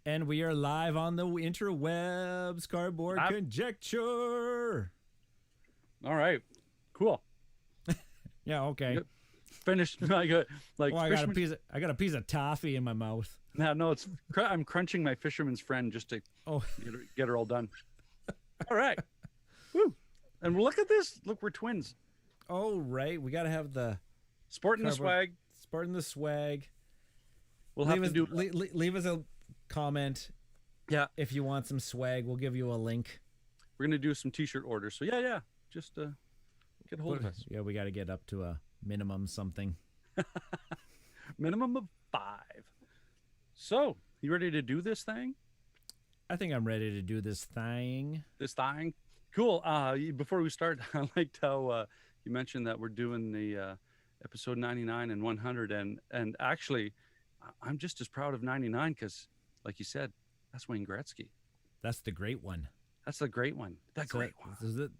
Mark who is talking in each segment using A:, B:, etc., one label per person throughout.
A: And we are live on the interwebs, Cardboard Conjecture.
B: All right, cool.
A: Yeah, okay.
B: Finished. I got
A: I got a piece of toffee in my mouth.
B: No, I'm crunching my fisherman's friend just to get her all done. All right. Woo. And look at this. Look, we're twins.
A: Oh, right. We got to have the
B: sporting the swag.
A: Sporting the swag.
B: We'll
A: leave us a comment.
B: Yeah.
A: If you want some swag, we'll give you a link.
B: We're going to do some t-shirt orders. So yeah. Just get a hold of us.
A: Yeah, we got to get up to a minimum something.
B: Minimum of 5. So, you ready to do this thing?
A: I think I'm ready to do this thing.
B: Cool. Before we start, I liked how you mentioned that we're doing the episode 99 and 100. And actually, I'm just as proud of 99 because, like you said, that's Wayne Gretzky.
A: That's the great one.
B: That's the great one.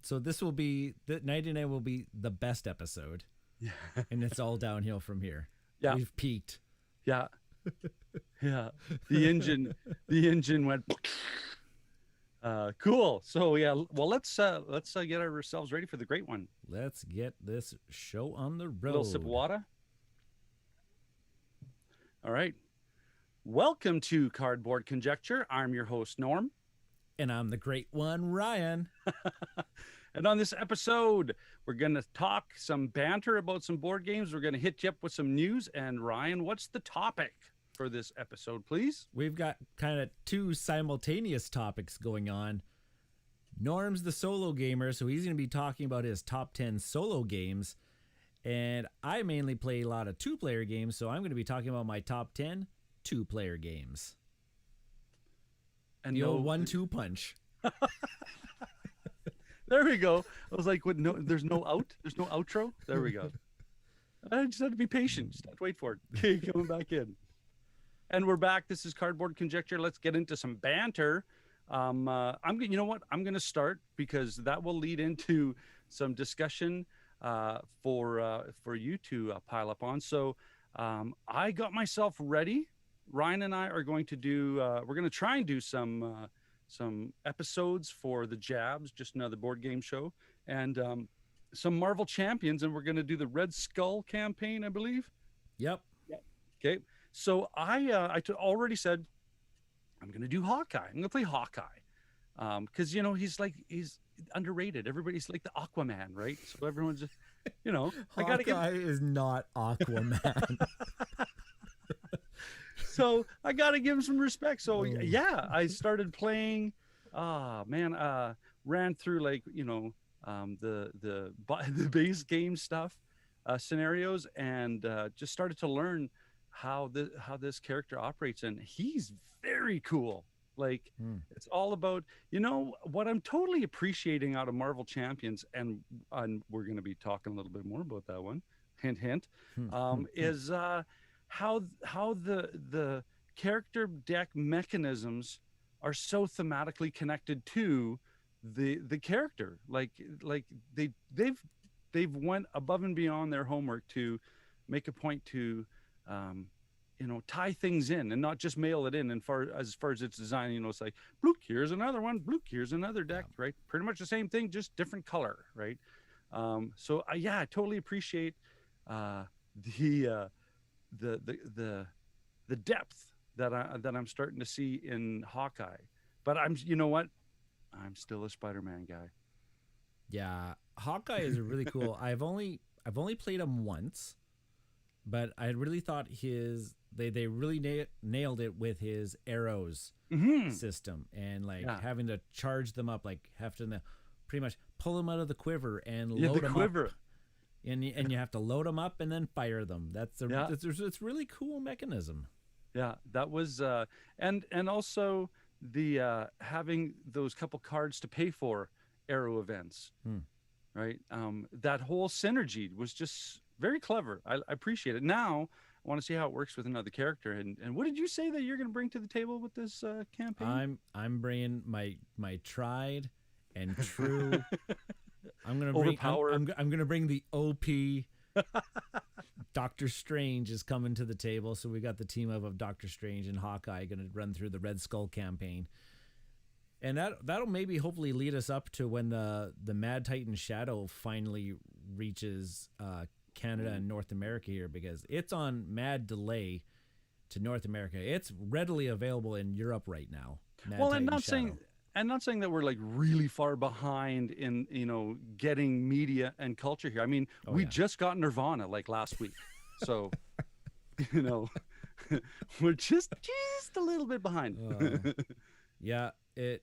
A: So this will be, 99 will be the best episode.
B: Yeah.
A: And it's all downhill from here.
B: Yeah.
A: We've peaked.
B: Yeah. Yeah. The engine went. Cool. So yeah, well let's get ourselves ready for the great one.
A: Let's get this show on the road.
B: A little sip of water. All right. Welcome to Cardboard Conjecture. I'm your host, Norm.
A: And I'm the great one, Ryan.
B: And on this episode, we're going to talk some banter about some board games. We're going to hit you up with some news. And Ryan, what's the topic for this episode, please?
A: We've got kind of 2 simultaneous topics going on. Norm's the solo gamer, so he's going to be talking about his top 10 solo games. And I mainly play a lot of 2-player games, so I'm going to be talking about my top 10 2-player games. And the old 1-2 punch.
B: There we go. I was like, what, no, there's no outro. There we go. I just had to be patient. Just have to wait for it. Okay, coming back in. And we're back. This is Cardboard Conjecture. Let's get into some banter. You know what? I'm going to start because that will lead into some discussion for you to pile up on. So I got myself ready. Ryan and I are going to do. We're going to try and do some episodes for the Jabs, just another board game show, and some Marvel Champions, and we're going to do the Red Skull campaign, I believe.
A: Yep.
B: Okay. So I already said I'm going to do Hawkeye. I'm going to play Hawkeye because he's underrated. Everybody's like the Aquaman, right? So everyone's just
A: Hawkeye is not Aquaman.
B: So I got to give him some respect. So yeah, I started playing. Ran through the base game stuff, scenarios, and just started to learn how this character operates, and he's very cool. It's all about what I'm totally appreciating out of Marvel Champions, and we're going to be talking a little bit more about that one. Hint, hint. Is how the character deck mechanisms are so thematically connected to the character. They've went above and beyond their homework to make a point to tie things in and not just mail it in. And as far as its design, it's like, bloop, here's another one, bloop, here's another deck, right? Pretty much the same thing, just different color, right? So I totally appreciate the depth that I'm starting to see in Hawkeye. But I'm still a Spider-Man guy.
A: Yeah, Hawkeye is really cool. I've only played him once, but I really thought they really nailed it with his arrows system and having to charge them up, having to pretty much pull them out of the quiver and load them up. And you have to load them up and then fire them. It's really cool mechanism.
B: Yeah, that was and also the having those couple cards to pay for arrow events, right? That whole synergy was just very clever. I appreciate it. Now I want to see how it works with another character. And what did you say that you're going to bring to the table with this campaign?
A: I'm bringing my tried and true. I'm gonna bring the OP Doctor Strange is coming to the table. So we got the team up of Doctor Strange and Hawkeye going to run through the Red Skull campaign. And that'll maybe hopefully lead us up to when the Mad Titan Shadow finally reaches Canada and North America here, because it's on mad delay to North America. It's readily available in Europe right now.
B: I'm not saying that we're like really far behind in, you know, getting media and culture here. I mean, we just got Nirvana like last week. So, you know, we're just a little bit behind.
A: Yeah, I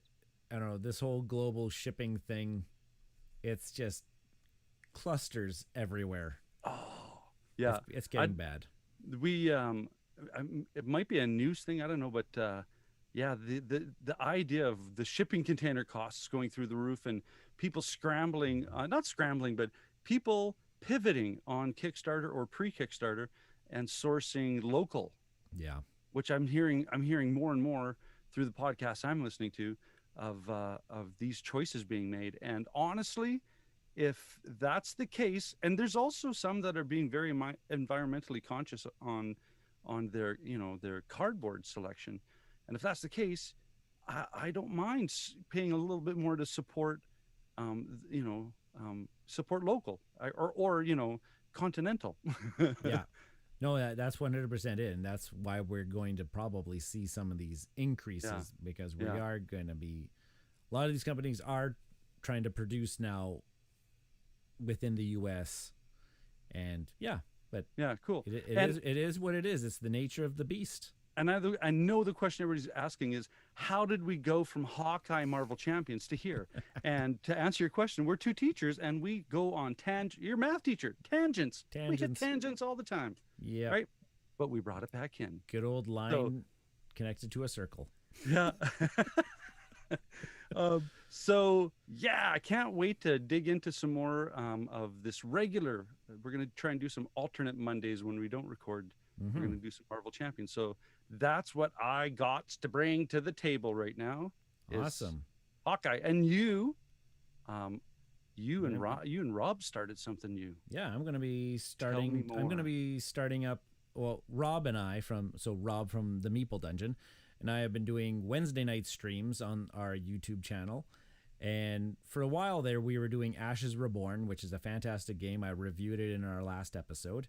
A: don't know, this whole global shipping thing, it's just clusters everywhere.
B: Oh, yeah.
A: It's getting bad.
B: It might be a news thing, I don't know, but yeah, the idea of the shipping container costs going through the roof and people scrambling, not scrambling, but people pivoting on Kickstarter or pre-Kickstarter and sourcing local.
A: Yeah.
B: Which I'm hearing more and more through the podcasts I'm listening to of these choices being made. And honestly, if that's the case, and there's also some that are being very environmentally conscious on their, you know, their cardboard selection. And if that's the case, I don't mind paying a little bit more to support, support local or you know, continental.
A: Yeah. No, that's 100% it. And that's why we're going to probably see some of these increases, because we are going to be, a lot of these companies are trying to produce now within the U.S. And but
B: cool.
A: It is what it is. It's the nature of the beast.
B: And I know the question everybody's asking is, how did we go from Hawkeye Marvel Champions to here? And to answer your question, we're two teachers and we go on You're a math teacher. Tangents. We hit tangents all the time.
A: Yeah.
B: Right? But we brought it back in.
A: Good old line connected to a circle.
B: Yeah. So yeah, I can't wait to dig into some more of this regular. We're going to try and do some alternate Mondays when we don't record. We're going to do some Marvel Champions. So that's what I got to bring to the table right now.
A: Awesome.
B: Hawkeye. And you and Rob started something new.
A: Yeah, I'm going to be starting up. Well, Rob and I Rob from the Meeple Dungeon and I have been doing Wednesday night streams on our YouTube channel. And for a while there, we were doing Ashes Reborn, which is a fantastic game. I reviewed it in our last episode.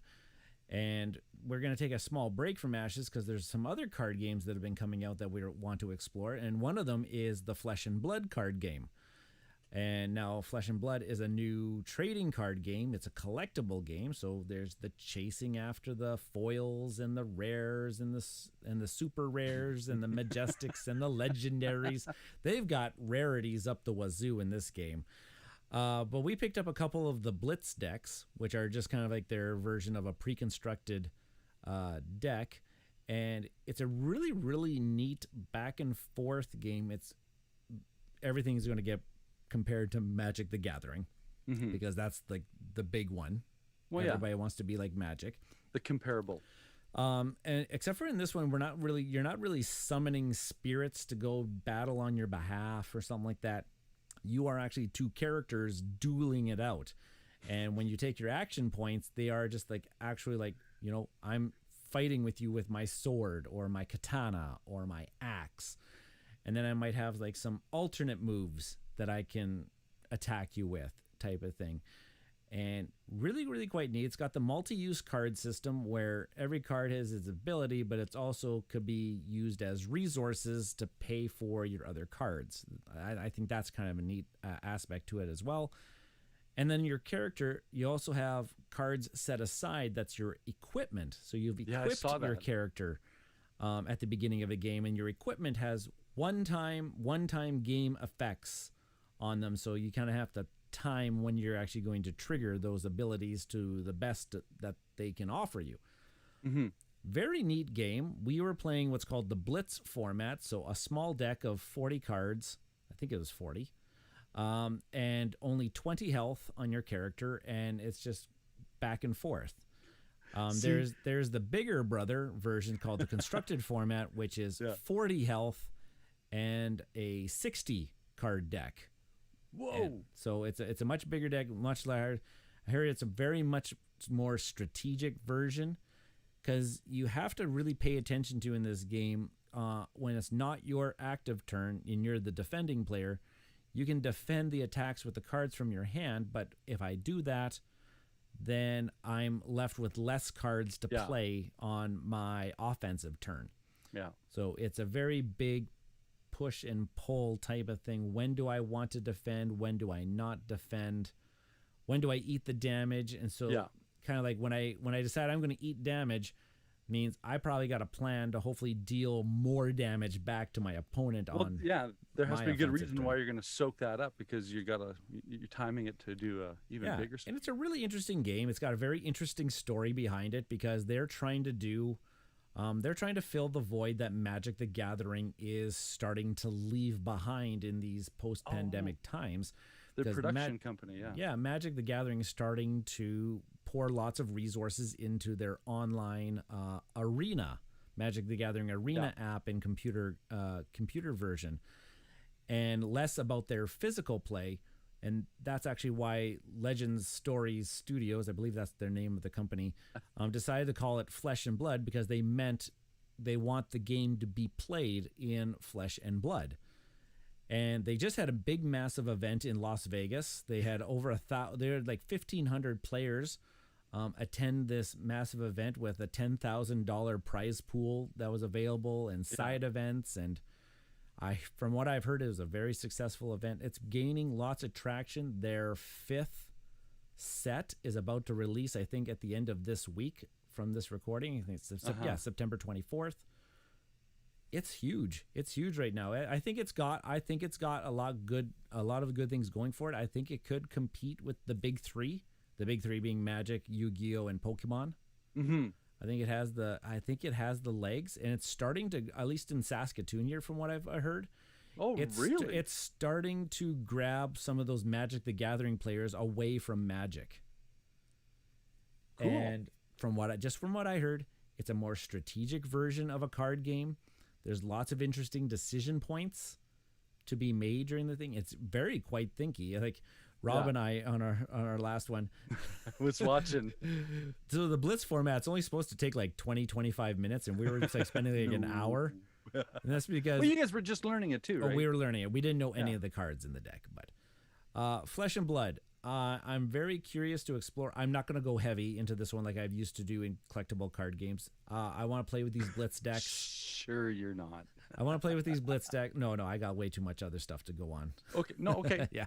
A: And we're going to take a small break from Ashes because there's some other card games that have been coming out that we want to explore. And one of them is the Flesh and Blood card game. And now Flesh and Blood is a new trading card game. It's a collectible game. So there's the chasing after the foils and the rares and the super rares and the majestics and the legendaries. They've got rarities up the wazoo in this game. But we picked up a couple of the Blitz decks, which are just kind of like their version of a pre-constructed deck. And it's a really, really neat back and forth game. Everything's going to get compared to Magic the Gathering, because that's like the big one. Well, everybody wants to be like Magic.
B: The comparable.
A: And except for in this one, you're not really summoning spirits to go battle on your behalf or something like that. You are actually two characters dueling it out. And when you take your action points, they are just like actually like, you know, I'm fighting with you with my sword or my katana or my axe. And then I might have like some alternate moves that I can attack you with, type of thing. And really, really quite neat. It's got the multi-use card system where every card has its ability, but it's also could be used as resources to pay for your other cards. I think that's kind of a neat aspect to it as well. And then your character, you also have cards set aside. That's your equipment. So you've equipped your character at the beginning of a game, and your equipment has one-time game effects on them. So you kind of have to time when you're actually going to trigger those abilities to the best that they can offer you. Very neat game. We were playing what's called the Blitz format, so a small deck of 40 cards. I think it was 40. And only 20 health on your character, and it's just back and forth. There's the bigger brother version called the constructed format, which is 40 health and a 60 card deck.
B: Whoa!
A: And so it's a much bigger deck, much larger. I heard it's a very much more strategic version, because you have to really pay attention to in this game when it's not your active turn and you're the defending player. You can defend the attacks with the cards from your hand, but if I do that, then I'm left with less cards to play on my offensive turn.
B: Yeah.
A: So it's a very big push and pull type of thing. When do I want to defend? When do I not defend? When do I eat the damage? And so kind of like when I decide I'm going to eat damage, means I probably got a plan to hopefully deal more damage back to my opponent on.
B: Yeah, there has to be a good reason why you're going to soak that up, because you're timing it to do a even bigger stuff.
A: And it's a really interesting game. It's got a very interesting story behind it, because they're trying to fill the void that Magic the Gathering is starting to leave behind in these post-pandemic times.
B: Their production company,
A: Yeah, Magic the Gathering is starting to pour lots of resources into their online arena, Magic the Gathering Arena app and computer version, and less about their physical play. And that's actually why Legends Stories Studios, I believe that's their name of the company, decided to call it Flesh and Blood, because they want the game to be played in flesh and blood. And they just had a big, massive event in Las Vegas. They had they had like 1,500 players attend this massive event with a $10,000 prize pool that was available, and side events. And from what I've heard, it was a very successful event. It's gaining lots of traction. Their 5th set is about to release, I think, at the end of this week from this recording. I think it's September 24th. It's huge. It's huge right now. I think it's got a lot of good things going for it. I think it could compete with the big three. The big three being Magic, Yu-Gi-Oh, and Pokemon. Mm-hmm. I think it has the legs, and it's starting to, at least in Saskatoon here, from what I've heard.
B: Oh, really?
A: It's starting to grab some of those Magic the Gathering players away from Magic. Cool. And from what I heard, it's a more strategic version of a card game. There's lots of interesting decision points to be made during the thing. It's very quite thinky. Like Rob and I on our last one
B: was watching.
A: So the Blitz format's only supposed to take like 20-25 minutes, and we were just like spending like an hour. And that's because
B: you guys were just learning it too, right?
A: Oh, we were learning it. We didn't know any of the cards in the deck, but Flesh and Blood. I'm very curious to explore. I'm not going to go heavy into this one like I've used to do in collectible card games. I want to play with these Blitz decks.
B: Sure, you're not.
A: I want to play with these Blitz decks. No, I got way too much other stuff to go on.
B: Okay, okay.
A: Yeah.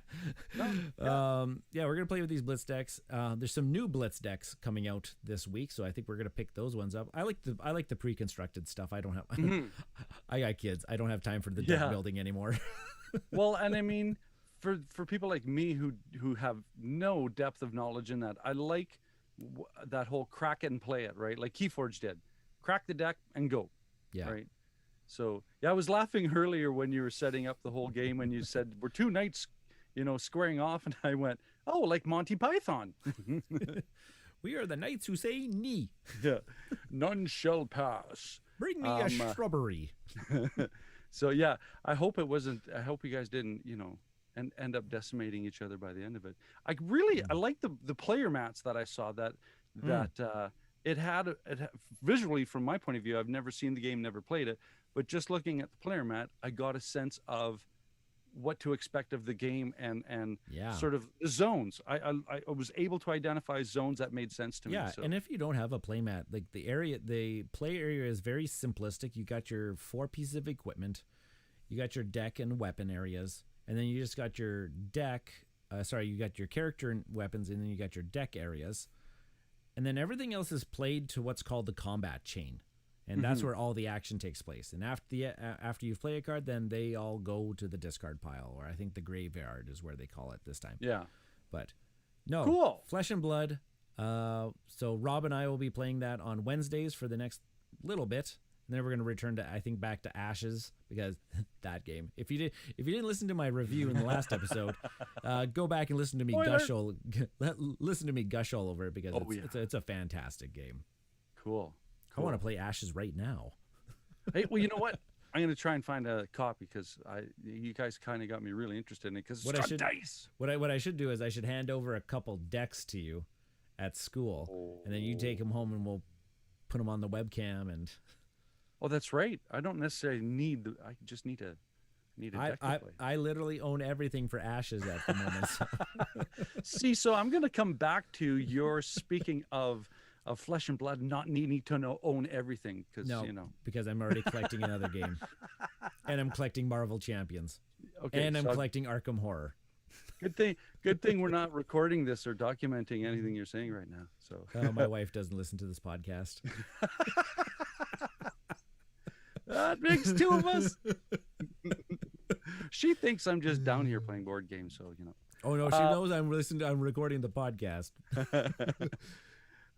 A: No, yeah, we're going to play with these Blitz decks. There's some new Blitz decks coming out this week, so I think we're going to pick those ones up. I like the pre-constructed stuff. I don't have I got kids. I don't have time for the deck building anymore.
B: Well, and I mean, for people like me who have no depth of knowledge in that, I like that whole crack it and play it, right? Like Keyforge did. Crack the deck and go.
A: Yeah.
B: Right. So I was laughing earlier when you were setting up the whole game and you said we're two knights, squaring off, and I went, oh, like Monty Python.
A: We are the knights who say knee.
B: Yeah. None shall pass.
A: Bring me a shrubbery.
B: So yeah, I hope you guys didn't, and end up decimating each other by the end of it. I like the player mats that I saw that it had visually, from my point of view, I've never seen the game, never played it, but just looking at the player mat, I got a sense of what to expect of the game and sort of zones. I was able to identify zones that made sense to me.
A: Yeah, and if you don't have a playmat, like the play area is very simplistic. You got your 4 pieces of equipment, you got your deck and weapon areas, and then you just got your deck. You got your character and weapons, and then you got your deck areas, and then everything else is played to what's called the combat chain. And that's where all the action takes place. And after you've played a card, then they all go to the discard pile, or I think the graveyard is where they call it this time.
B: Yeah.
A: But no,
B: cool.
A: Flesh and Blood. So Rob and I will be playing that on Wednesdays for the next little bit. And then we're going to return back to Ashes, because that game. If you didn't listen to my review in the last episode, go back and listen to me gush all over it, because it's a fantastic game.
B: Cool.
A: I want to play Ashes right now.
B: Hey, well, you know what? I'm gonna try and find a copy because you guys kind of got me really interested in it because it's got dice.
A: What I should do is I should hand over a couple decks to you at school, and then you take them home and we'll put them on the webcam. And
B: oh, that's right. I don't necessarily need. I just need a deck to play.
A: I literally own everything for Ashes at the moment. So.
B: See, so I'm gonna come back to your speaking of Flesh and Blood not needing to own everything because
A: because I'm already collecting another game, and I'm collecting Marvel Champions, and I'm collecting Arkham Horror.
B: Good thing we're not recording this or documenting anything you're saying right now. So
A: my wife doesn't listen to this podcast.
B: That makes two of us. She thinks I'm just down here playing board games, so
A: Oh no, she knows I'm recording the podcast.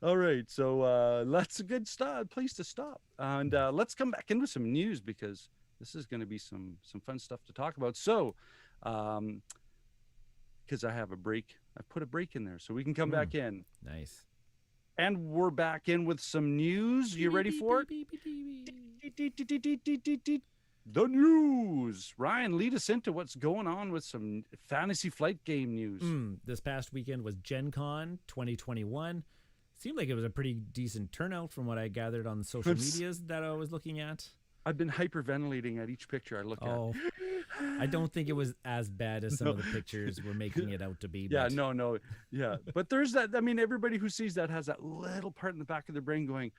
B: All right, so that's a good place to stop, and let's come back in with some news because this is going to be some fun stuff to talk about. So, because I have a break, I put a break in there so we can come back in.
A: Nice.
B: And we're back in with some news. You ready for it? The news. Ryan, lead us into what's going on with some Fantasy Flight game news.
A: This past weekend was Gen Con 2021. Seemed like it was a pretty decent turnout from what I gathered on the social medias that I was looking at.
B: I've been hyperventilating at each picture I look at.
A: I don't think it was as bad as some of the pictures were making it out to be.
B: Yeah, no. Yeah. But there's that. I mean, everybody who sees that has that little part in the back of their brain going,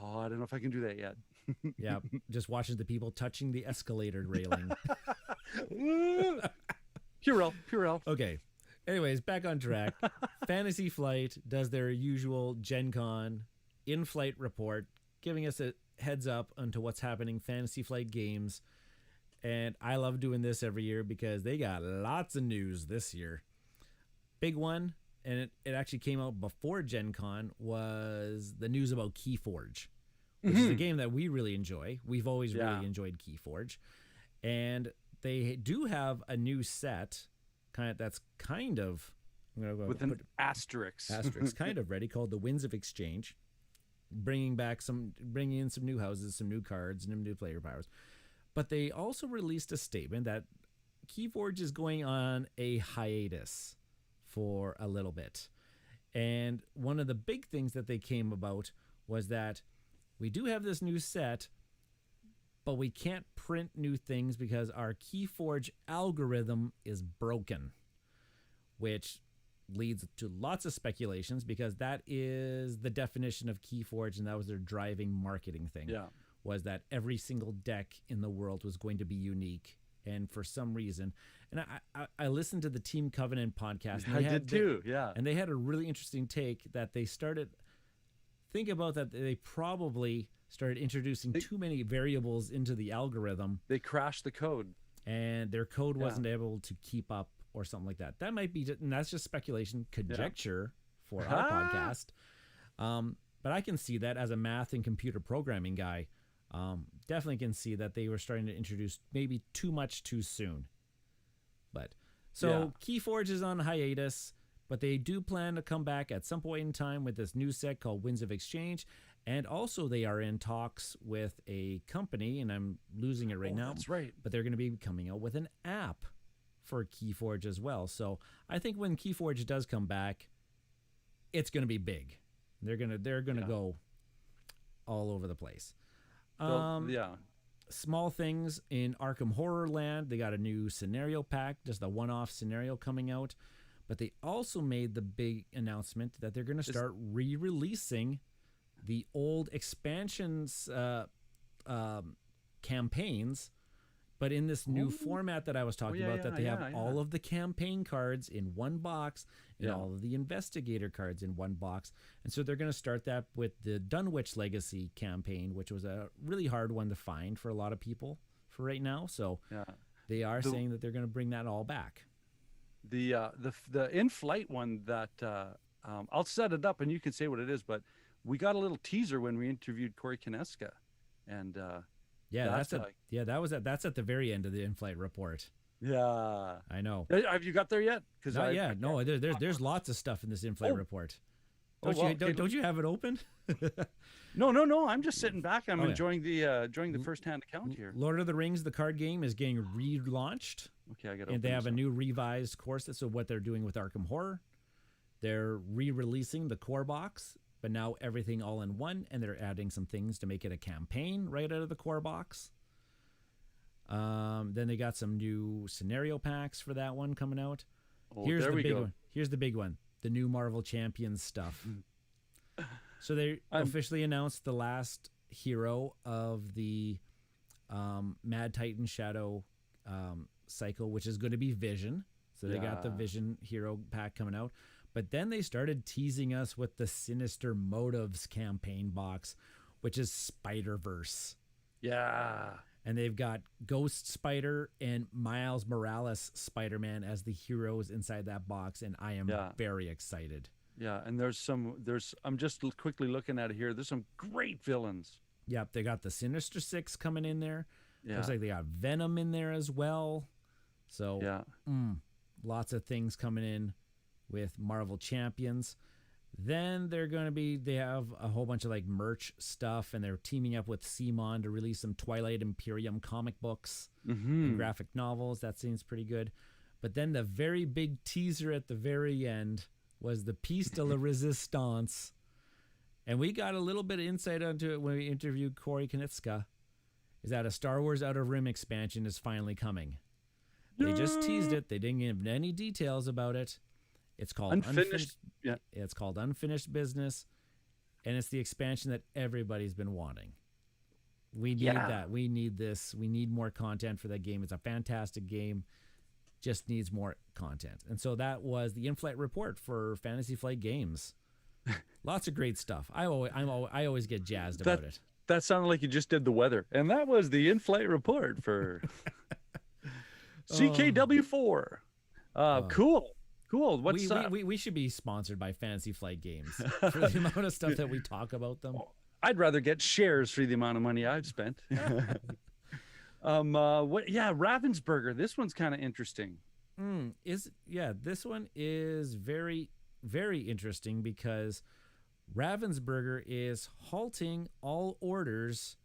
B: oh, I don't know if I can do that yet.
A: Yeah. Just watching the people touching the escalator railing.
B: Purell.
A: Okay. Anyways, back on track. Fantasy Flight does their usual Gen Con in-flight report, giving us a heads up onto what's happening Fantasy Flight games. And I love doing this every year because they got lots of news this year. Big one, and it actually came out before Gen Con, was the news about Keyforge, which is a game that we really enjoy. We've always really enjoyed Keyforge. And they do have a new set that's kind of
B: with an asterisk
A: kind of ready, called the Winds of Exchange, bringing in some new houses, some new cards, and new player powers. But they also released a statement that Keyforge is going on a hiatus for a little bit. And one of the big things that they came about was that we do have this new set, but we can't print new things because our Keyforge algorithm is broken, which leads to lots of speculations because that is the definition of Keyforge, and that was their driving marketing thing.
B: Yeah.
A: Was that every single deck in the world was going to be unique. And for some reason, and I listened to the Team Covenant podcast. And
B: I did too, yeah.
A: And they had a really interesting take that they started, think about that they probably started introducing too many variables into the algorithm.
B: They crashed the code.
A: And their code wasn't able to keep up or something like that. That might be, and that's just speculation, conjecture for our podcast. But I can see that as a math and computer programming guy. Definitely can see that they were starting to introduce maybe too much too soon. But so Keyforge is on hiatus, but they do plan to come back at some point in time with this new set called Winds of Exchange. And also they are in talks with a company, and I'm losing it right now.
B: That's right.
A: But they're going to be coming out with an app for Keyforge as well. So I think when Keyforge does come back, it's going to be big. They're gonna go all over the place. Small things in Arkham Horror Land. They got a new scenario pack, just a one-off scenario coming out. But they also made the big announcement that they're going to start re-releasing the old expansions campaigns, but in this new format that I was talking about, that they have all of the campaign cards in one box and all of the investigator cards in one box. And so they're going to start that with the Dunwich Legacy campaign, which was a really hard one to find for a lot of people for right now. So they are saying that they're going to bring that all back.
B: The in-flight one that I'll set it up and you can say what it is, but we got a little teaser when we interviewed Corey Kineska, and that's at the very end of the in-flight report. Yeah, I know. Have you got there yet?
A: Not yet. No, there's lots of stuff in this in-flight report. Don't you have it open?
B: No. I'm just sitting back. I'm
A: Oh, yeah.
B: enjoying the first-hand account here.
A: Lord of the Rings, the card game, is getting relaunched.
B: Okay, I got.
A: And they have a new revised core set. So what they're doing with Arkham Horror, they're re-releasing the core box, but now everything all in one, and they're adding some things to make it a campaign right out of the core box. Then they got some new scenario packs for that one coming out.
B: Oh,
A: Here's
B: there
A: the
B: we
A: big
B: go.
A: one. Here's the big one. The new Marvel Champions stuff. So they officially announced the last hero of the Mad Titan Shadow cycle, which is going to be Vision. So they got the Vision hero pack coming out. But then they started teasing us with the Sinister Motives campaign box, which is Spider-Verse.
B: Yeah.
A: And they've got Ghost Spider and Miles Morales Spider-Man as the heroes inside that box, and I am very excited.
B: Yeah, and I'm just quickly looking at it here. There's some great villains.
A: Yep, they got the Sinister Six coming in there.
B: Yeah.
A: Looks like they got Venom in there as well. So lots of things coming in with Marvel Champions. Then they have a whole bunch of like merch stuff, and they're teaming up with CMON to release some Twilight Imperium comic books and graphic novels. That seems pretty good. But then the very big teaser at the very end was the Piece de la Resistance. And we got a little bit of insight onto it when we interviewed Corey Knitska, is that a Star Wars Outer Rim expansion is finally coming. They just teased it. They didn't give any details about it. It's called Unfinished.
B: Yeah.
A: It's called Unfinished Business, and it's the expansion that everybody's been wanting. We need that. We need this. We need more content for that game. It's a fantastic game. Just needs more content. And so that was the in-flight report for Fantasy Flight Games. Lots of great stuff. I always get jazzed about it.
B: That sounded like you just did the weather. And that was the in-flight report for CKW4. Cool. What's
A: we should be sponsored by Fantasy Flight Games for the amount of stuff that we talk about them.
B: I'd rather get shares for the amount of money I've spent. Ravensburger. This one's kind of interesting.
A: This one is very, very interesting because Ravensburger is halting all orders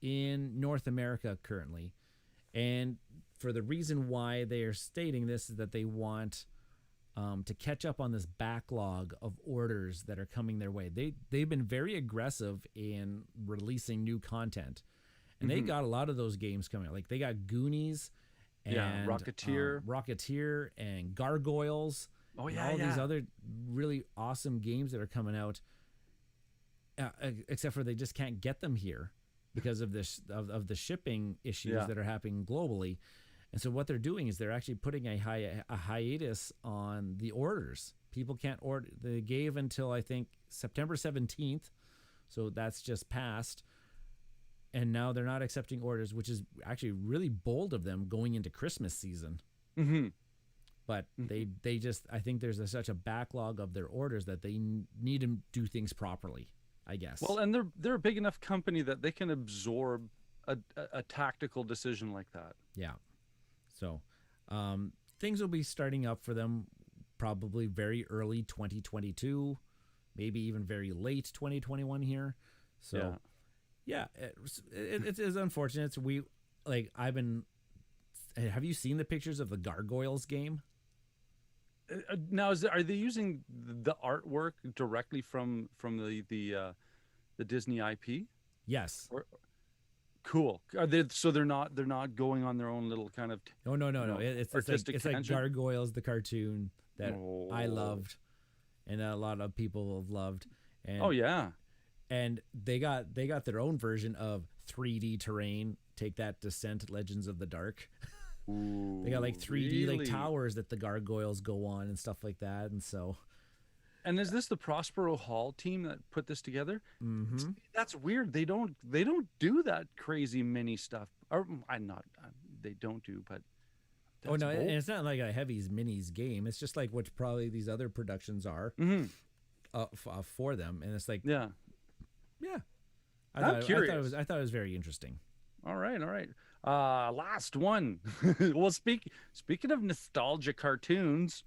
A: in North America currently. And for the reason why they are stating this is that they want to catch up on this backlog of orders that are coming their way. They've been very aggressive in releasing new content. And they got a lot of those games coming out. Like they got Goonies and Rocketeer and Gargoyles.
B: Oh
A: and all these other really awesome games that are coming out. Except for they just can't get them here because of this of the shipping issues that are happening globally. And so what they're doing is they're actually putting a hiatus on the orders. People can't order. They gave until I think September 17th, so that's just passed. And now they're not accepting orders, which is actually really bold of them going into Christmas season.
B: Mm-hmm.
A: But they just, I think there's such a backlog of their orders that they need to do things properly, I guess.
B: Well, and they're a big enough company that they can absorb a tactical decision like that.
A: Yeah. So things will be starting up for them probably very early 2022, maybe even very late 2021 here. So it's unfortunate. Have you seen the pictures of the Gargoyles game?
B: Now, are they using the artwork directly from the Disney IP?
A: Yes.
B: Cool. Are they? So they're not going on their own little kind of.
A: No. It's like Gargoyles, the cartoon that I loved, and a lot of people have loved. And, and they got their own version of 3D terrain. Take that, Descent: Legends of the Dark.
B: Ooh,
A: they got like 3D
B: really?
A: like towers that the gargoyles go on and stuff like that. And so,
B: and is this the Prospero Hall team that put this together?
A: Mm-hmm.
B: That's weird. They don't do that crazy mini stuff. Or they don't do, but
A: and it's not like a Heavy's Minis game. It's just like what probably these other productions are for them. And it's like
B: I'm curious.
A: I thought it was very interesting.
B: All right. Last one. Well, speaking of nostalgia cartoons,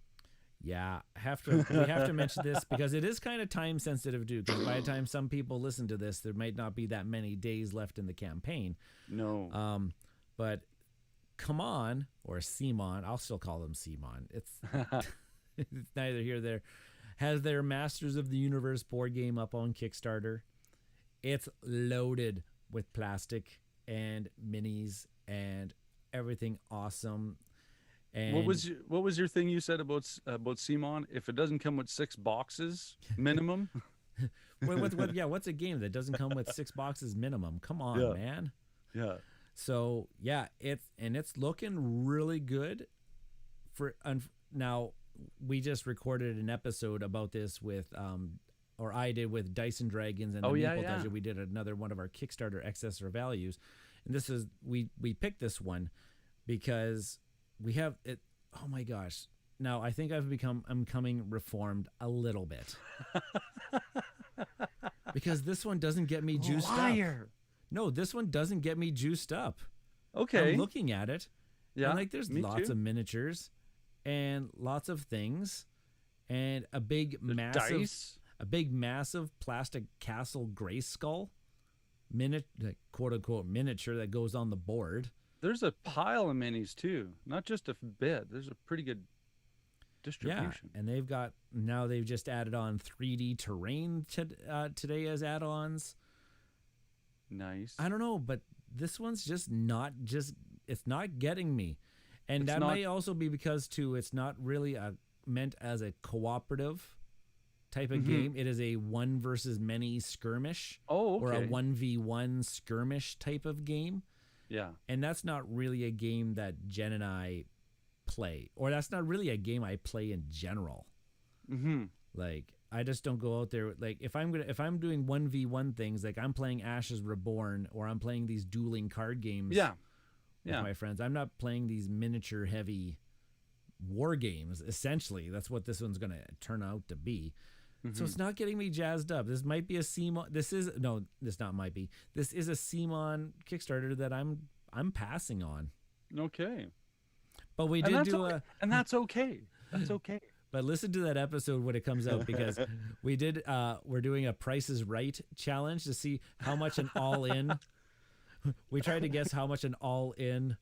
A: Yeah, we have to mention this because it is kind of time sensitive too. Because by the time some people listen to this, there might not be that many days left in the campaign.
B: No.
A: But come on, or Simon, I'll still call them Simon. It's it's neither here nor there. Has their Masters of the Universe board game up on Kickstarter. It's loaded with plastic and minis and everything awesome. And
B: what was your thing you said about Simon? If it doesn't come with 6 boxes minimum,
A: what's a game that doesn't come with 6 boxes minimum? Come on, man.
B: Yeah.
A: So yeah, it's looking really good. Now we just recorded an episode about this with or I did with Dice and Dragons and the Meeple Dungeon. We did another one of our Kickstarter excess or values, and this is we picked this one because we have it. Oh my gosh! Now I think I'm becoming reformed a little bit because this one doesn't get me juiced up. No, this one doesn't get me juiced up.
B: Okay.
A: I'm looking at it.
B: Yeah.
A: And there's lots of miniatures and lots of things and a big massive plastic castle gray skull quote unquote miniature that goes on the board.
B: There's a pile of minis too, not just a bit. There's a pretty good distribution.
A: Yeah, and they've just added on 3D terrain today as add-ons.
B: Nice.
A: I don't know, but this one's it's not getting me. And that may also be because too it's not really meant as a cooperative type of game. It is a 1 versus many skirmish. Or a 1v1 skirmish type of game.
B: Yeah.
A: And that's not really a game that Jen and I play, or that's not really a game I play in general. Like I just don't go out there. Like if I'm doing 1v1 things, like I'm playing Ashes Reborn or I'm playing these dueling card games with my friends. I'm not playing these miniature heavy war games. Essentially, that's what this one's going to turn out to be. So it's not getting me jazzed up. This might be a Simon. This is a Simon Kickstarter that I'm passing on.
B: Okay.
A: But we did do
B: and that's okay. That's okay.
A: But listen to that episode when it comes out because we're doing a Price is Right challenge to see how much an all-in. We tried to guess how much an all-in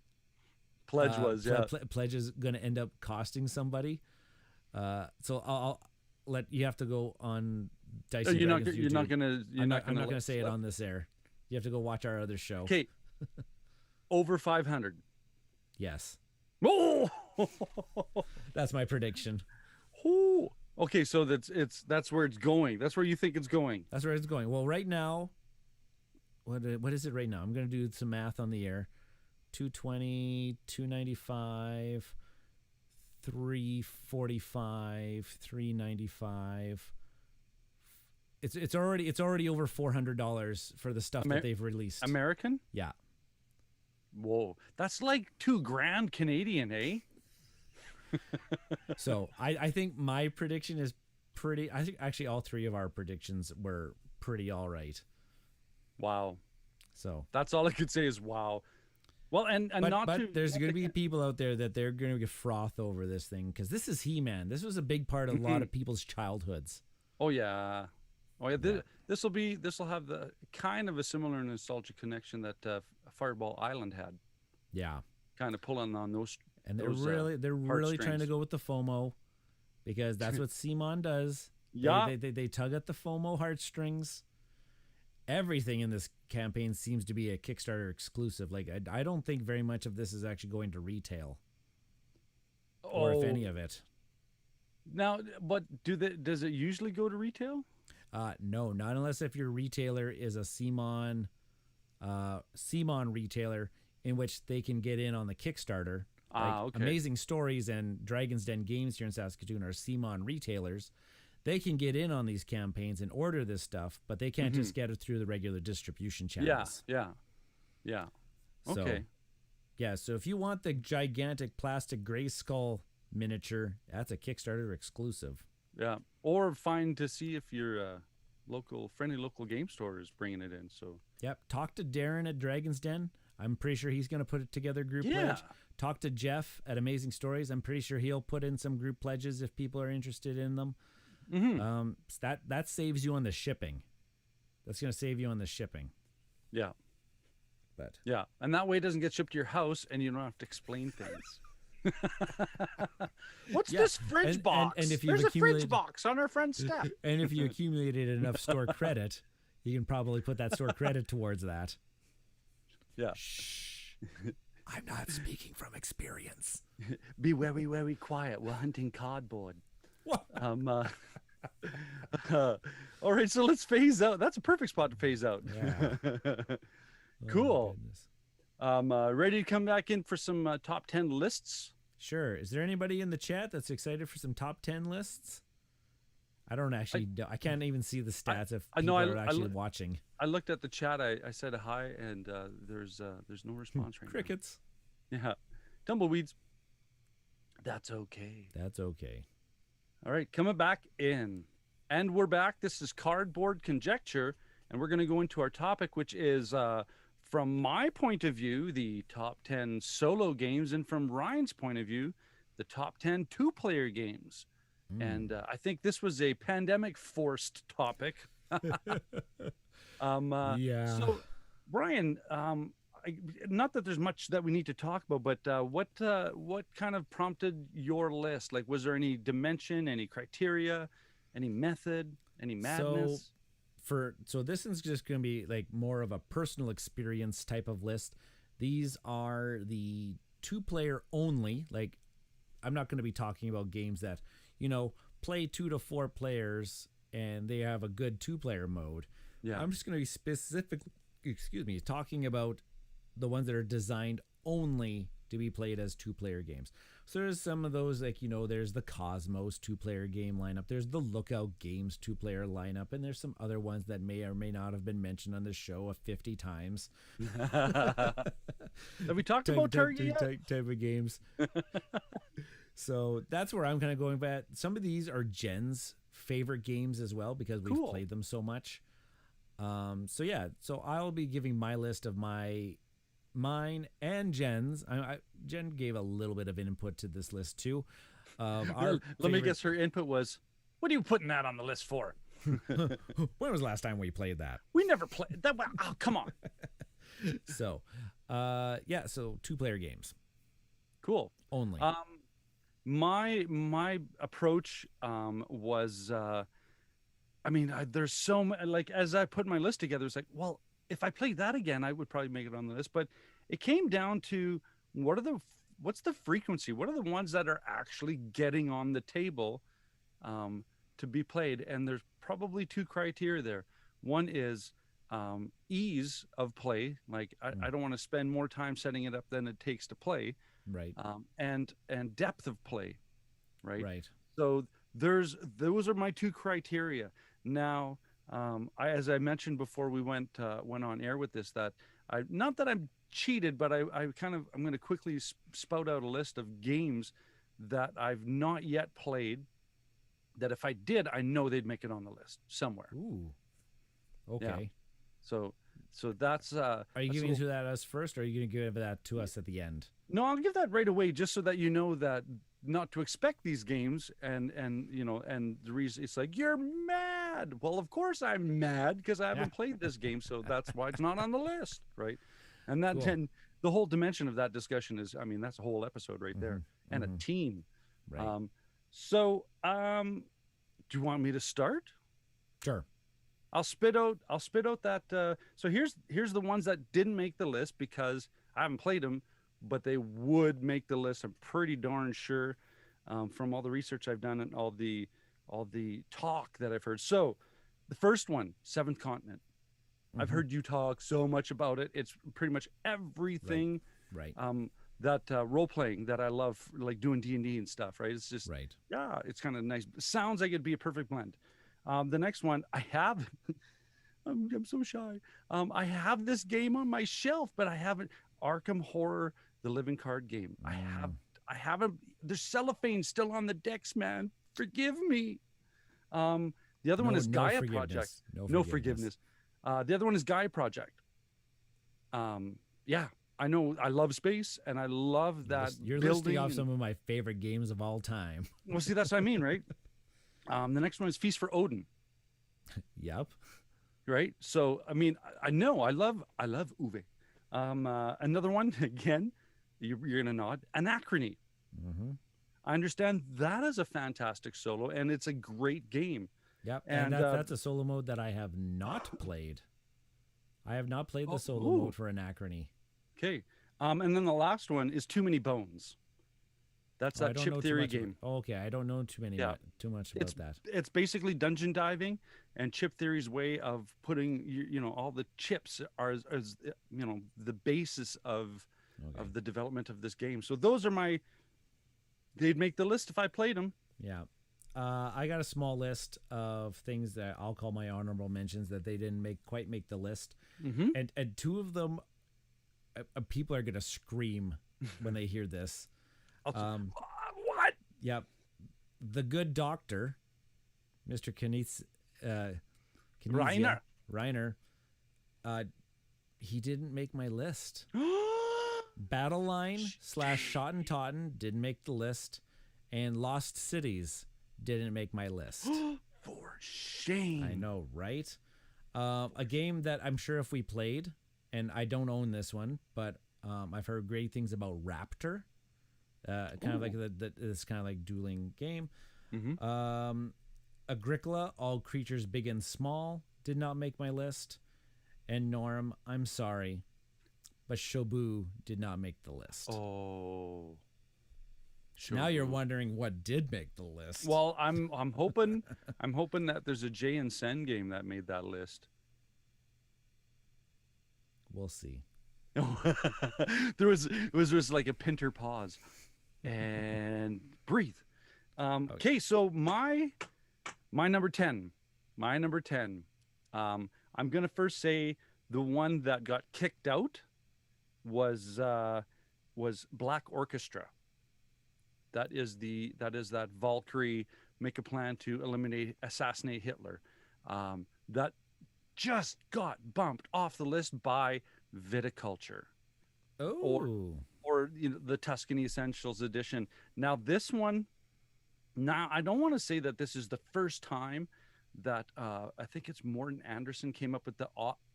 B: pledge was.
A: Pledge is going to end up costing somebody. So I'll let you have to go on Dice.
B: You're not going to.
A: I'm not going to say it on this air. You have to go watch our other show.
B: Okay. Over 500.
A: Yes.
B: Oh,
A: that's my prediction.
B: Ooh. Okay, so that's where it's going. That's where you think it's going.
A: That's where it's going. Well, right now, what is it right now? I'm going to do some math on the air. 220, 295, 345, 395. It's already over $400 for the stuff that they've released.
B: American?
A: Yeah.
B: Whoa, that's like $2,000 Canadian, eh?
A: So I think my prediction is pretty. I think actually all 3 of our predictions were pretty all right.
B: Wow.
A: So
B: that's all I could say is wow. Well, but
A: there's going to be people out there that they're going to get froth over this thing because this is He-Man. This was a big part of a lot of people's childhoods.
B: Oh yeah. This will have the kind of a similar nostalgia connection that Fireball Island had.
A: Yeah.
B: Kind of pulling on those.
A: And they're really trying to go with the FOMO because that's what Simon does.
B: Yeah.
A: They tug at the FOMO heartstrings. Everything in this campaign seems to be a Kickstarter exclusive. Like I don't think very much of this is actually going to retail. Or if any of it.
B: Now, but does it usually go to retail?
A: No, not unless if your retailer is a Simon retailer in which they can get in on the Kickstarter.
B: Okay.
A: Amazing Stories and Dragon's Den Games here in Saskatoon are Simon retailers. They can get in on these campaigns and order this stuff, but they can't just get it through the regular distribution channels.
B: Yeah. Okay.
A: So if you want the gigantic plastic gray skull miniature, that's a Kickstarter exclusive.
B: Yeah, or find to see if your friendly local game store is bringing it in. So
A: yep, talk to Darren at Dragon's Den. I'm pretty sure he's going to put it together group pledge. Talk to Jeff at Amazing Stories. I'm pretty sure he'll put in some group pledges if people are interested in them. That saves you on the shipping. That's going to save you on the shipping.
B: Yeah.
A: But
B: yeah, and that way it doesn't get shipped to your house, and you don't have to explain things. What's this fridge box?
A: And if
B: there's a fridge box on our front step.
A: And if you accumulated enough store credit, you can probably put that store credit towards that.
B: Yeah.
A: Shh. I'm not speaking from experience.
B: Be very, very quiet. We're hunting cardboard.
A: What?
B: All right, so let's phase out. That's a perfect spot to phase out.
A: Yeah.
B: Cool. Ready to come back in for some top 10 lists?
A: Sure. Is there anybody in the chat that's excited for some top 10 lists? I don't actually. I can't even see the stats if people are actually watching.
B: I looked at the chat. I said hi, and there's no response right
A: Crickets.
B: now. Yeah. Tumbleweeds. That's okay.
A: That's okay.
B: All right, coming back in. And we're back. This is Cardboard Conjecture, and we're going to go into our topic, which is, from my point of view, the top 10 solo games, and from Ryan's point of view, the top 10 two-player games. And I think this was a pandemic-forced topic.
A: Yeah.
B: So, Brian, not that there's much that we need to talk about, but what kind of prompted your list? Like, was there any dimension, any criteria, any method, any madness?
A: So this is just going to be like more of a personal experience type of list. These are the two-player only. Like, I'm not going to be talking about games that, play 2 to 4 players and they have a good two-player mode.
B: Yeah.
A: I'm just going to be specifically, talking about the ones that are designed only to be played as two-player games. So there's some of those, like, there's the Cosmos two-player game lineup. There's the Lookout Games two-player lineup. And there's some other ones that may or may not have been mentioned on the show 50 times.
B: Have we talked about Target
A: type of games. So that's where I'm kind of going. But some of these are Jen's favorite games as well because we've played them so much. So I'll be giving my list of mine and Jen's. Jen gave a little bit of input to this list too.
B: Let me guess, her input was, "What are you putting that on the list for?"
A: When was the last time we played that?
B: We never played that. Oh, come on.
A: So, so two-player games.
B: Cool.
A: Only.
B: My approach was, there's so much, like, as I put my list together, it's like, well, if I played that again, I would probably make it on the list. But it came down to what's the frequency? What are the ones that are actually getting on the table to be played? And there's probably 2 criteria there. One is ease of play. Like, I don't want to spend more time setting it up than it takes to play.
A: Right.
B: And depth of play.
A: Right.
B: So those are my 2 criteria. Now, as I mentioned before we went on air with this, that not that I'm cheated, but I'm going to quickly spout out a list of games that I've not yet played, that if I did, I know they'd make it on the list somewhere.
A: Ooh. Okay.
B: Yeah. So that's.
A: Are you giving to that us first, or are you going to give that to us at the end?
B: No, I'll give that right away, just so that you know that not to expect these games, and the reason it's like, you're mad. Well, of course I'm mad because I haven't played this game, so that's why it's not on the list, right? And that then the whole dimension of that discussion is, that's a whole episode right there, and a team.
A: Right.
B: Do you want me to start?
A: Sure.
B: I'll spit out that. So here's the ones that didn't make the list because I haven't played them, but they would make the list. I'm pretty darn sure, from all the research I've done and all the talk that I've heard. So the first one, Seventh Continent. I've heard you talk so much about it. It's pretty much everything.
A: Right.
B: That role playing that I love, like doing D&D and stuff. Right. It's just it's kind of nice. Sounds like it'd be a perfect blend. The next one I have, I'm so shy. I have this game on my shelf, but I haven't. Arkham Horror, the living card game. I haven't. There's cellophane still on the decks, man. Forgive me. The other one is Gaia Project. No forgiveness. The other one is Gaia Project. I know I love space, and I love that
A: You're
B: building.
A: listing off some of my favorite games of all time.
B: Well, see, that's what I mean, right? The next one is Feast for Odin,
A: Yep.
B: right? So, I mean, I know I love Uwe. Another one again, you're gonna nod. Anachrony.
A: Mm-hmm.
B: I understand that is a fantastic solo, and it's a great game.
A: Yep. And that's a solo mode that I have not played. I have not played the solo mode for Anachrony.
B: Okay. And then the last one is Too Many Bones. That's that chip theory game.
A: Okay, I don't know too much about that.
B: It's basically dungeon diving, and chip theory's way of putting all the chips are as the basis of the development of this game. So those are they'd make the list if I played them.
A: Yeah. I got a small list of things that I'll call my honorable mentions that they didn't quite make the list.
B: Mm-hmm.
A: And two of them, people are going to scream when they hear this.
B: What?
A: Yep. The Good Doctor, Mr. Reiner, he didn't make my list. Battle Line / Shot and Totten didn't make the list, and Lost Cities didn't make my list.
B: For shame.
A: I know, right? A game that I'm sure if we played, and I don't own this one, but I've heard great things about Raptor. Kind of like this kind of like dueling game.
B: Mm-hmm.
A: Agricola, All Creatures Big and Small, did not make my list. And Norm, I'm sorry, but Shobu did not make the list.
B: Oh.
A: Now you're wondering what did make the list.
B: Well, I'm hoping that there's a Jay and Sen game that made that list.
A: We'll see.
B: It was just like a pinter pause and breathe. Okay, so my number 10. I'm gonna first say the one that got kicked out was Black Orchestra. That is that Valkyrie make a plan to assassinate Hitler. That just got bumped off the list by Viticulture.
A: Oh.
B: Or the Tuscany Essentials edition. Now this one, I don't want to say that this is the first time that I think it's Morten Anderson came up with the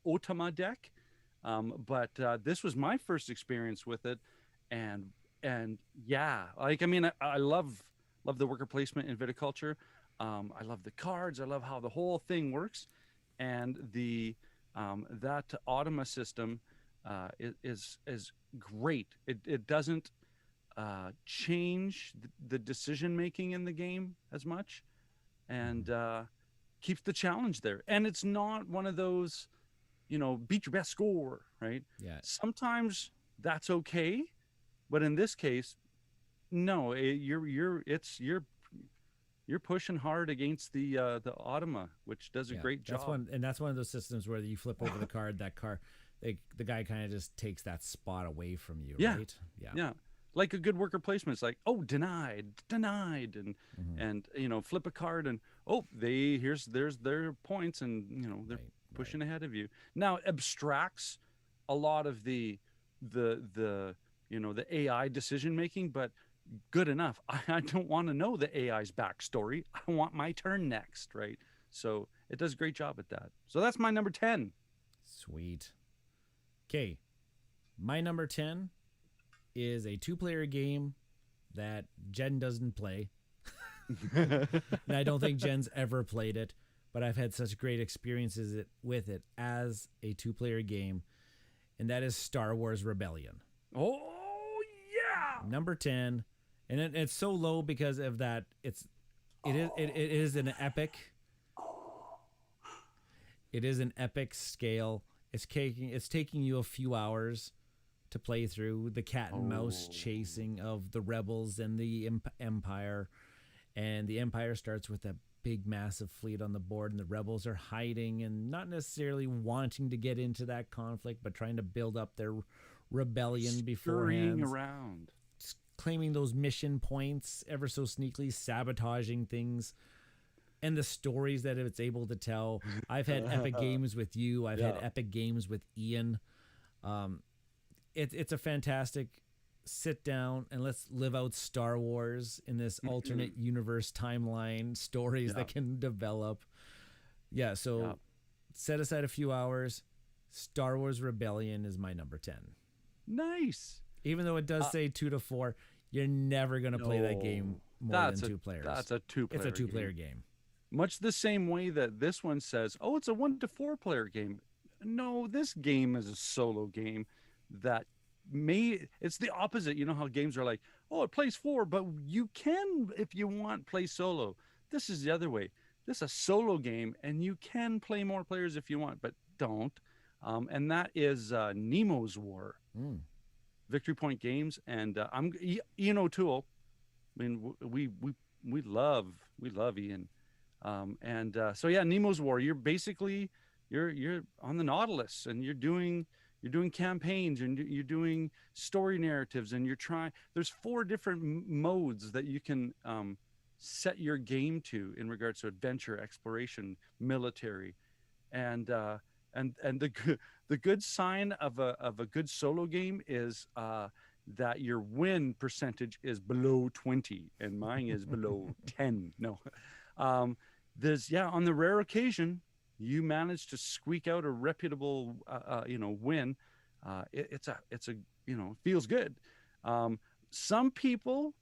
B: Onitama deck, but this was my first experience with it, and yeah, like I mean, I love the worker placement in Viticulture. I love the cards. I love how the whole thing works, and that Onitama system is great. It doesn't change the decision making in the game as much, and keeps the challenge there. And it's not one of those, beat your best score, right?
A: Yeah.
B: Sometimes that's okay, but in this case, no. You're pushing hard against the Onitama, which does a great job.
A: That's one of those systems where you flip over the card. That card, the guy kind of just takes that spot away from you, right?
B: Yeah. Like a good worker placement. It's like, oh, denied, and flip a card, and there's their points, and they're pushing ahead of you. Now abstracts a lot of the AI decision making, but good enough. I don't want to know the AI's backstory. I want my turn next, right? So it does a great job at that. So that's my number 10.
A: Sweet. Okay, my number 10 is a 2-player game that Jen doesn't play. And I don't think Jen's ever played it, but I've had such great experiences with it as a 2-player game, and that is Star Wars Rebellion.
B: Oh, yeah!
A: Number 10, and it's so low because of that. It is an epic. It is an epic scale. It's taking you a few hours to play through the cat and mouse chasing of the rebels and the Empire. And the Empire starts with a big, massive fleet on the board, and the rebels are hiding and not necessarily wanting to get into that conflict, but trying to build up their rebellion beforehand.
B: Around.
A: Claiming those mission points ever so sneakily, sabotaging things. And the stories that it's able to tell. I've had epic games with you. I've had epic games with Ian. it's a fantastic sit down and let's live out Star Wars in this alternate universe timeline stories that can develop. Yeah, so set aside a few hours. Star Wars Rebellion is my number 10.
B: Nice.
A: Even though it does say 2 to 4, you're never going to play that game more than 2 players.
B: That's a 2-player.
A: It's a 2-player game.
B: Much the same way that this one says, "Oh, it's a 1 to 4 player game." No, this game is a solo game that it's the opposite. You know how games are like, "Oh, it plays 4, but you can, if you want, play solo." This is the other way. This is a solo game, and you can play more players if you want, but don't. And that is Nemo's War. Victory Point Games, and I'm Ian O'Toole. I mean, we love Ian, so yeah, Nemo's War. You're basically you're on the Nautilus, and you're doing campaigns, and you're doing story narratives, and there's 4 different modes that you can set your game to in regards to adventure, exploration, military, and the good sign of a good solo game is that your win percentage is below 20, and mine is below 10. No, there's on the rare occasion you manage to squeak out a reputable win. It's a feels good. Some people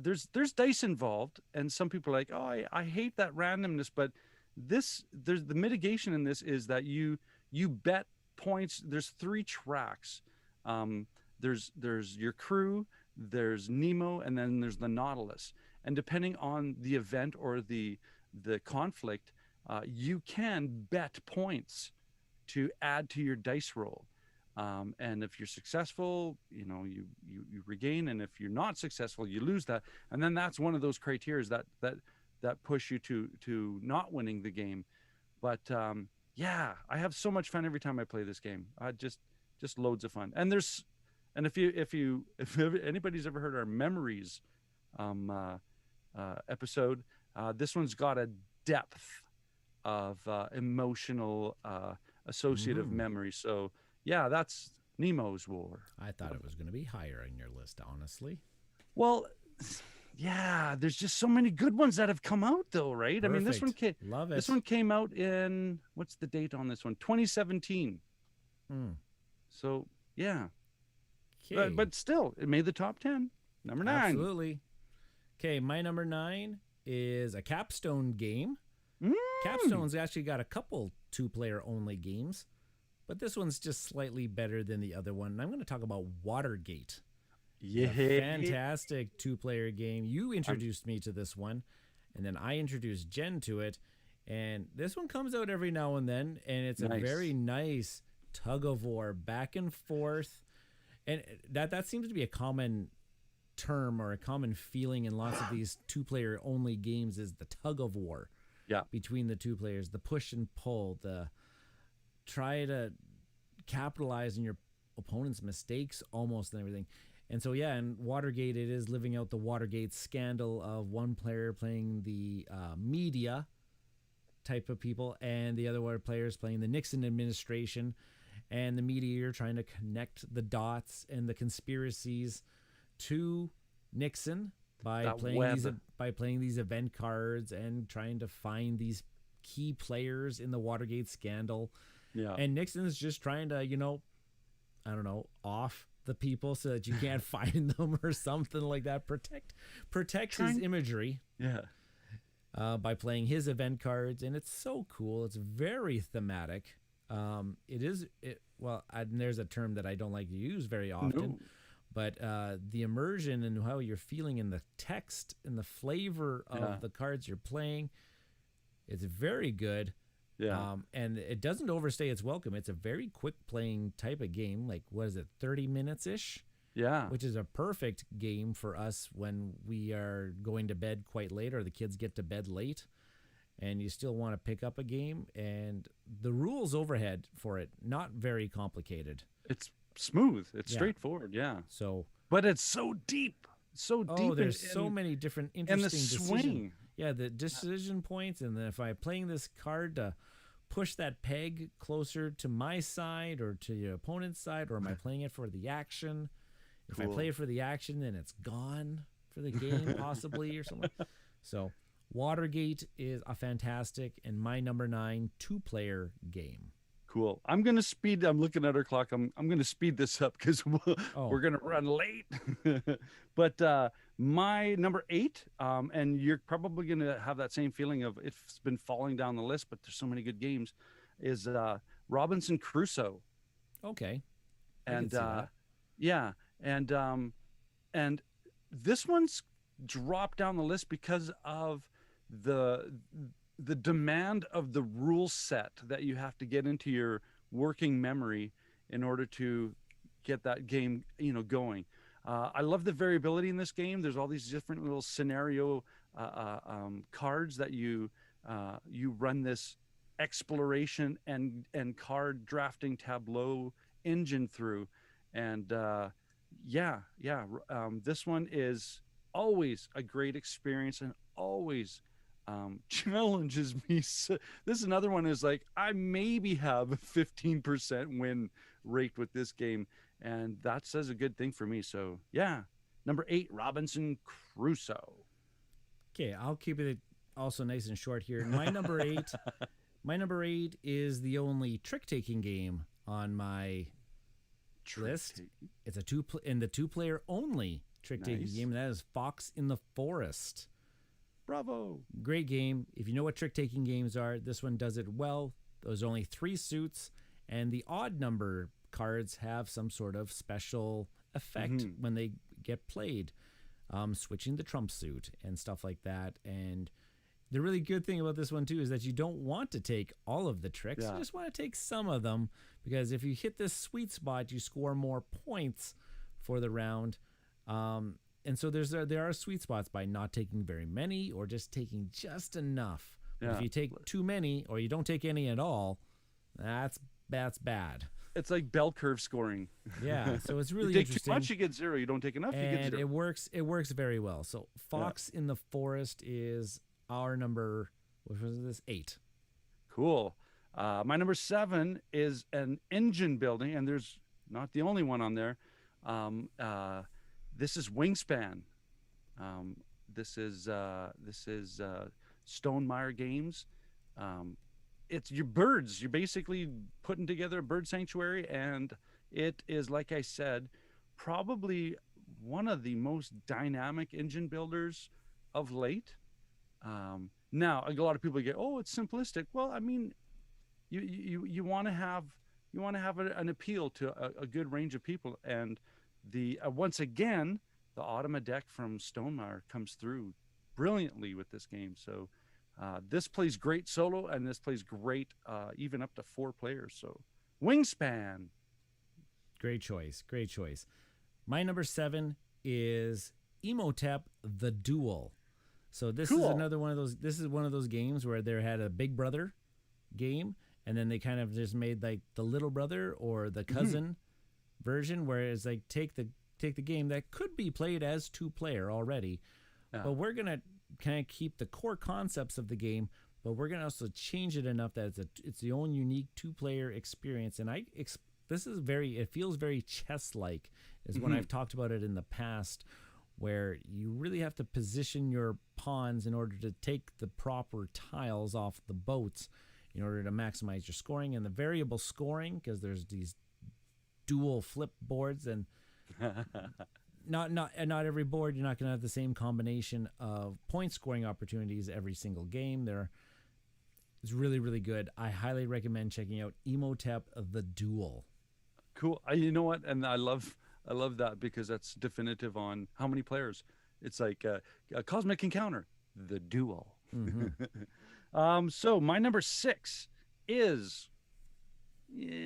B: there's dice involved, and some people are like, "Oh, I hate that randomness," but there's the mitigation in this is that you bet points. There's 3 tracks. There's your crew, there's Nemo, and then there's the Nautilus. And depending on the event or the conflict, you can bet points to add to your dice roll. And if you're successful, you regain, and if you're not successful, you lose that. And then that's one of those criteria that push you to not winning the game. But I have so much fun every time I play this game. Just loads of fun. And if anybody's ever heard our Memories episode, this one's got a depth of emotional associative memory. So yeah, that's Nemo's War.
A: I thought it was going to be higher on your list, honestly.
B: Well, yeah, there's just so many good ones that have come out, though, right?
A: Perfect.
B: I mean, this one came.
A: Love it.
B: This one came out in, what's the date on this one? 2017. So yeah, but still, it made the top 10. Number 9.
A: Absolutely. Okay, my number 9 is a Capstone game. Capstone's actually got a couple 2-player only games, but this one's just slightly better than the other one. And I'm going to talk about Watergate.
B: Yeah,
A: fantastic 2-player game. You introduced me to this one, and then I introduced Jen to it. And this one comes out every now and then, and it's a very nice tug of war, back and forth. And that seems to be a common term or a common feeling in lots of these 2-player only games, is the tug of war between the 2 players, the push and pull, the try to capitalize on your opponent's mistakes almost and everything. And so, in Watergate, it is living out the Watergate scandal of one player playing the media type of people, and the other players playing the Nixon administration, and the media trying to connect the dots and the conspiracies to Nixon by playing these event cards and trying to find these key players in the Watergate scandal. Yeah. And Nixon's just trying to, off the people so that you can't find them or something like that. Protect his imagery.
B: Yeah.
A: By playing his event cards, and it's so cool. It's very thematic. There's a term that I don't like to use very often, but the immersion and how you're feeling in the text and the flavor of the cards you're playing, it's very good. Yeah. And it doesn't overstay its welcome. It's a very quick playing type of game. Like, what is it, 30 minutes ish? Yeah. Which is a perfect game for us when we are going to bed quite late, or the kids get to bed late and you still want to pick up a game. And the rules overhead for it, not very complicated.
B: It's smooth. It's straightforward. Yeah. But it's so deep.
A: Oh, there's so many different interesting decisions. Yeah, the decision points, and then if I'm playing this card to push that peg closer to my side or to your opponent's side, or am I playing it for the action? If I play it for the action, then it's gone for the game, possibly, or something. So Watergate is a fantastic and my number 9 2-player game.
B: Cool. I'm looking at our clock. I'm going to speed this up because we're going to run late. But my number 8, and you're probably going to have that same feeling of it's been falling down the list, but there's so many good games, is Robinson Crusoe.
A: Okay.
B: And yeah. And this one's dropped down the list because of the demand of the rule set that you have to get into your working memory in order to get that game, going. I love the variability in this game. There's all these different little scenario cards that you run this exploration and card drafting tableau engine through. And this one is always a great experience and always challenges me. So this is another one is like, I maybe have a 15% win rate with this game, and that says a good thing for me. So yeah, number 8, Robinson Crusoe.
A: Okay, I'll keep it also nice and short here. My number 8 is the only trick-taking game on my list. It's a two-player only trick-taking game, and that is Fox in the Forest.
B: Bravo.
A: Great game. If you know what trick-taking games are, this one does it well. There's only 3 suits, and the odd number cards have some sort of special effect when they get played, switching the trump suit and stuff like that. And the really good thing about this one, too, is that you don't want to take all of the tricks. You just want to take some of them, because if you hit this sweet spot, you score more points for the round. And so there are sweet spots by not taking very many or just taking just enough. Yeah. If you take too many or you don't take any at all, that's bad.
B: It's like bell curve scoring.
A: Yeah, so it's really
B: you take
A: interesting.
B: Too much, you get 0. You don't take enough, you get 0.
A: And it works very well. So Fox in the Forest is our number, what was this? 8.
B: Cool. My number 7 is an engine building, and there's not the only one on there. This is Wingspan. This is Stonemaier Games. It's your birds. You're basically putting together a bird sanctuary, and it is, like I said, probably one of the most dynamic engine builders of late. Now, a lot of people get, oh, it's simplistic. Well, I mean, you want to have an appeal to a good range of people, and once again, the Onitama deck from Stonemaier comes through brilliantly with this game. So this plays great solo, and this plays great even up to 4 players. So Wingspan. Great choice.
A: My number 7 is Imhotep the Duel. So this is another one of those. This is one of those games where they had a Big Brother game, and then they kind of just made like the little brother or the cousin version, where it's like take the game that could be played as 2-player already, but we're gonna kind of keep the core concepts of the game, but we're gonna also change it enough that it's the own unique 2-player experience. And it feels very chess-like, is when I've talked about it in the past, where you really have to position your pawns in order to take the proper tiles off the boats in order to maximize your scoring. And the variable scoring, because there's these dual flip boards, and not every board, you're not going to have the same combination of point scoring opportunities every single game. It's really, really good. I highly recommend checking out Imhotep the Duel.
B: Cool. You know what? And I love that, because that's definitive on how many players. It's like a Cosmic Encounter, the Duel. So my number 6 is,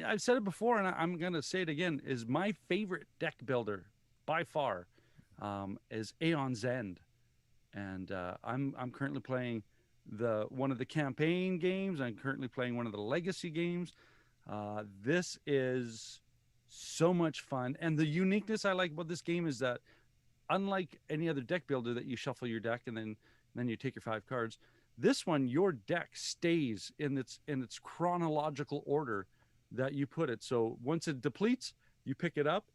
B: I've said it before, and I'm going to say it again, is my favorite deck builder by far, is Aeon's End. And I'm currently playing one of the campaign games. I'm currently playing one of the legacy games. This is so much fun. And the uniqueness I like about this game is that, unlike any other deck builder that you shuffle your deck and then you take your 5 cards, This one, your deck stays in its chronological order that you put it. So once it depletes, you pick it up,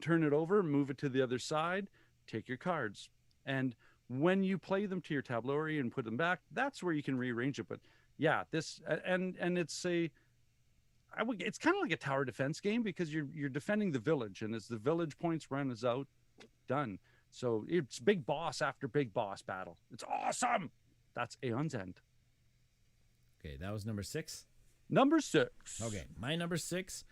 B: turn it over, move it to the other side, take your cards. And when you play them to your tableau and put them back, that's where you can rearrange it. But yeah, this and it's it's kind of like a tower defense game, because you're defending the village, and as the village points run is out, done. So it's big boss after big boss battle. It's awesome. That's Aeon's End.
A: Okay, that was number 6.
B: Number 6.
A: Okay, my number 6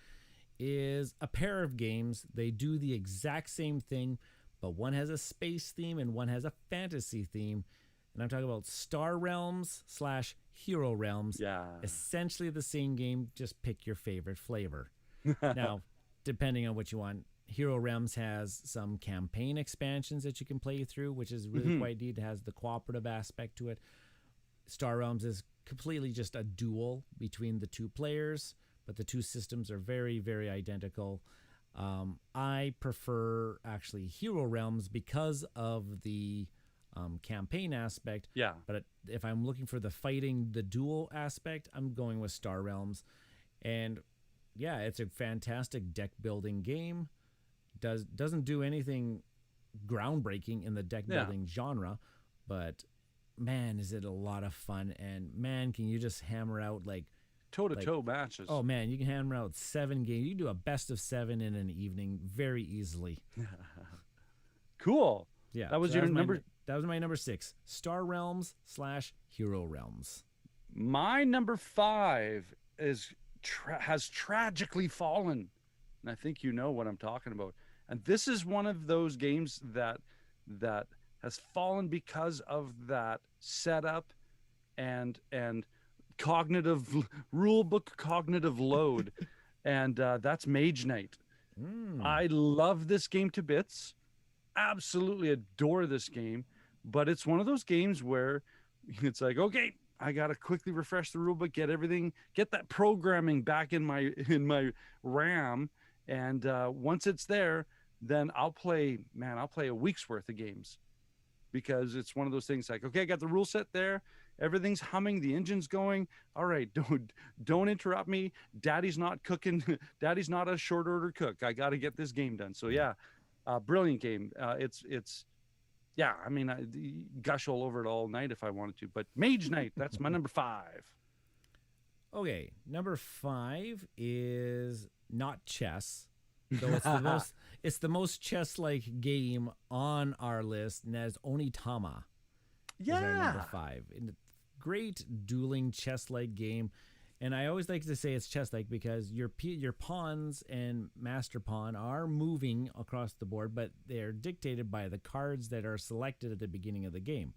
A: is a pair of games. They do the exact same thing, but one has a space theme and one has a fantasy theme. And I'm talking about Star Realms / Hero Realms.
B: Yeah.
A: Essentially the same game, just pick your favorite flavor. Now, depending on what you want, Hero Realms has some campaign expansions that you can play through, which is really quite neat. It has the cooperative aspect to it. Star Realms is completely just a duel between the two players, but the two systems are very, very identical. I prefer actually Hero Realms because of the campaign aspect.
B: Yeah.
A: But if I'm looking for the fighting, the duel aspect, I'm going with Star Realms. And yeah, it's a fantastic deck building game. Doesn't do anything groundbreaking in the deck building genre, but man, is it a lot of fun. And man, can you just hammer out like
B: toe-to-toe matches.
A: Oh man, you can hammer out 7 games. You can do a best of 7 in an evening very easily.
B: Cool.
A: Yeah,
B: that was
A: so
B: your number.
A: That was my number 6. Star Realms / Hero Realms.
B: My number 5 has tragically fallen, and I think you know what I'm talking about. And this is one of those games that has fallen because of that setup and cognitive rulebook cognitive load, and that's Mage Knight. I love this game to bits. Absolutely adore this game, but it's one of those games where it's like, okay, I gotta quickly refresh the rulebook, get that programming back in my RAM, and once it's there, then I'll play a week's worth of games, because it's one of those things like, okay, I got the rule set there, everything's humming, the engine's going, all right, don't interrupt me, daddy's not cooking, daddy's not a short order cook, I got to get this game done. So yeah, brilliant game. It's yeah, I mean, I gush all over it all night if I wanted to, but Mage Knight, that's my number 5.
A: Okay, number 5 is not chess, though it's the most chess-like game on our list, and that's Onitama.
B: Yeah,
A: is our number 5. And great dueling chess-like game, and I always like to say it's chess-like because your pawns and master pawn are moving across the board, but they're dictated by the cards that are selected at the beginning of the game,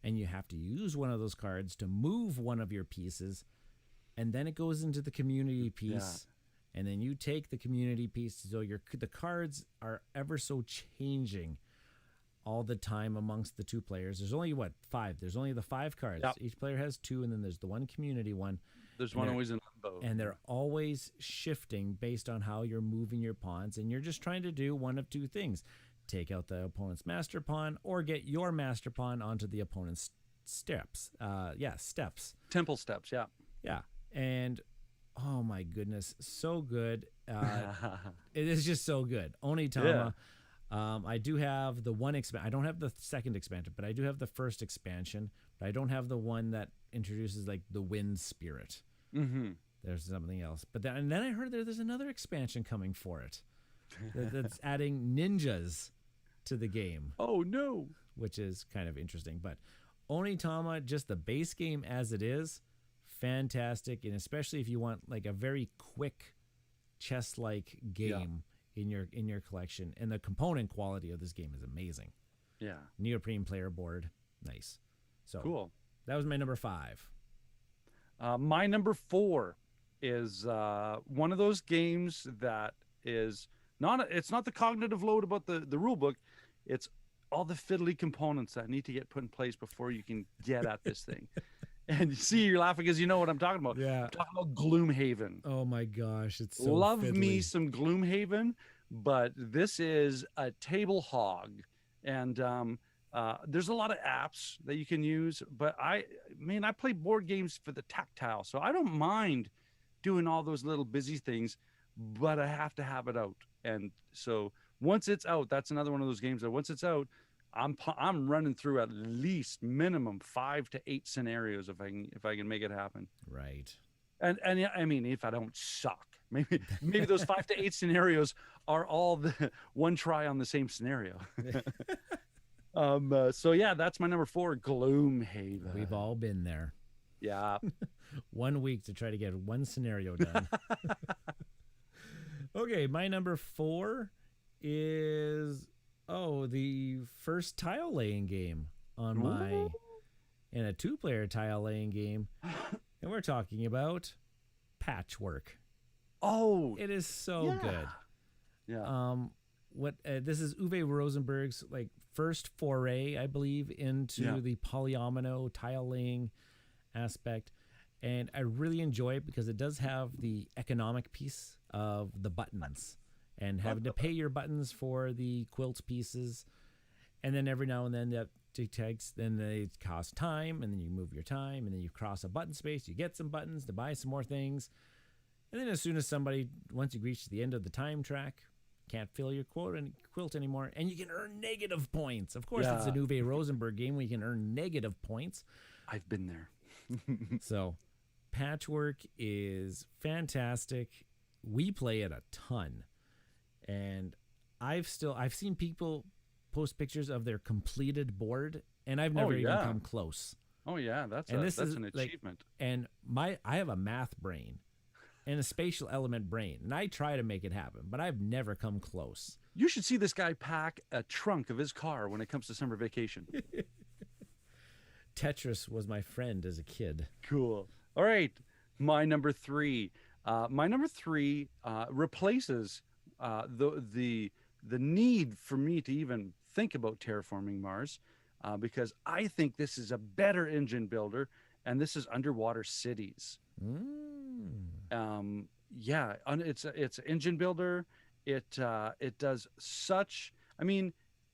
A: and you have to use one of those cards to move one of your pieces, and then it goes into the community piece. Yeah. And then you take the community piece, so the cards are ever so changing all the time amongst the two players. There's only 5. There's only the 5 cards. Yep. Each player has 2, and then there's the one community one.
B: There's one always in limbo.
A: And they're always shifting based on how you're moving your pawns, and you're just trying to do one of 2 things: take out the opponent's master pawn, or get your master pawn onto the opponent's steps. Steps.
B: Temple steps. Yeah.
A: Yeah, and oh my goodness, so good. It is just so good. Onitama. Yeah. I do have the one expansion. I don't have the second expansion, but I do have the first expansion. But I don't have the one that introduces like the wind spirit. Mm-hmm. There's something else. But then I heard there's another expansion coming for it that's adding ninjas to the game.
B: Oh no!
A: Which is kind of interesting. But Onitama, just the base game as it is, fantastic, and especially if you want like a very quick chess-like game in your collection, and the component quality of this game is amazing.
B: Yeah,
A: neoprene player board, nice. So
B: cool.
A: That was my number 5.
B: My number 4 is one of those games that is it's not the cognitive load about the rule book. It's all the fiddly components that need to get put in place before you can get at this thing. And you see, you're laughing because you know what I'm talking about.
A: Yeah.
B: I'm talking about Gloomhaven.
A: Oh my gosh, it's so
B: Love
A: fiddly.
B: Me some Gloomhaven, but this is a table hog. And There's a lot of apps that you can use, but I play board games for the tactile, so I don't mind doing all those little busy things, but I have to have it out. And so once it's out, that's another one of those games that once it's out, I'm running through at least minimum 5 to 8 scenarios if I can make it happen.
A: Right.
B: And yeah, I mean, if I don't suck, maybe those 5 to 8 scenarios are all the one try on the same scenario. So yeah, that's my number 4, Gloomhaven.
A: We've all been there.
B: Yeah.
A: 1 week to try to get one scenario done. Okay, my number 4 is the first tile laying game on in a 2-player tile laying game. And we're talking about Patchwork.
B: Oh,
A: it is so good.
B: Yeah.
A: This is Uwe Rosenberg's first foray, I believe, into the polyomino tile laying aspect, and I really enjoy it because it does have the economic piece of the buttons and having to pay your buttons for the quilt pieces, and then every now and then that takes, then they cost time, and then you move your time, and then you cross a button space, you get some buttons to buy some more things, and then as soon as once you reach the end of the time track, can't fill your quilt anymore, and you can earn negative points. Of course, it's an Uwe Rosenberg game where you can earn negative points.
B: I've been there.
A: So Patchwork is fantastic. We play it a ton, and I've seen people post pictures of their completed board, and I've never even come close.
B: Oh yeah, that's an achievement.
A: And I have a math brain and a spatial element brain, and I try to make it happen, but I've never come close.
B: You should see this guy pack a trunk of his car when it comes to summer vacation.
A: Tetris was my friend as a kid.
B: Cool. All right, my number 3. My number 3 replaces the need for me to even think about terraforming Mars, because I think this is a better engine builder, and this is Underwater Cities. It's an engine builder. It does such,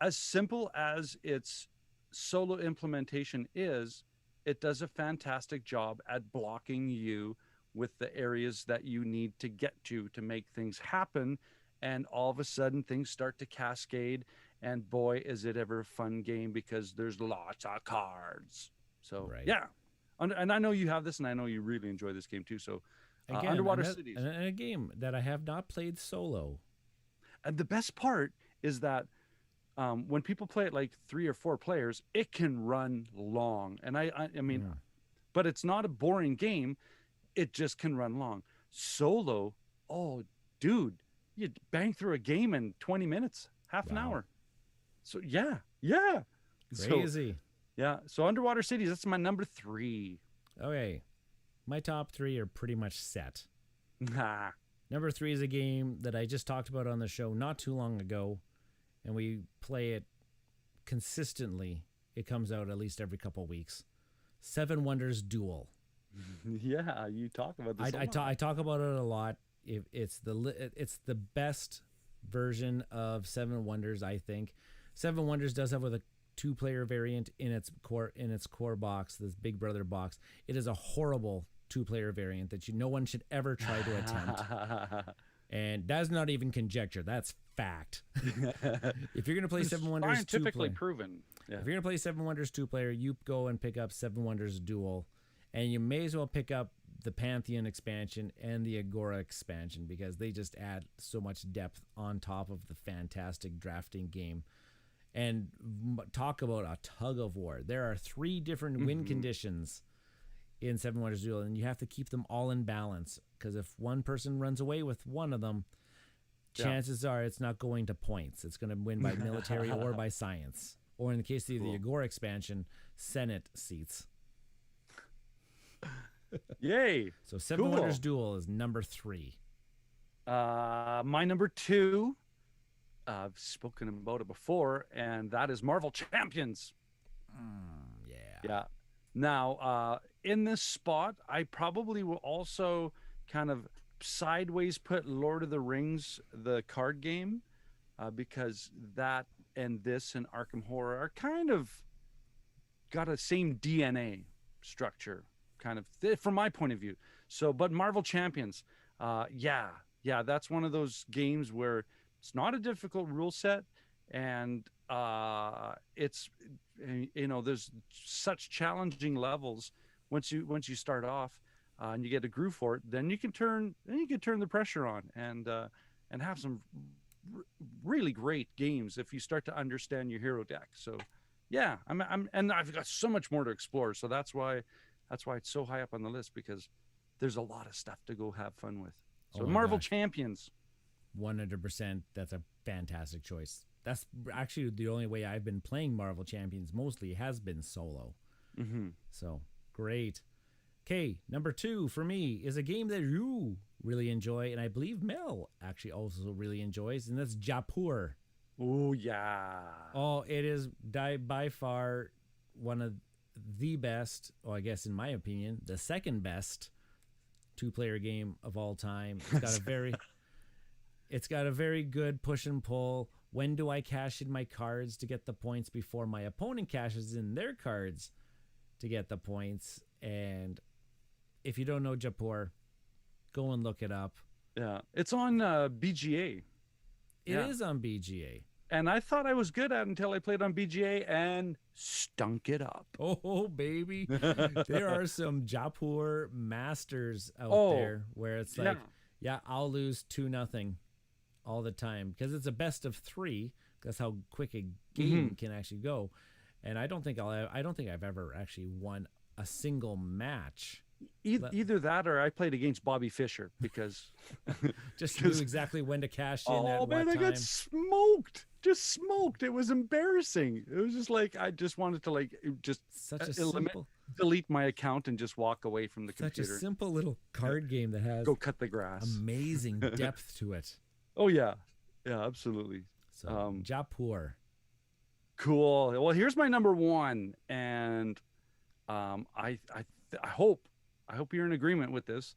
B: as simple as its solo implementation is, it does a fantastic job at blocking you with the areas that you need to get to make things happen, and all of a sudden things start to cascade, and boy is it ever a fun game because there's lots of cards. So yeah, and I know you have this, and I know you really enjoy this game too. So again, Underwater Cities,
A: and a game that I have not played solo.
B: And the best part is that when people play it 3 or 4 players, it can run long. And but it's not a boring game. It just can run long. Solo, oh, dude, you bang through a game in 20 minutes, half an hour. So yeah.
A: Crazy.
B: So Underwater Cities, that's my number 3.
A: Okay. My top 3 are pretty much set. Number 3 is a game that I just talked about on the show not too long ago, and we play it consistently. It comes out at least every couple of weeks. 7 Wonders Duel.
B: Yeah, you talk about this.
A: I talk about it a lot. It's the best version of 7 Wonders, I think. 7 Wonders does have a 2-player variant in its core box, this Big Brother box. It is a horrible 2-player variant that no one should ever try to attempt. And that's not even conjecture. That's fact. If you're going to play 7 Wonders
B: scientifically proven. Yeah.
A: If you're going to play 7 Wonders 2-player, you go and pick up 7 Wonders Duel. And you may as well pick up the Pantheon expansion and the Agora expansion because they just add so much depth on top of the fantastic drafting game. And talk about a tug of war. There are 3 different win conditions in 7 Wonders Duel, and you have to keep them all in balance because if one person runs away with one of them, chances are it's not going to points. It's going to win by military or by science. Or in the case of the Agora expansion, Senate seats.
B: Yay!
A: So 7 Wonders Duel is number 3.
B: My number 2, I've spoken about it before, and that is Marvel Champions. Yeah. Now, in this spot, I probably will also kind of sideways put Lord of the Rings, the card game, because that and this and Arkham Horror are kind of got a same DNA structure, kind of from my point of view. So, but Marvel Champions, yeah, that's one of those games where it's not a difficult rule set, and it's, you know, there's such challenging levels once you start off, and you get a groove for it, then you can turn the pressure on and have some really great games if you start to understand your hero deck. So yeah, and I've got so much more to explore, so that's why it's so high up on the list, because there's a lot of stuff to go have fun with. So Marvel Champions,
A: 100%. That's a fantastic choice. That's actually the only way I've been playing Marvel Champions mostly has been solo. So great. Okay, number 2 for me is a game that you really enjoy, and I believe Mel actually also really enjoys, and that's Japur.
B: Oh yeah.
A: Oh, it is by far one of the best, or I guess in my opinion, the second best 2-player game of all time. It's got a very good push and pull. When do I cash in my cards to get the points before my opponent cashes in their cards to get the points? And if you don't know Japur, go and look it up.
B: Yeah, it's on BGA.
A: It is on BGA.
B: And I thought I was good at it until I played on BGA and stunk it up.
A: Oh, baby. There are some Japur masters out there where it's like, I'll lose 2-0 all the time, because it's a best of 3. That's how quick a game can actually go. And I don't think I've ever actually won a single match.
B: Either that, or I played against Bobby Fischer, because
A: just knew exactly when to cash in at what time.
B: I got smoked. It was embarrassing. It was just like I just wanted to delete my account and just walk away from the computer.
A: Such a simple little card game that has
B: go cut the grass.
A: Amazing depth to it.
B: Oh yeah, absolutely.
A: So Japur.
B: Cool. Well, here's my number 1, and I hope you're in agreement with this.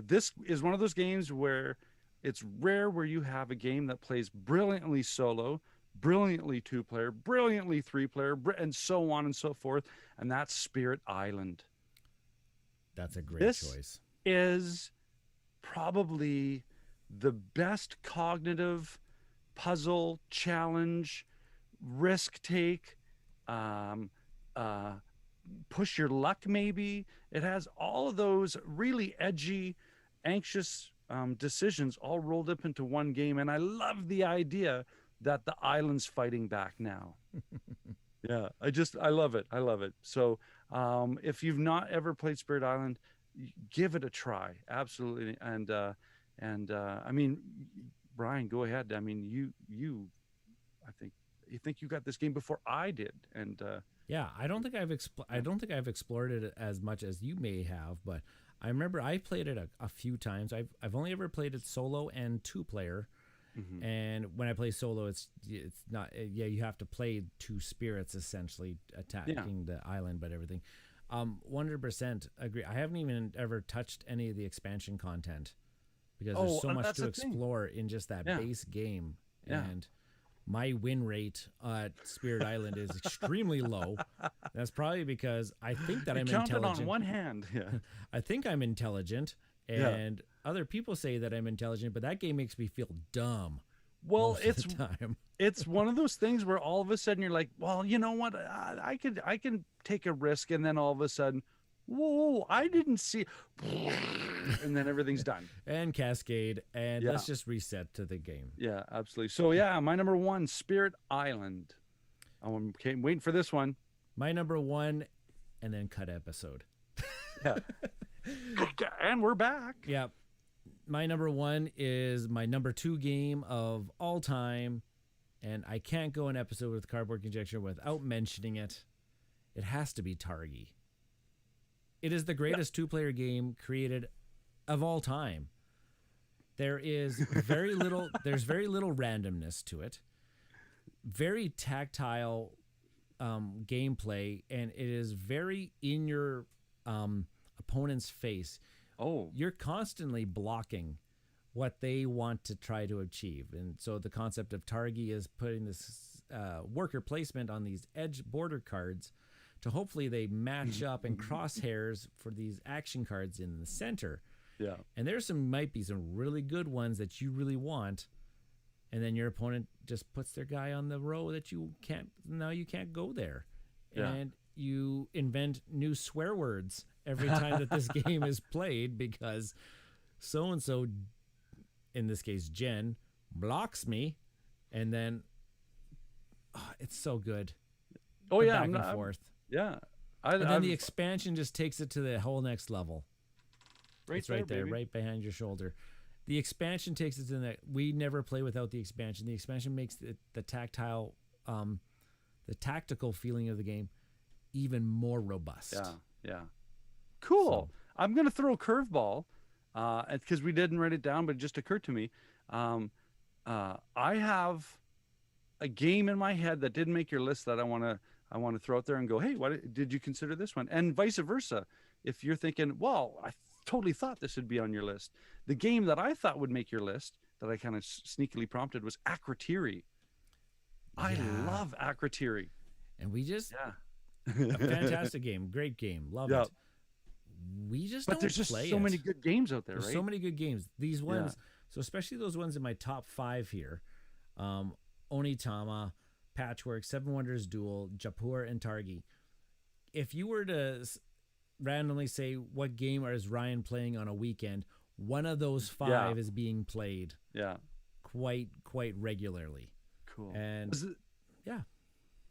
B: This is one of those games where it's rare where you have a game that plays brilliantly solo, brilliantly 2-player, brilliantly 3-player, and so on and so forth. And that's Spirit Island.
A: That's a great choice.
B: This is probably the best cognitive puzzle challenge, risk take, push your luck maybe. It has all of those really edgy, anxious decisions all rolled up into one game, and I love the idea that the island's fighting back now. Yeah, I love it. So if you've not ever played Spirit Island, give it a try. Absolutely. And I mean, Brian, go ahead. I mean, you think you got this game before I did, and
A: yeah, I don't think I've explored it as much as you may have, but I remember I played it a few times. I've only ever played it solo and 2-player, and when I play solo, it's not. You have to play 2 spirits essentially attacking the island, but everything. 100% agree. I haven't even ever touched any of the expansion content because there's so much to explore in just that base game, and my win rate at Spirit Island is extremely low. That's probably because I think that I'm intelligent.
B: Counted on one hand. Yeah.
A: I think I'm intelligent, and other people say that I'm intelligent, but that game makes me feel dumb.
B: Well, it's one of those things where all of a sudden you're like, well, you know what? I can take a risk, and then all of a sudden, whoa, I didn't see, and then everything's done.
A: And cascade, and let's just reset to the game.
B: Yeah, absolutely. So yeah, my number 1, Spirit Island. I'm waiting for this one.
A: My number 1, and then cut episode.
B: Yeah. And we're back.
A: Yeah. My number 1 is my number 2 game of all time, and I can't go an episode with Cardboard Conjecture without mentioning it. It has to be Targi. It is the greatest 2-player game created of all time. There is very little. There's very little randomness to it. Very tactile gameplay, and it is very in your opponent's face.
B: Oh,
A: you're constantly blocking what they want to try to achieve, and so the concept of Targi is putting this worker placement on these edge border cards to hopefully they match up in crosshairs for these action cards in the center.
B: Yeah.
A: And might be some really good ones that you really want, and then your opponent just puts their guy on the row that you can't go there.
B: Yeah.
A: And you invent new swear words every time that this game is played because so-and-so, in this case Jen, blocks me, and then it's so good.
B: Oh yeah,
A: back and forth.
B: Yeah.
A: And then the expansion just takes it to the whole next level. It's right there,
B: baby.
A: right behind your shoulder. The expansion takes it to the. We never play without the expansion. The expansion makes the tactile, the tactical feeling of the game even more robust.
B: Yeah. Cool.
A: So,
B: I'm gonna throw a curveball, because we didn't write it down, but it just occurred to me. I have a game in my head that didn't make your list that I want to throw out there and go, hey, what did you consider this one? And vice versa. If you're thinking, well, I totally thought this would be on your list. The game that I thought would make your list that I kind of sneakily prompted was Akrotiri. I love Akrotiri.
A: And we just, a fantastic game, great game, love it. We just don't play it. But
B: there's just so many good games out there,
A: there's
B: right?
A: so many good games. These ones, so especially those ones in my top 5 here, Onitama, Patchwork, Seven Wonders Duel, Jaipur, and Targi. If you were to randomly say what game is Ryan playing on a weekend, one of those 5 is being played quite regularly.
B: Cool.
A: And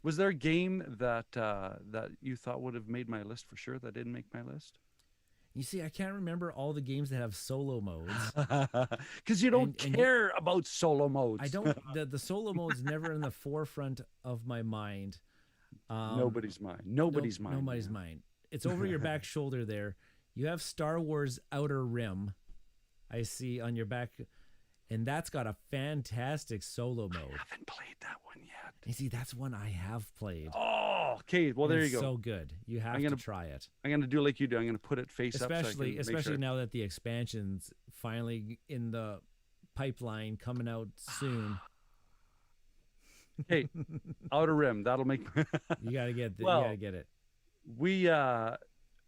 B: was there a game that that you thought would have made my list for sure that didn't make my list?
A: You see, I can't remember all the games that have solo modes.
B: Because you don't care about solo modes.
A: I don't. The solo mode's never in the forefront of my mind.
B: Nobody's mind. Nobody's mind.
A: Nobody's mind. It's over your back shoulder there. You have Star Wars Outer Rim, I see on your back, and that's got a fantastic solo mode.
B: I haven't played that one yet.
A: You see, that's one I have played.
B: Oh, okay. Well, there you go.
A: So good. You have to try it.
B: I'm gonna do like you do. I'm gonna put it face up.
A: Especially now that the expansion's finally in the pipeline, coming out soon.
B: Hey, Outer Rim. That'll make.
A: You gotta get. You gotta get it.
B: We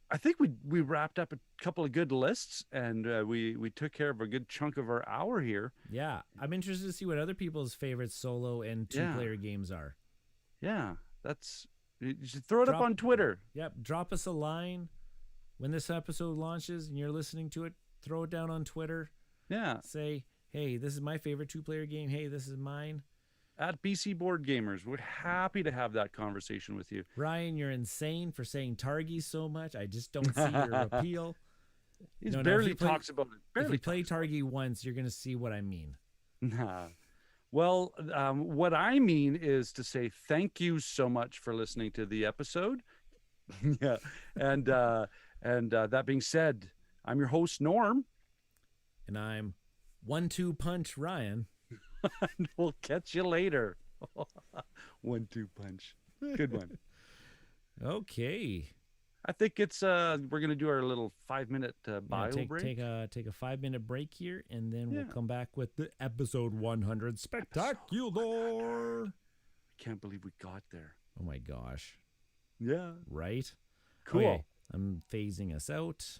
B: I think we wrapped up a couple of good lists, and we took care of a good chunk of our hour here.
A: Yeah, I'm interested to see what other people's favorite solo and two-player games are.
B: Yeah, you should throw it up on Twitter.
A: Yep, drop us a line when this episode launches and you're listening to it. Throw it down on Twitter.
B: Yeah,
A: say, hey, this is my favorite two-player game. Hey, this is mine.
B: At BC Board Gamers, we're happy to have that conversation with you.
A: Ryan, you're insane for saying Targi so much. I just don't see your appeal.
B: He barely talks about it.
A: If you play Targi once, you're going to see what I mean.
B: Nah. Well, what I mean is to say thank you so much for listening to the episode. Yeah, and that being said, I'm your host Norm,
A: and I'm 1-2 Punch Ryan.
B: We'll catch you later. 1-2 punch. Good one.
A: Okay.
B: I think it's we're gonna do our little 5-minute bio break.
A: Take a 5-minute break here, and then we'll come back with the episode 100 spectacular.
B: I can't believe we got there.
A: Oh my gosh.
B: Yeah.
A: Right.
B: Cool.
A: Okay, I'm phasing us out.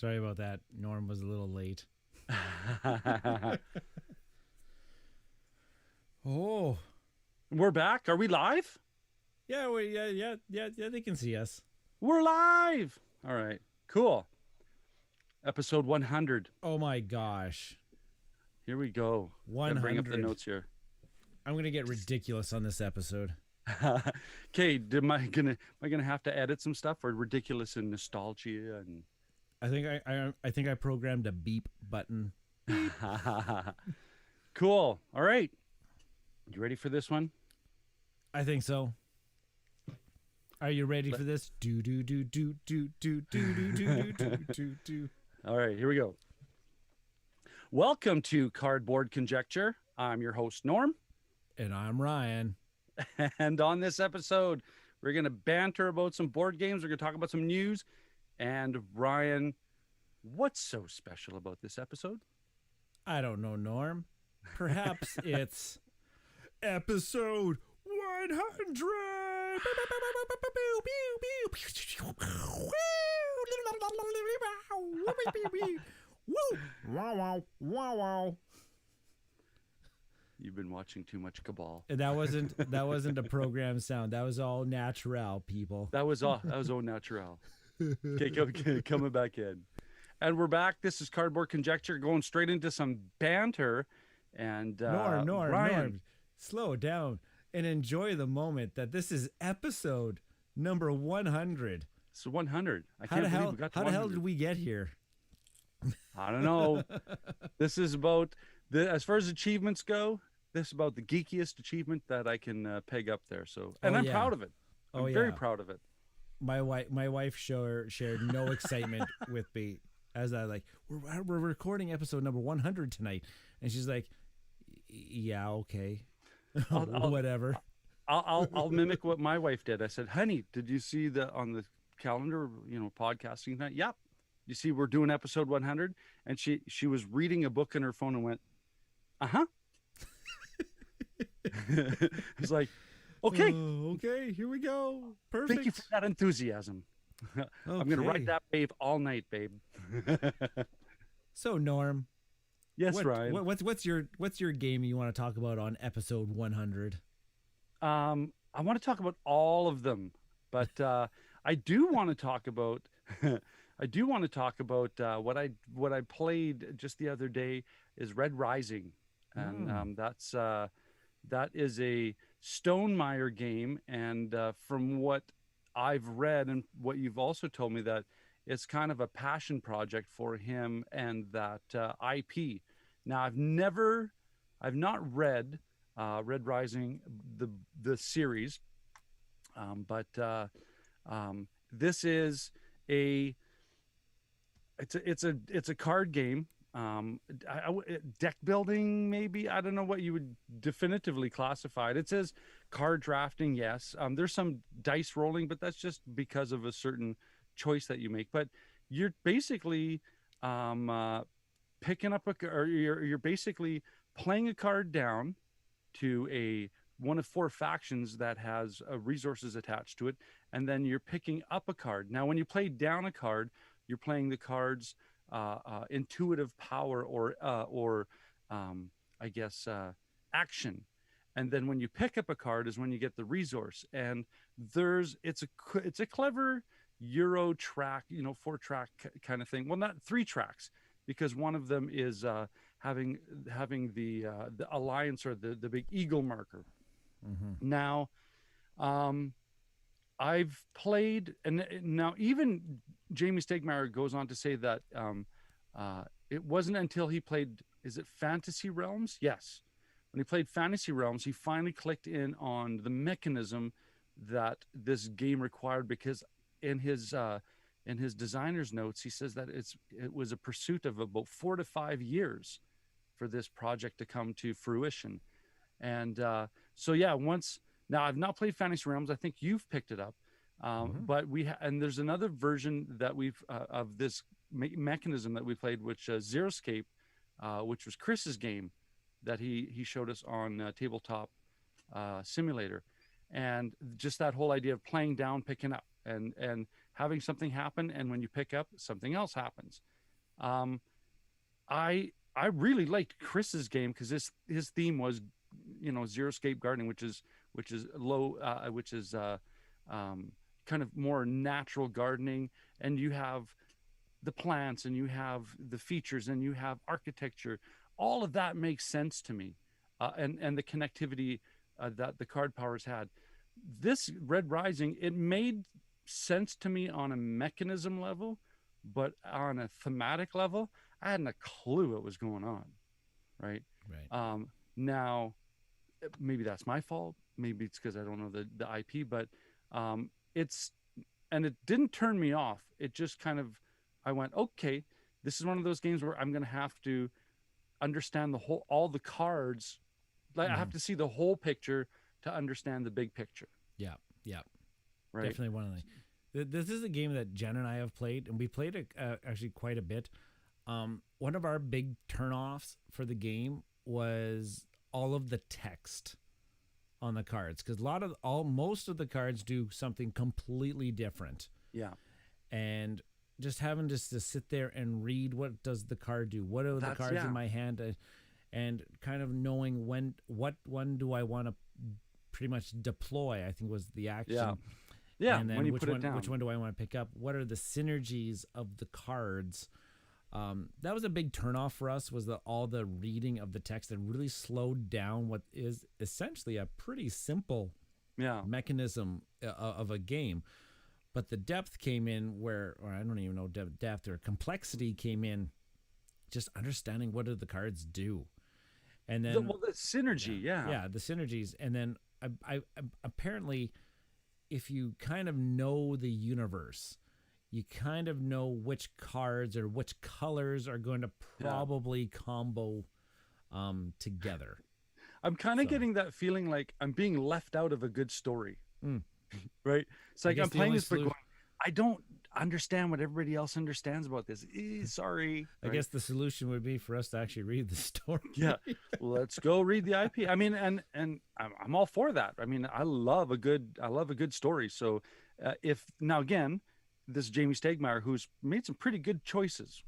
A: Sorry about that. Norm was a little late. Oh,
B: We're back. Are we live?
A: yeah, yeah. They can see us.
B: We're live. All right. Cool. Episode 100.
A: Oh my gosh,
B: Here we go. Gotta bring up the
A: 100.
B: notes here.
A: I'm gonna get ridiculous on this episode.
B: Okay, am I gonna have to edit some stuff for ridiculous and nostalgia and
A: I think I programmed a beep button.
B: Cool. All right. You ready for this one?
A: I think so. Are you ready for this? Do do do do do do do do do do do do.
B: All right, here we go. Welcome to Cardboard Conjecture. I'm your host, Norm.
A: And I'm Ryan.
B: And on this episode, we're going to banter about some board games. We're going to talk about some news. And Ryan, what's so special about this episode?
A: I don't know, Norm. Perhaps it's episode 100. Wow, wow, wow, wow.
B: You've been watching too much Cabal.
A: And that wasn't a program sound. That was all natural, people.
B: That was au natural. Okay, coming back in. And we're back. This is Cardboard Conjecture, going straight into some banter. And
A: Norm,
B: Ryan,
A: slow down and enjoy the moment that this is episode number 100.
B: it's 100. I
A: How
B: can't
A: the
B: believe
A: hell?
B: we got to
A: How the hell
B: 100.
A: did we get here?
B: I don't know. This is about as far as achievements go. This is about the geekiest achievement that I can peg up there. So, and I'm
A: yeah.
B: proud of it. I'm
A: Oh,
B: very
A: yeah.
B: proud of it.
A: My wife shared no excitement with me as I like we're recording episode number 100 tonight, and she's like, yeah, okay, whatever.
B: I'll mimic what my wife did. I said, "Honey, did you see on the calendar? Podcasting night? Yep. You see, we're doing episode 100." And she was reading a book in her phone and went, "Uh-huh." It's like, okay,
A: Okay, here we go. Perfect.
B: thank you for that enthusiasm. I'm gonna
A: Okay.
B: ride that wave all night, babe.
A: So Norm,
B: Yes, Ryan.
A: what's your game you want to talk about on episode 100?
B: I want to talk about all of them, but I do want to talk about what I played just the other day is Red Rising, and that is a Stonemaier game, and from what I've read and what you've also told me, that it's kind of a passion project for him and that IP. Now I've not read Red Rising, the series, but this is it's a card game. Deck building, maybe. I don't know what you would definitively classify it. It says card drafting, yes. There's some dice rolling, but that's just because of a certain choice that you make. But you're basically picking up you're basically playing a card down to one of four factions that has resources attached to it, and then you're picking up a card. Now, when you play down a card, you're playing the card's intuitive power or I guess action, and then when you pick up a card is when you get the resource. And it's a clever Euro track, 4-track kind of thing. Well, not 3 tracks, because one of them is having the alliance, or the big eagle marker.
A: Mm-hmm.
B: Now, I've played, and now even Jamie Stegmaier goes on to say that it wasn't until he played, is it Fantasy Realms? Yes. When he played Fantasy Realms, he finally clicked in on the mechanism that this game required, because in his designer's notes, he says that it was a pursuit of about 4 to 5 years for this project to come to fruition. And so yeah, now I've not played Fantasy Realms. I think you've picked it up, but and there's another version that we've of this mechanism that we played, which Xeriscape, which was Chris's game that he showed us on Tabletop Simulator, and just that whole idea of playing down, picking up, and having something happen, and when you pick up, something else happens. Um, I really liked Chris's game because his theme was, zero scape gardening, which is low, which is kind of more natural gardening, and you have the plants and you have the features and you have architecture. All of that makes sense to me, and the connectivity that the card powers had. This Red Rising, it made sense to me on a mechanism level, but on a thematic level, I hadn't a clue what was going on. Right.
A: Right.
B: Now, maybe that's my fault. Maybe it's because I don't know the IP, but it's, and it didn't turn me off. It just kind of, I went, okay, this is one of those games where I'm going to have to understand all the cards. Like I have to see the whole picture to understand the big picture.
A: Yeah. Yeah.
B: Right.
A: Definitely one of the. This is a game that Jen and I have played, and we played it actually quite a bit. One of our big turnoffs for the game was all of the text on the cards, because most of the cards do something completely different.
B: Yeah.
A: And just having to sit there and read, what does the card do? What are the cards in my hand? And kind of knowing what one do I want to pretty much deploy, I think was the action.
B: Yeah. Yeah.
A: And then
B: when you
A: which
B: put
A: one,
B: it down.
A: which one do I want to pick up? What are the synergies of the cards? That was a big turnoff for us, was all the reading of the text that really slowed down what is essentially a pretty simple mechanism of a game. But the depth came in or I don't even know, depth or complexity came in, just understanding what do the cards do. And then
B: the synergy,
A: yeah, the synergies. And then I apparently, if you kind of know the universe, you kind of know which cards or which colors are going to probably combo together.
B: I'm kind of getting that feeling like I'm being left out of a good story. Right? It's like I'm playing this, but going, I don't understand what everybody else understands about this. Sorry.
A: I guess the solution would be for us to actually read the story.
B: Yeah. Let's go read the IP. I mean, and I'm all for that. I mean, I love a good story. So if now again, this Jamie Stegmaier, who's made some pretty good choices,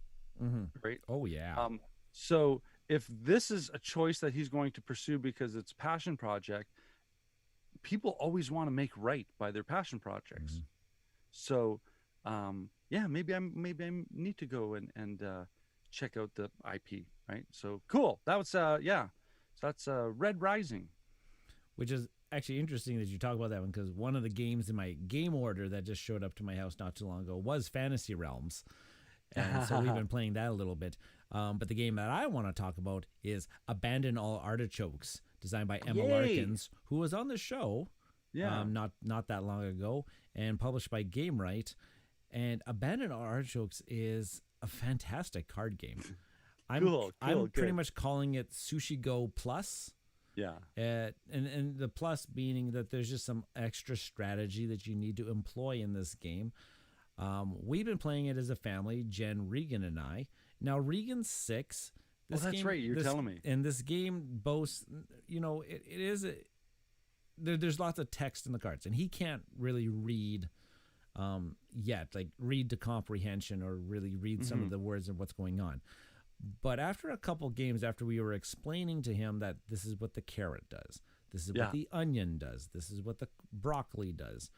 B: right?
A: Oh yeah.
B: So if this is a choice that he's going to pursue because it's a passion project, people always want to make right by their passion projects. So, maybe I need to go and check out the IP, right? So cool. That was So that's Red Rising,
A: which is actually interesting that you talk about that one, because one of the games in my game order that just showed up to my house not too long ago was Fantasy Realms, and so we've been playing that a little bit. But the game that I want to talk about is Abandon All Artichokes, designed by Emma Larkins, who was on the show not that long ago, and published by Gamewright. And Abandon All Artichokes is a fantastic card game. I'm pretty much calling it Sushi Go Plus.
B: Yeah.
A: And the plus meaning that there's just some extra strategy that you need to employ in this game. We've been playing it as a family, Jen, Regan, and I. Now, Regan's 6.
B: That's right. You're telling me.
A: And this game boasts, there's lots of text in the cards, and he can't really read yet, like read to comprehension or really read some of the words and what's going on. But after a couple games, after we were explaining to him that this is what the carrot does, this is what the onion does, this is what the broccoli does,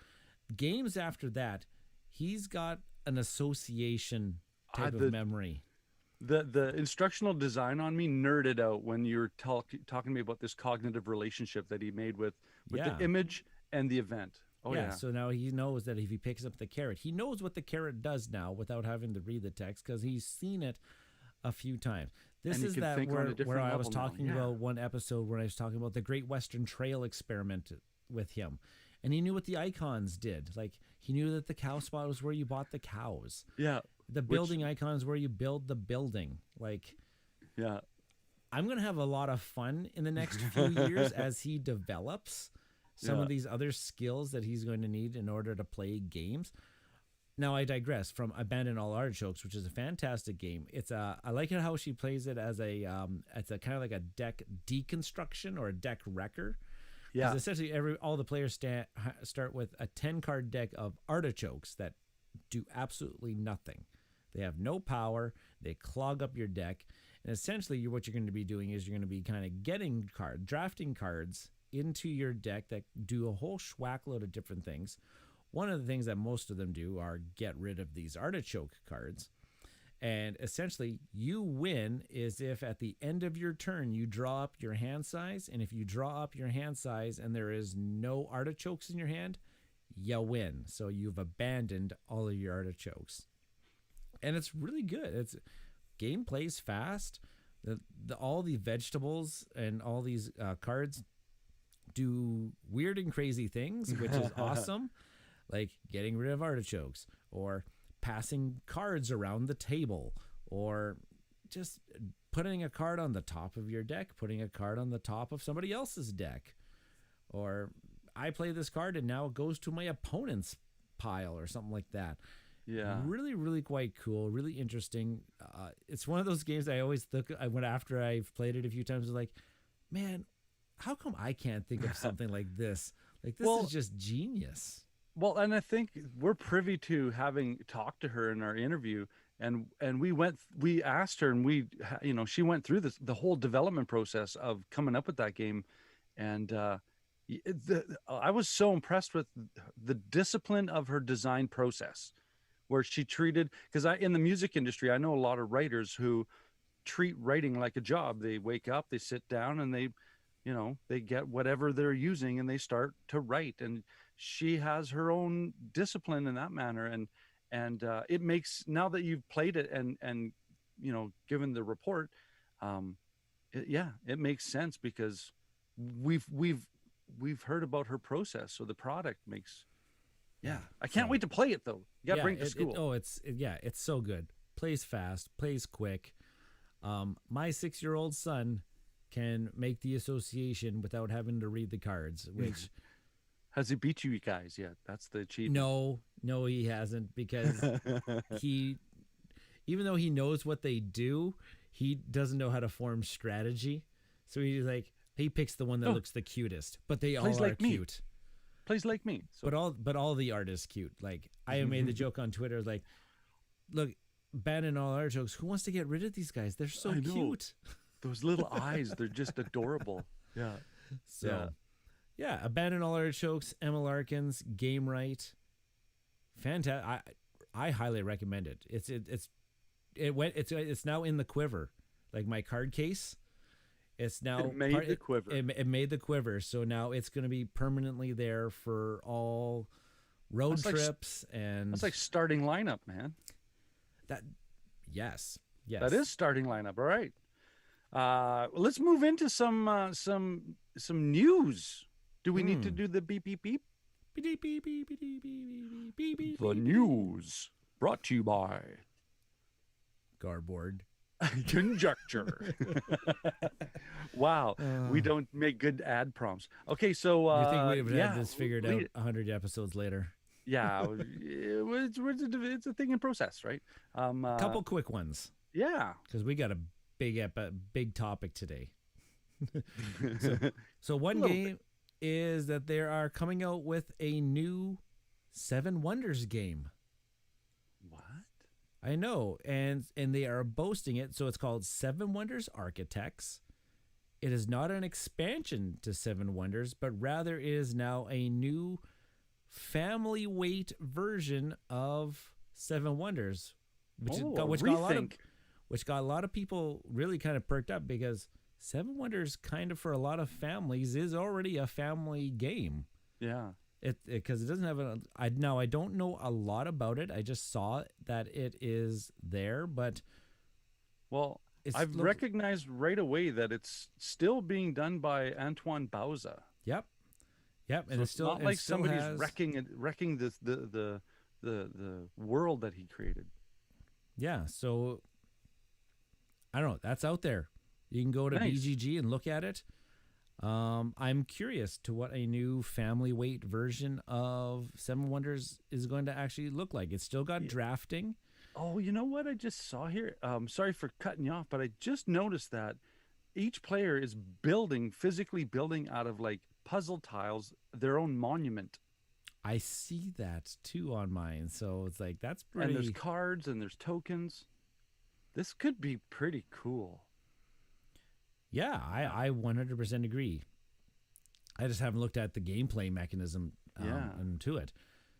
A: games after that, he's got an association type of memory.
B: The instructional design on me nerded out when you were talking to me about this cognitive relationship that he made with the image and the event.
A: So now he knows that if he picks up the carrot, he knows what the carrot does now without having to read the text, because he's seen it a few times. This is that where I was talking about one episode where I was talking about the Great Western Trail experiment with him, and he knew what the icons did. Like, he knew that the cow spot was where you bought the cows.
B: Yeah.
A: The building icons where you build the building. Like, I'm going to have a lot of fun in the next few years as he develops some of these other skills that he's going to need in order to play games. Now, I digress from Abandon All Artichokes, which is a fantastic game. I like it how she plays it as it's a kind of like a deck deconstruction or a deck wrecker. Yeah. Essentially, all the players start with a 10-card deck of artichokes that do absolutely nothing. They have no power. They clog up your deck. And essentially, what you're going to be doing is you're going to be kind of drafting cards into your deck that do a whole schwackload of different things. One of the things that most of them do are get rid of these artichoke cards. And essentially, you win is if at the end of your turn, you draw up your hand size. And if you draw up your hand size and there is no artichokes in your hand, you win. So you've abandoned all of your artichokes. And it's really good. It's gameplay's fast. All the vegetables and all these cards do weird and crazy things, which is awesome. Like getting rid of artichokes or passing cards around the table, or just putting a card on the top of your deck, putting a card on the top of somebody else's deck. Or I play this card and now it goes to my opponent's pile or something like that.
B: Yeah.
A: Really, really quite cool. Really interesting. It's one of those games I always think, after I've played it a few times, I was like, man, how come I can't think of something like this? Like, this is just genius.
B: Well, and I think we're privy to having talked to her in our interview, and we asked her, and she went through the whole development process of coming up with that game. And I was so impressed with the discipline of her design process, where she treated, because in the music industry, I know a lot of writers who treat writing like a job. They wake up, they sit down, and they get whatever they're using and they start to write. And she has her own discipline in that manner. And it makes, now that you've played it and given the report, it makes sense, because we've heard about her process. So the product makes, I can't wait to play it though. You gotta bring it to school.
A: It's so good. Plays fast, plays quick. My 6-year-old son can make the association without having to read the cards, which
B: has he beat you guys yet? That's the achievement.
A: No, he hasn't, because even though he knows what they do, he doesn't know how to form strategy. So he picks the one that looks the cutest, but they all are cute.
B: Plays like me.
A: So. But all the art is cute. Like, I made the joke on Twitter, like, look, abandon all artichokes. Who wants to get rid of these guys? They're so cute.
B: Those little eyes, they're just adorable. Yeah.
A: So, abandon all artichokes, Emma Larkins, game right. Fantastic. I highly recommend it. It's now in the quiver. Like my card case, it's now
B: it made the quiver.
A: It made the quiver. So now it's going to be permanently there for all road trips. And
B: that's like starting lineup, man.
A: Yes.
B: That is starting lineup. All right. Let's move into some news. Do we need to do the beep beep beep?
A: Beep beep beep beep beep beep beep beep.
B: The news brought to you by
A: Garboard.
B: Conjecture. Wow, we don't make good ad prompts. Okay, so
A: you think we would have this figured out 100 episodes later?
B: Yeah, it's a thing in process, right?
A: Couple quick ones.
B: Yeah,
A: because we got a big topic today. so one game is that they are coming out with a new Seven Wonders game.
B: What?
A: I know, and they are boasting it. So it's called Seven Wonders Architects. It is not an expansion to Seven Wonders, but rather it is now a new family weight version of Seven Wonders, which got a lot of people really kind of perked up, because Seven Wonders kind of for a lot of families is already a family game.
B: Yeah.
A: Because it doesn't have I don't know a lot about it. I just saw that it is there, but
B: I've recognized right away that it's still being done by Antoine Bauza.
A: Yep,
B: so
A: and
B: it's not like somebody's wrecking the world that he created.
A: Yeah, so I don't know. That's out there. You can go to BGG and look at it. I'm curious to what a new family weight version of Seven Wonders is going to actually look like. It's still got drafting.
B: Oh, you know what I just saw here? Sorry for cutting you off, but I just noticed that each player is physically building out of like puzzle tiles their own monument.
A: I see that too on mine. So it's like, that's pretty.
B: And there's cards and there's tokens. This could be pretty cool.
A: Yeah, I 100% agree. I just haven't looked at the gameplay mechanism into it.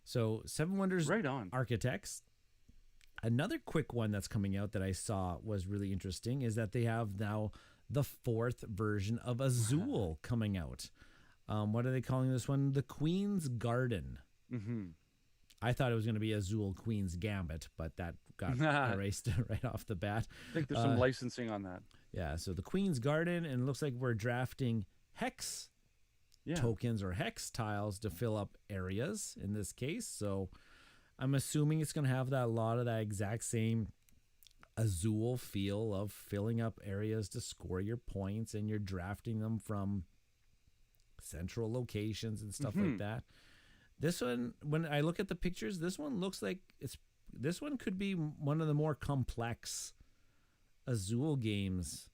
A: So Seven Wonders
B: Right on.
A: Architects. Another quick one that's coming out that I saw was really interesting is that they have now the 4th version of Azul coming out. What are they calling this one? The Queen's Garden.
B: Mm-hmm.
A: I thought it was going to be Azul Queen's Gambit, but that got erased right off the bat.
B: I think there's some licensing on that.
A: Yeah, so the Queen's Garden, and it looks like we're drafting hex tokens or hex tiles to fill up areas in this case. So I'm assuming it's going to have a lot of that exact same Azul feel of filling up areas to score your points, and you're drafting them from central locations and stuff like that. This one, when I look at the pictures, this one looks like this one could be one of the more complex Azul games.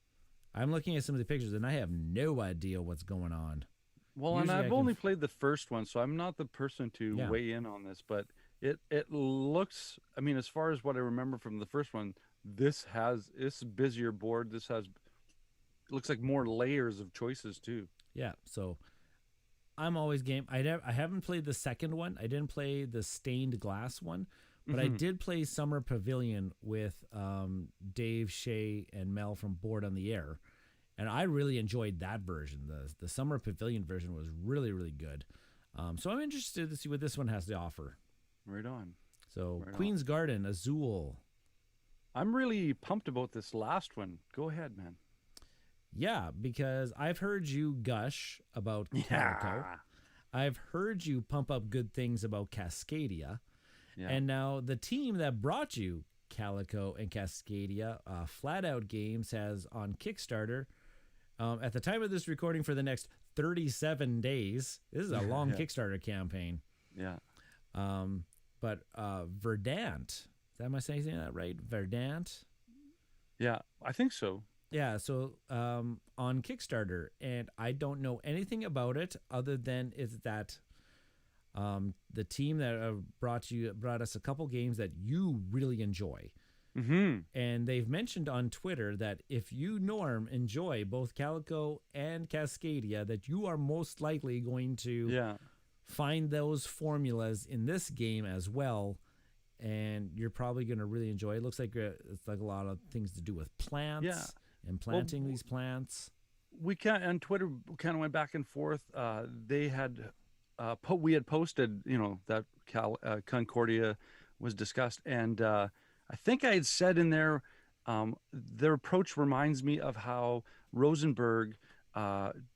A: I'm looking at some of the pictures and I have no idea what's going on.
B: Well,
A: Usually
B: and I've only played the first one, so I'm not the person to weigh in on this, but it looks, I mean, as far as what I remember from the first one, this busier board. This looks like more layers of choices too.
A: Yeah, so I'm always game. I haven't played the second one. I didn't play the stained glass one, but I did play Summer Pavilion with Dave, Shay, and Mel from Board on the Air, and I really enjoyed that version. The Summer Pavilion version was really, really good. So I'm interested to see what this one has to offer.
B: Right on.
A: So Queen's Garden, Azul.
B: I'm really pumped about this last one. Go ahead, man.
A: Yeah, because I've heard you gush about Calico. I've heard you pump up good things about Cascadia. Yeah. And now the team that brought you Calico and Cascadia, Flat Out Games, has on Kickstarter, at the time of this recording, for the next 37 days. This is a long Kickstarter campaign.
B: Yeah.
A: But Verdant, am I saying that right? Verdant? Yeah,
B: I think so.
A: Yeah, so on Kickstarter, and I don't know anything about it other than it's that the team that brought us a couple games that you really enjoy.
B: Mm-hmm.
A: And they've mentioned on Twitter that if you, Norm, enjoy both Calico and Cascadia, that you are most likely going to find those formulas in this game as well. And you're probably going to really enjoy it. It looks like it's like a lot of things to do with plants and planting these plants.
B: We on Twitter kind of went back and forth. They had we had posted, that Concordia was discussed, and I think I had said in there, their approach reminds me of how Rosenberg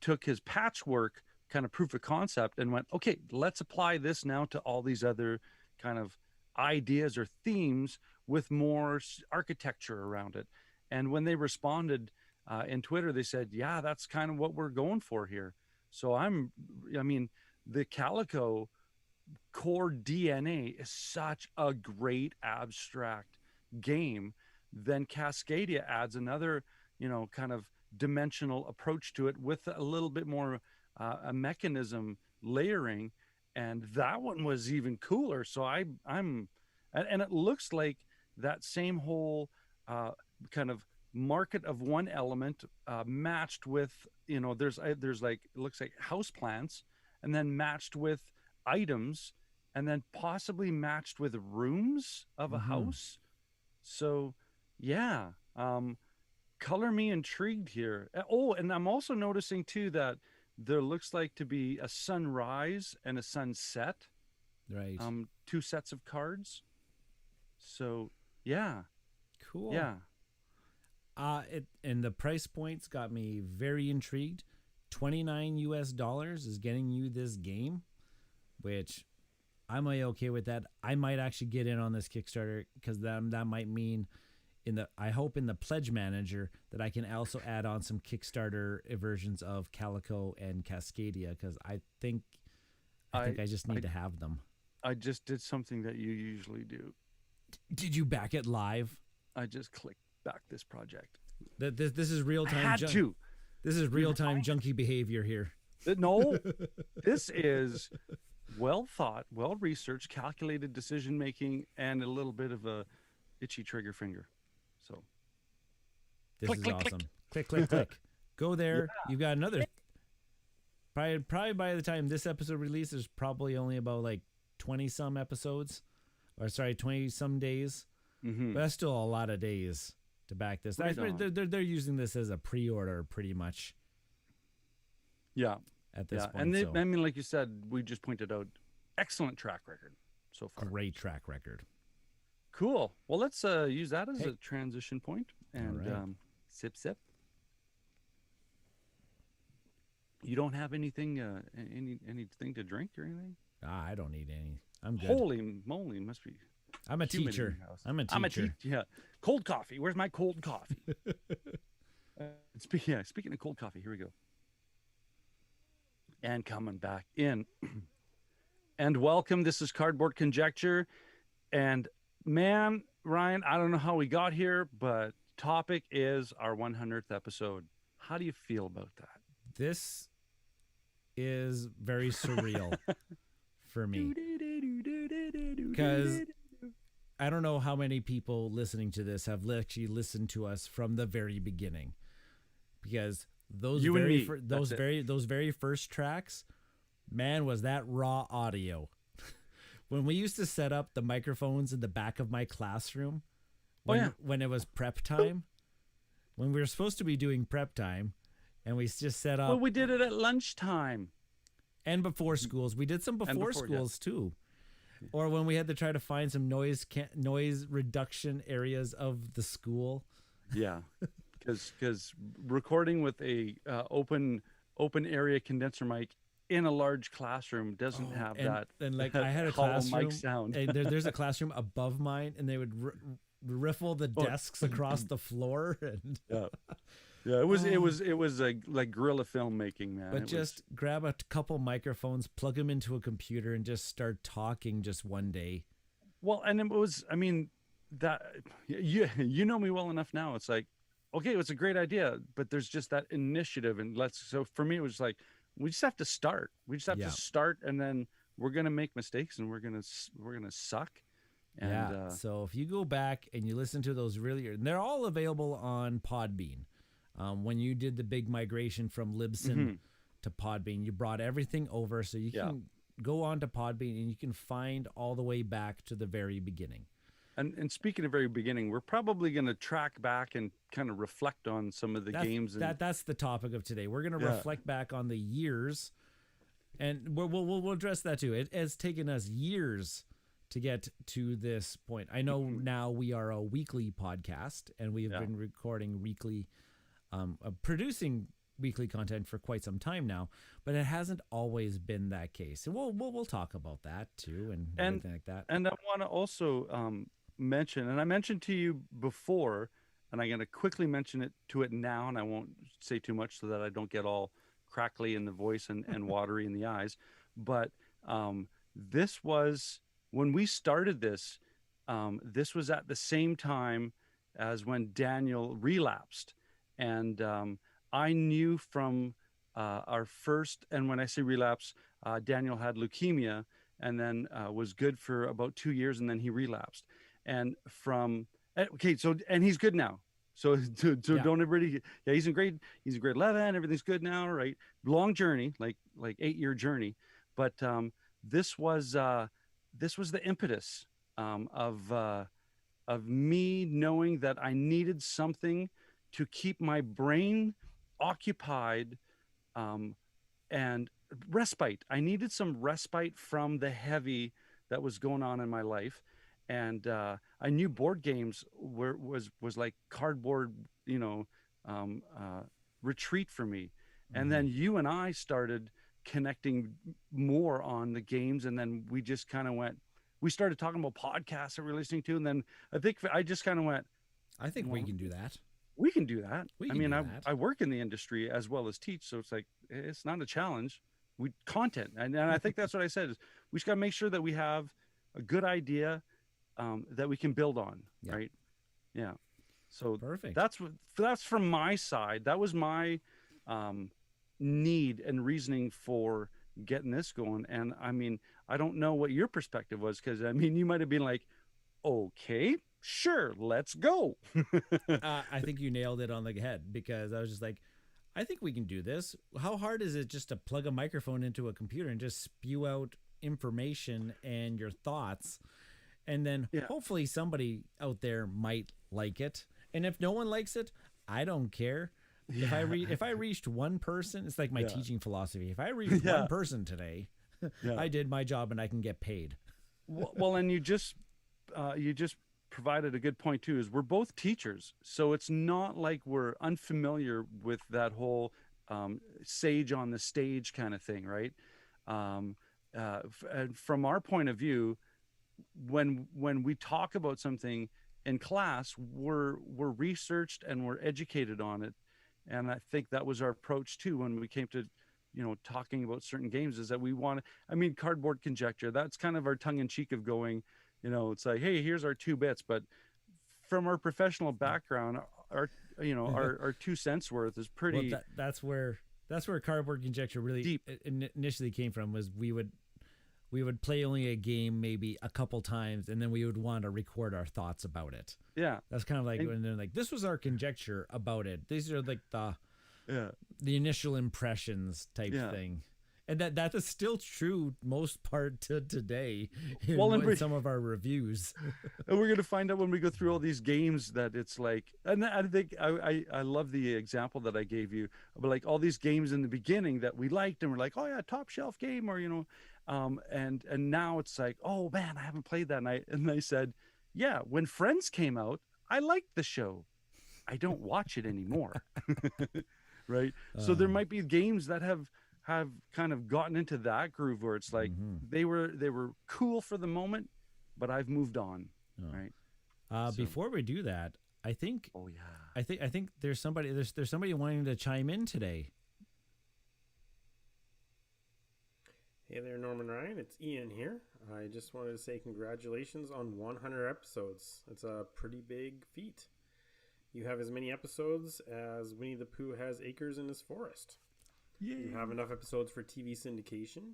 B: took his patchwork kind of proof of concept and went, okay, let's apply this now to all these other kind of ideas or themes with more architecture around it. And when they responded in Twitter, they said, yeah, that's kind of what we're going for here. So the Calico core DNA is such a great abstract game. Then Cascadia adds another, kind of dimensional approach to it with a little bit more a mechanism layering. And that one was even cooler. So and it looks like that same whole kind of market of one element matched with, there's like, it looks like house plants, and then matched with items, and then possibly matched with rooms of a house. So yeah, color me intrigued here. Oh, and I'm also noticing too that there looks like to be a sunrise and a sunset.
A: Right.
B: 2 sets of cards. So yeah.
A: Cool.
B: Yeah.
A: And the price points got me very intrigued. $29 is getting you this game, which I'm okay with that. I might actually get in on this Kickstarter because that might mean I hope in the pledge manager that I can also add on some Kickstarter versions of Calico and Cascadia, because I think I just need to have them.
B: I just did something that you usually do.
A: Did you back it live?
B: I just clicked back this project.
A: This is real time.
B: I had to.
A: This is real time junkie behavior here.
B: No, this is well thought, well researched, calculated decision making, and a little bit of a itchy trigger finger. So
A: This
B: click,
A: is
B: click,
A: awesome.
B: click.
A: Click, click, click. Go there. You've got another. Probably by the time this episode releases, there's probably only about like 20 some episodes, or sorry, 20 some days.
B: Mm-hmm.
A: But that's still a lot of days to back this.
B: Right
A: They're using this as a pre-order pretty much.
B: Yeah.
A: At this point,
B: and
A: so.
B: I mean, like you said, we just pointed out, excellent track record so far.
A: Great track record.
B: Cool. Well, let's use that as a transition point and
A: right.
B: sip. You don't have anything, anything to drink or anything?
A: I don't need any. I'm good.
B: Holy moly, must be.
A: I'm a teacher. I'm a teacher.
B: Yeah. Cold coffee. Where's my cold coffee? Speaking of cold coffee, here we go. And coming back in. And welcome. This is Cardboard Conjecture. And man, Ryan, I don't know how we got here, but topic is our 100th episode. How do you feel about that?
A: This is very surreal for me. Because I don't know how many people listening to this have actually listened to us from the very beginning. Because those very first tracks, man, was that raw audio. When we used to set up the microphones in the back of my classroom, when it was prep time, when we were supposed to be doing prep time, and we just set up.
B: Well, we did it at lunchtime.
A: And before schools. We did some before schools too. Or when we had to try to find some noise reduction areas of the school.
B: Yeah. Because recording with a open area condenser mic in a large classroom doesn't have that.
A: And like I had a classroom,
B: mic sound.
A: And there's a classroom above mine, and they would riffle the desks across the floor. And
B: it was like guerrilla filmmaking, man.
A: But grab a couple microphones, plug them into a computer, and just start talking just one day.
B: Well, and it was, I mean, that you know me well enough now. It's like, okay, it's a great idea, but there's just that initiative, and so for me, it was like, we just have to start. We just have to start, and then we're gonna make mistakes, and we're gonna suck. And,
A: So if you go back and you listen to those and they're all available on Podbean. When you did the big migration from Libsyn to Podbean, you brought everything over, so you can go on to Podbean and you can find all the way back to the very beginning.
B: And speaking of very beginning, we're probably going to track back and kind of reflect on some of the games.
A: That's the topic of today. We're going to reflect back on the years, and we'll address that too. It has taken us years to get to this point. I know now we are a weekly podcast, and we have been recording weekly, producing weekly content for quite some time now, but it hasn't always been that case. And we'll talk about that too, and everything like that.
B: And I want to also mention, and I mentioned to you before, and I'm going to quickly mention it now, and I won't say too much so that I don't get all crackly in the voice and watery in the eyes. But this was, when we started this, this was at the same time as when Daniel relapsed. And I knew from our first, and when I say relapse, Daniel had leukemia and then was good for about 2 years, and then he relapsed. And and he's good now. So don't everybody, he's in grade 11, everything's good now, right? Long journey, like 8-year journey. But this was the impetus of me knowing that I needed something to keep my brain occupied and respite. I needed some respite from the heavy that was going on in my life. And I knew board games was like cardboard, retreat for me. And then you and I started connecting more on the games. And then we just kind of we started talking about podcasts that we're listening to. And then I think I just kind of went,
A: I think we can do that.
B: We can do that. I work in the industry as well as teach. So it's like, it's not a challenge. Content. And I think that's what I said, is we just got to make sure that we have a good idea that we can build on. Right. Yeah. So
A: perfect.
B: That's from my side. That was my need and reasoning for getting this going. And I mean, I don't know what your perspective was, because I mean, you might have been like, okay, sure, let's go.
A: I think you nailed it on the head, because I was just like, I think we can do this. How hard is it just to plug a microphone into a computer and just spew out information and your thoughts? And then hopefully somebody out there might like it. And if no one likes it, I don't care. Yeah. If I reached one person, it's like my teaching philosophy. If I reached one person today, I did my job and I can get paid.
B: Well, and you just provided a good point too, is we're both teachers. So it's not like we're unfamiliar with that whole sage on the stage kind of thing, right? And from our point of view, when we talk about something in class, we're researched and we're educated on it. And I think that was our approach too when we came to, you know, talking about certain games, is that we want, I mean, Cardboard Conjecture, that's kind of our tongue in cheek of going, you know, it's like, hey, here's our 2 bits. But from our professional background, our 2 cents worth is pretty.
A: Well, that's where Cardboard Conjecture really deep initially came from. Was we would play only a game maybe a couple times, and then we would want to record our thoughts about it. Yeah, that's kind of like when they're like, this was our conjecture about it. These are like the initial impressions type thing. And that is still true most part to today in some of our reviews.
B: And we're going to find out when we go through all these games that it's like, and I think I love the example that I gave you, but like all these games in the beginning that we liked and we're like, oh yeah, top shelf game, or, you know, and now it's like, oh man, I haven't played that. And I said, yeah, when Friends came out, I liked the show. I don't watch it anymore. Right. So there might be games that have kind of gotten into that groove where it's like they were cool for the moment, but I've moved on. Right.
A: Before we do that, I think I think there's somebody wanting to chime in today.
C: Hey there, Norman Ryan. It's Ian here. I just wanted to say congratulations on 100 episodes. It's a pretty big feat. You have as many episodes as Winnie the Pooh has acres in his forest. Yay. You have enough episodes for TV syndication.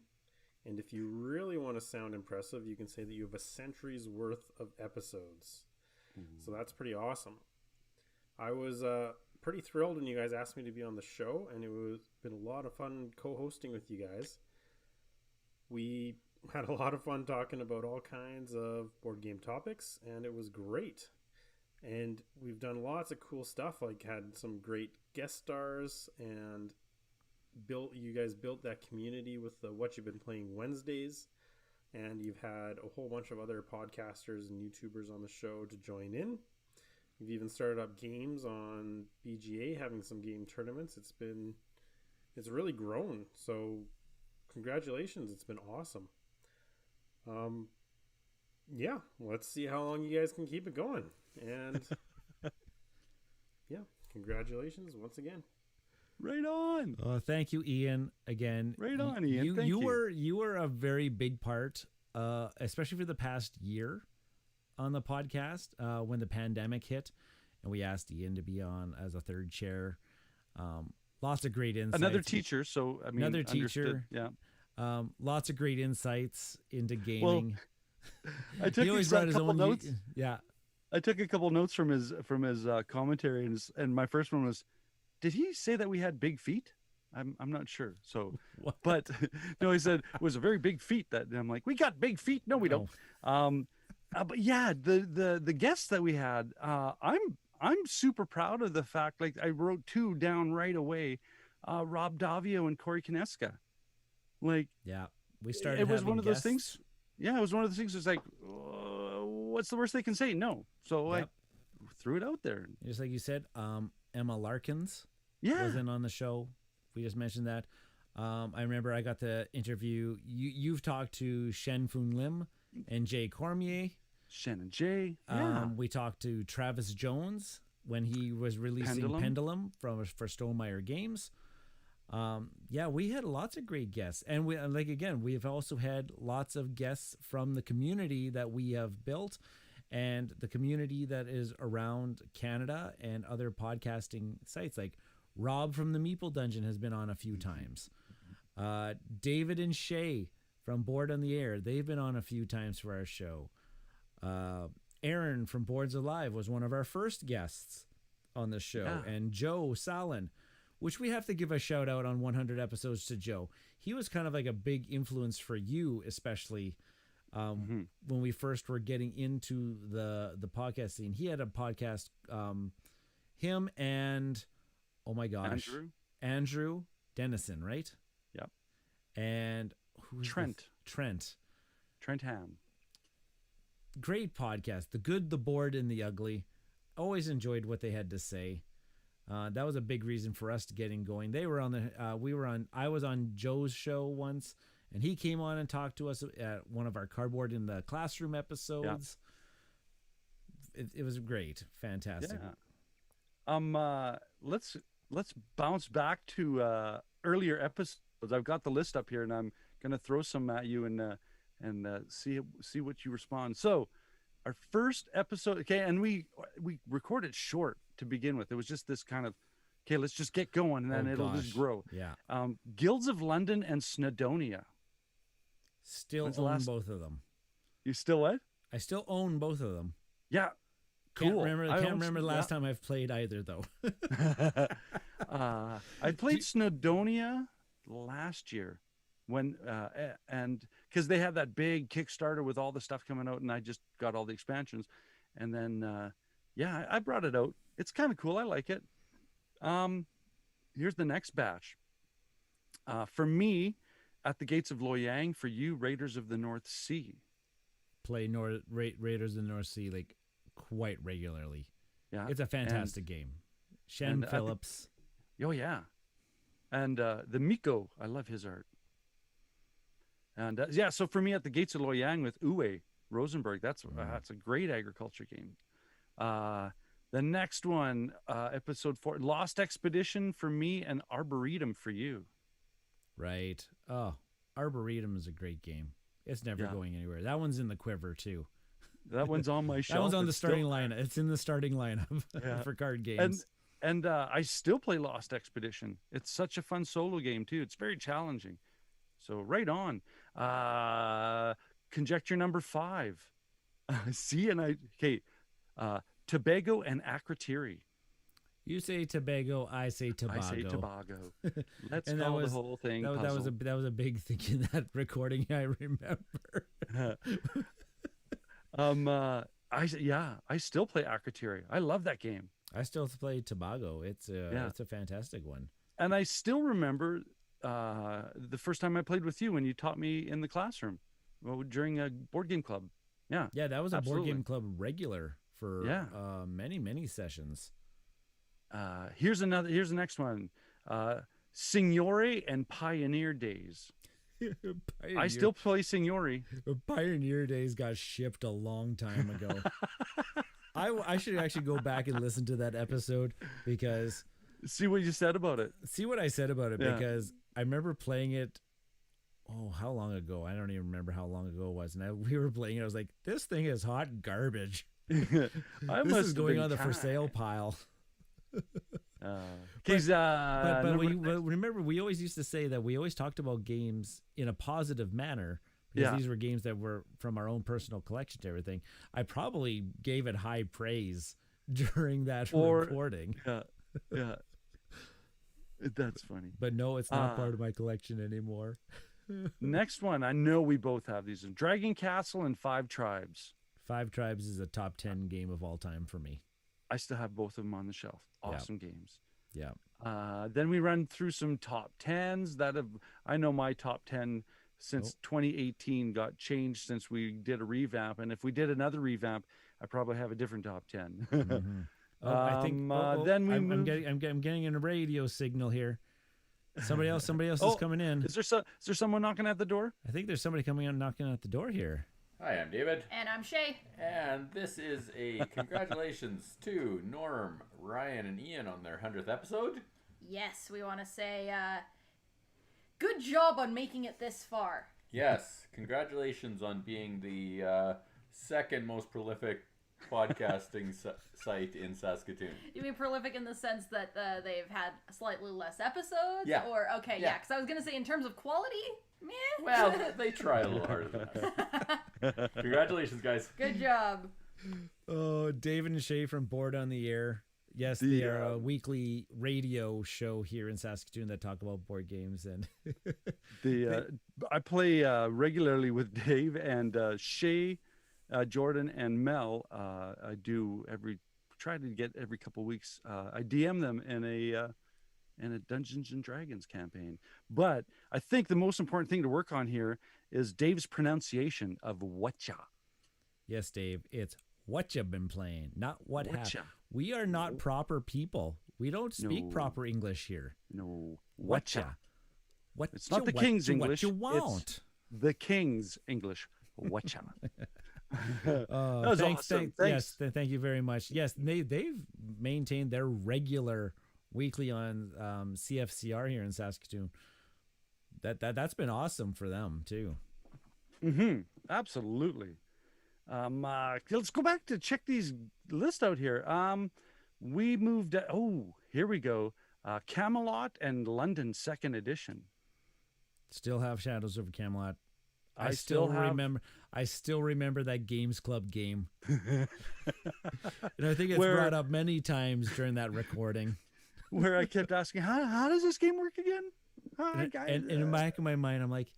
C: And if you really want to sound impressive, you can say that you have a century's worth of episodes. So that's pretty awesome. I was pretty thrilled when you guys asked me to be on the show, and it was been a lot of fun co-hosting with you guys. We had a lot of fun talking about all kinds of board game topics, and it was great. And we've done lots of cool stuff, like had some great guest stars, and you guys built that community with the What You've Been Playing Wednesdays, and you've had a whole bunch of other podcasters and YouTubers on the show to join in. You've even started up games on BGA, having some game tournaments. It's really grown. So congratulations. It's been awesome. Yeah, let's see how long you guys can keep it going. And yeah, congratulations once again.
B: Right on.
A: Thank you, Ian. Again,
B: right on, Ian.
A: You were a very big part, especially for the past year, on the podcast when the pandemic hit, and we asked Ian to be on as a third chair. Lots of great insights.
B: Another teacher, so I mean,
A: another teacher.
B: Yeah.
A: Lots of great insights into gaming.
B: Well, I took a couple notes.
A: Yeah.
B: I took a couple notes from his commentary, and my first one was, did he say that we had big feet? I'm not sure. So,
A: what?
B: But no, he said it was a very big feat. That, and I'm like, we got big feet. No, we don't. But yeah, the guests that we had, I'm super proud of the fact. Like I wrote 2 down right away, Rob Davio and Corey Kineska. Like,
A: yeah, we started.
B: It was one of those things. Yeah, it was one of those things. It's like, what's the worst they can say? No. So I threw it out there.
A: Just like you said, Emma Larkins was in on the show. We just mentioned that. I remember I got the interview. You've talked to Shen Fun Lim and Jay Cormier.
B: Shen and Jay.
A: We talked to Travis Jones when he was releasing Pendulum for Stonemeyer Games. We had lots of great guests, and we've also had lots of guests from the community that we have built, and the community that is around Canada and other podcasting sites. Like Rob from the Meeple Dungeon has been on a few times. David and Shay from Board on the Air. They've been on a few times for our show. Aaron from Boards Alive was one of our first guests on the show.
B: Yeah.
A: And Joe Salin, which we have to give a shout out on 100 episodes to Joe. He was kind of like a big influence for you, especially when we first were getting into the podcast scene. He had a podcast, him and, oh my gosh, Andrew Dennison, right?
B: Yep.
A: And who's
B: Trent
A: Ham. Great podcast. The Good, the Bored, and the Ugly. Always enjoyed what they had to say. That was a big reason for us getting going. They were on I was on Joe's show once, and he came on and talked to us at one of our Cardboard in the Classroom episodes. Yeah. It was great. Fantastic.
B: Yeah. Let's bounce back to earlier episodes. I've got the list up here, and I'm going to throw some at you and see what you respond. So our first episode, okay, and we recorded short to begin with. It was just this kind of, okay, let's just get going, and then it'll just grow.
A: Yeah.
B: Guilds of London and Snowdonia.
A: Still own both of them.
B: You still what?
A: I still own both of them.
B: Yeah. Cool.
A: I can't remember the last time I've played either, though.
B: I played Snowdonia last year and because they had that big Kickstarter with all the stuff coming out, and I just got all the expansions, and then I brought it out. It's kind of cool. I like it. Here's the next batch. For me, At the Gates of Loyang. For you, Raiders of the North Sea.
A: Play Raiders of the North Sea like quite regularly.
B: Yeah,
A: it's a fantastic game. Shannon Phillips.
B: Oh yeah, and the Miko. I love his art. And so for me, At the Gates of Loyang with Uwe Rosenberg. That's a great agriculture game. The next one, episode 4, Lost Expedition for me, and Arboretum for you.
A: Right. Oh, Arboretum is a great game. It's never going anywhere. That one's in the quiver too.
B: That one's on my shelf.
A: That one's on the starting lineup. It's in the starting lineup for card games.
B: And I still play Lost Expedition. It's such a fun solo game too. It's very challenging. So right on. Conjecture number 5. Tobago and Akrotiri.
A: You say Tobago, I say Tobago.
B: I say Tobago. Let's call the whole thing puzzle.
A: That was a big thing in that recording, I remember.
B: I still play Akrotiri. I love that game.
A: I still play Tobago. It's a fantastic one.
B: And I still remember the first time I played with you when you taught me in the classroom during a board game club. Yeah.
A: Yeah, that was a board game club regular for many sessions.
B: Here's the next one. Signore and Pioneer Days. I still play Signore.
A: Pioneer Days got shipped a long time ago. I should actually go back and listen to that episode because
B: see what you said about it.
A: See what I said about it because I remember playing it. Oh, how long ago? I don't even remember how long ago it was. And we were playing it. I was like, this thing is hot garbage. This is going on the for sale pile. But remember, we always used to say that we always talked about games in a positive manner because these were games that were from our own personal collection to everything. I probably gave it high praise during that recording.
B: Yeah. That's funny.
A: But no, it's not part of my collection anymore.
B: Next one, I know we both have these. Dragon Castle and Five Tribes.
A: Five Tribes is a top 10 game of all time for me.
B: I still have both of them on the shelf. Awesome games.
A: Yeah.
B: Then we run through some top 10s I know my top 10 since 2018 got changed since we did a revamp. And if we did another revamp, I probably have a different top 10.
A: Mm-hmm. I think then I'm getting a radio signal here. Somebody else is coming in.
B: Is there someone knocking at the door?
A: I think there's somebody coming in knocking at the door here.
D: Hi, I'm David.
E: And I'm Shay.
D: And this is a congratulations to Norm, Ryan, and Ian on their 100th episode.
E: Yes, we want to say good job on making it this far.
D: Yes, congratulations on being the second most prolific podcasting site in Saskatoon.
E: You mean prolific in the sense that they've had slightly less episodes?
D: Yeah.
E: Or, okay, yeah, because I was going to say in terms of quality, meh.
D: Well, they try a little harder than us. Congratulations, guys.
E: Good job.
A: Oh, David and Shay from Board on the Air. Yes, they are a weekly radio show here in Saskatoon that talk about board games. And
B: I play regularly with Dave and Shay, Jordan, and Mel. I do try to get every couple weeks. I DM them in a Dungeons and Dragons campaign. But I think the most important thing to work on here is Dave's pronunciation of whatcha.
A: Yes, Dave, it's what you've been playing, not what
B: Whatcha.
A: happened. We are not proper people. We don't speak proper English here.
B: No,
A: Whatcha. What
B: It's not the King's English.
A: What you want.
B: It's the King's English. Whatcha.
A: That was
B: awesome. Thanks.
A: Yes, thank you very much. Yes, they've maintained their regular weekly on CFCR here in Saskatoon. That's been awesome for them too.
B: Mm-hmm. Absolutely. Let's go back to check these lists out here. We moved. Here we go. Camelot and London 2nd edition.
A: Still have Shadows over Camelot.
B: I still
A: remember. I still remember that Games Club game. And I think it's
B: Where-
A: brought up many times during that recording.
B: Where I kept asking, how does this game work again?
A: And in the back of my mind, I'm like,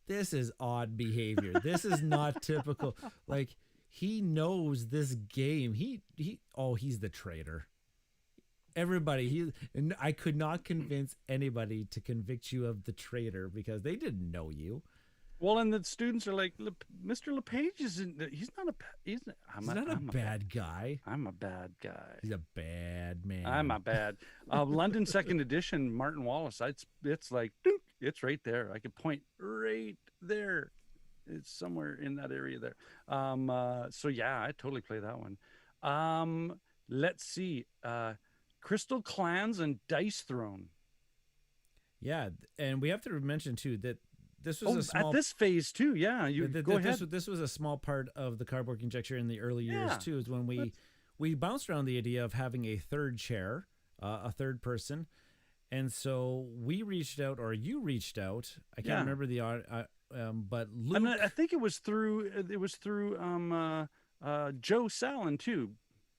A: this is odd behavior. This is not typical. Like, he knows this game. He's the traitor. Everybody, and I could not convince anybody to convict you of the traitor because they didn't know you.
B: Well, and the students are like, Mr. LePage isn't. He's not
A: a bad guy.
B: I'm a bad guy.
A: He's a bad man.
B: I'm a bad. London 2nd edition, Martin Wallace. It's like, dink, it's right there. I could point right there. It's somewhere in that area there. So yeah, I totally play that one. Let's see. Crystal Clans and Dice Throne.
A: Yeah, and we have to mention too that this was a small
B: at this phase too. Yeah, go ahead.
A: This was a small part of the Cardboard Conjecture in the early years too. Is when we bounced around the idea of having a third chair, a third person, and so we reached out, or you reached out. I can't remember but Luke.
B: I think it was through Joe Salin too.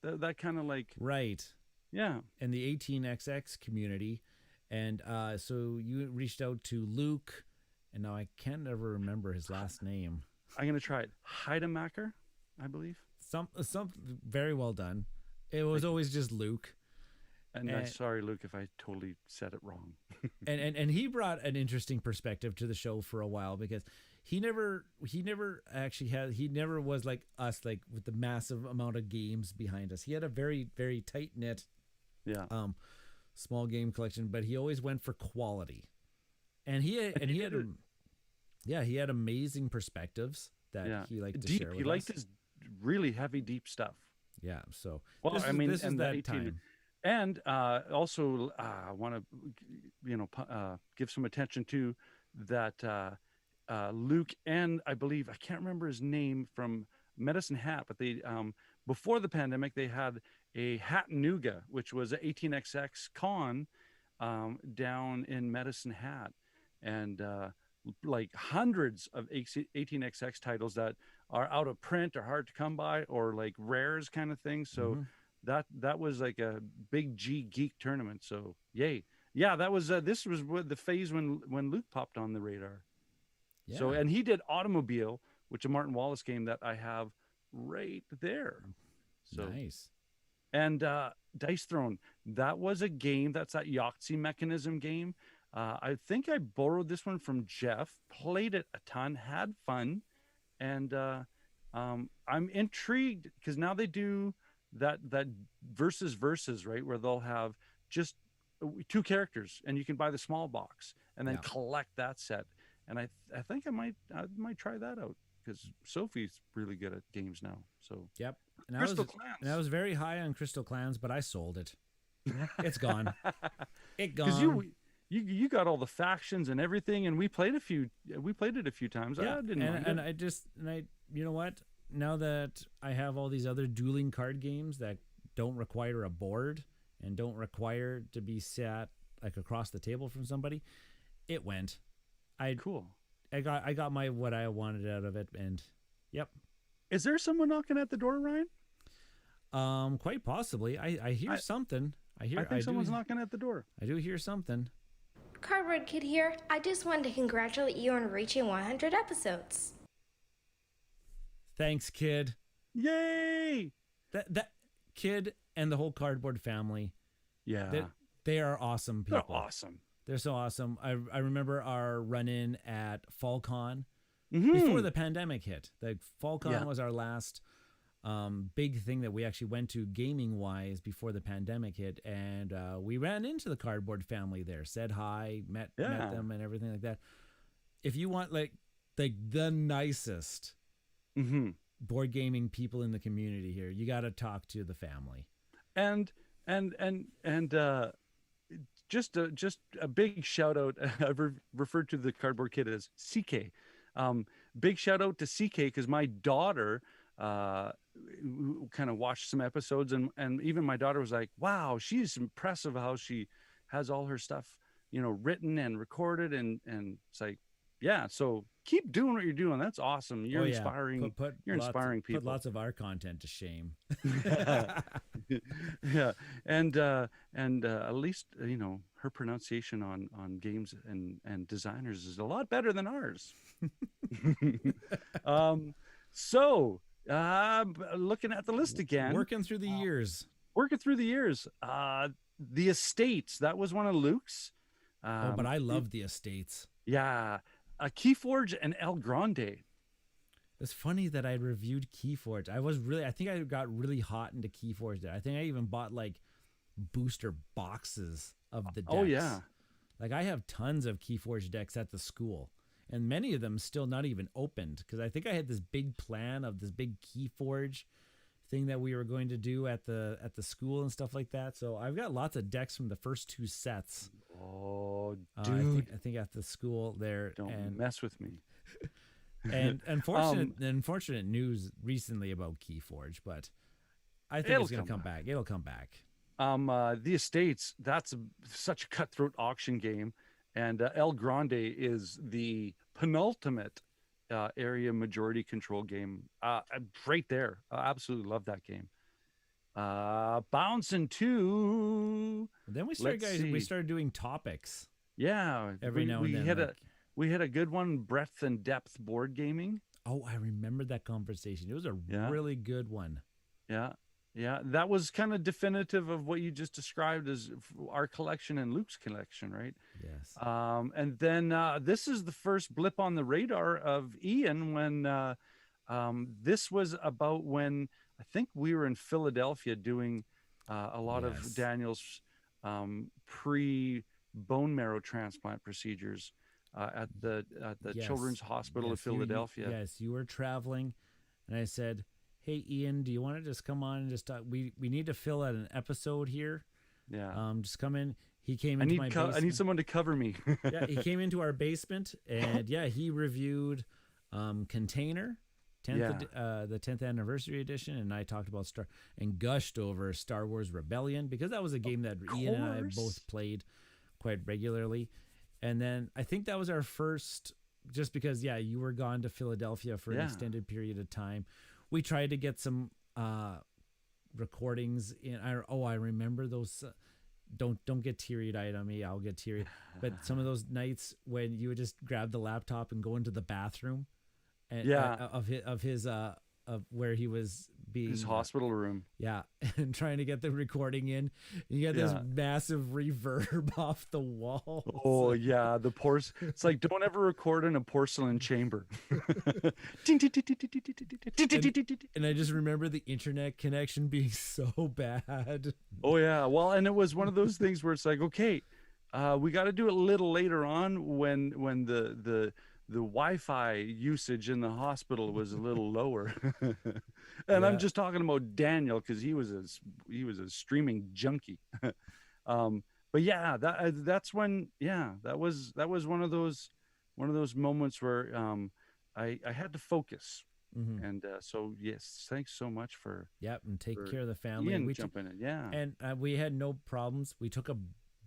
B: That kind of like
A: right.
B: Yeah,
A: and the 18XX community, and so you reached out to Luke. And now I can't ever remember his last name.
B: I'm gonna try it. Heidemacher, I believe.
A: Some very well done. It was always just Luke.
B: And I'm sorry, Luke, if I totally said it wrong.
A: and he brought an interesting perspective to the show for a while because he never was like us, like with the massive amount of games behind us. He had a very, very tight knit, small game collection, but he always went for quality. And he had amazing perspectives that he liked to share with us.
B: He liked his really heavy, deep stuff.
A: Yeah. So
B: this is that
A: time.
B: And also, I want to give some attention to that Luke and I believe I can't remember his name from Medicine Hat, but they before the pandemic they had a Hattanooga, which was an 18XX con down in Medicine Hat. And like hundreds of 18XX titles that are out of print or hard to come by or like rares kind of thing. So that was like a big G geek tournament. So yay. Yeah, that was this was the phase when Luke popped on the radar. Yeah. So and he did Automobile, which is a Martin Wallace game that I have right there. So
A: nice.
B: And Dice Throne, that was a game that's that Yahtzee mechanism game. I think I borrowed this one from Jeff, played it a ton, had fun, and I'm intrigued because now they do that versus, right, where they'll have just 2 characters, and you can buy the small box and then collect that set. And I think I might try that out because Sophie's really good at games now. So
A: yep, and
B: Crystal Clans.
A: And I was very high on Crystal Clans, but I sold it. It's gone. It gone.
B: Because you got all the factions and everything, and we played it a few times.
A: Yeah,
B: I didn't mind it.
A: I you know what? now that I have all these other dueling card games that don't require a board and don't require to be sat like across the table from somebody, it went.
B: Cool.
A: I got my what I wanted out of it, and yep.
B: Is there someone knocking at the door, Ryan?
A: Quite possibly. I hear something. I
B: think someone's knocking at the door.
A: I do hear something.
F: Cardboard Kid here. I just wanted to congratulate you on reaching 100 episodes.
A: Thanks, kid.
B: Yay!
A: That kid and the whole Cardboard family.
B: Yeah.
A: They are awesome people.
B: They're awesome.
A: They're so awesome. I remember our run-in at FallCon
B: Mm-hmm.
A: before the pandemic hit. The FallCon was our last big thing that we actually went to gaming-wise before the pandemic hit, and we ran into the Cardboard family there, said hi, met them, and everything like that. If you want like the nicest board gaming people in the community here, you got to talk to the family.
B: And just a big shout out. I've referred to the Cardboard Kid as CK. Big shout out to CK, because my daughter kind of watched some episodes, and even my daughter was like, wow, she's impressive how she has all her stuff, written and recorded, and it's like, yeah, so keep doing what you're doing. That's awesome. You're inspiring. You're inspiring people.
A: Put lots of our content to shame.
B: Yeah, and at least her pronunciation on games and designers is a lot better than ours. So looking at the list again,
A: working through the years.
B: The Estates, that was one of Luke's.
A: But I love the Estates.
B: Yeah. Keyforge and El Grande.
A: It's funny that I reviewed Keyforge. I think I got really hot into Keyforge there. I think I even bought like booster boxes of the decks.
B: Oh yeah.
A: Like I have tons of Keyforge decks at the school, and many of them still not even opened, because I think I had this big plan of this big Keyforge thing that we were going to do at the school and stuff like that. So I've got lots of decks from the first two sets.
B: Oh, dude!
A: I think at the school there.
B: Don't mess with me.
A: And unfortunate news recently about Keyforge, but I think it's going to come back. It'll come back.
B: The Estates, that's such a cutthroat auction game, and El Grande is the penultimate area majority control game. Right there, I absolutely love that game. Bouncing 2.
A: Then we started doing topics.
B: Yeah,
A: every now and then.
B: We had a good one, breadth and depth board gaming.
A: Oh, I remember that conversation. It was a really good one.
B: Yeah. That was kind of definitive of what you just described as our collection and Luke's collection, right?
A: Yes.
B: And then this is the first blip on the radar of Ian when this was about when I think we were in Philadelphia doing a lot of Daniel's pre-bone marrow transplant procedures at the Children's Hospital of Philadelphia.
A: Yes, you were traveling, and I said, hey, Ian, do you want to just come on and just talk? We need to fill out an episode here.
B: Yeah.
A: Just come in. He came into my basement.
B: I need someone to cover me.
A: Yeah, he came into our basement, and he reviewed Container, the 10th anniversary edition, and I talked about and gushed over Star Wars Rebellion, because that was a game that Ian and I both played quite regularly. And then I think that was our first, just because, you were gone to Philadelphia for an extended period of time. We tried to get some recordings in. I remember those. Don't get teary-eyed on me. I'll get teary. But some of those nights when you would just grab the laptop and go into the bathroom, and of where he was being
B: his hospital room.
A: Yeah, and trying to get the recording in. And you get this massive reverb off the walls.
B: Oh yeah, it's like, don't ever record in a porcelain chamber.
A: And I just remember the internet connection being so bad.
B: Oh yeah, well, and it was one of those things where it's like, okay, we got to do it a little later on when the Wi-Fi usage in the hospital was a little lower. And I'm just talking about Daniel, because he was a streaming junkie. But yeah, that's when that was one of those moments where I had to focus. And so yes, thanks so much for
A: Yep, and take
B: for
A: care of the family.
B: Ian
A: We
B: jumping in. Yeah.
A: and we had no problems. We took a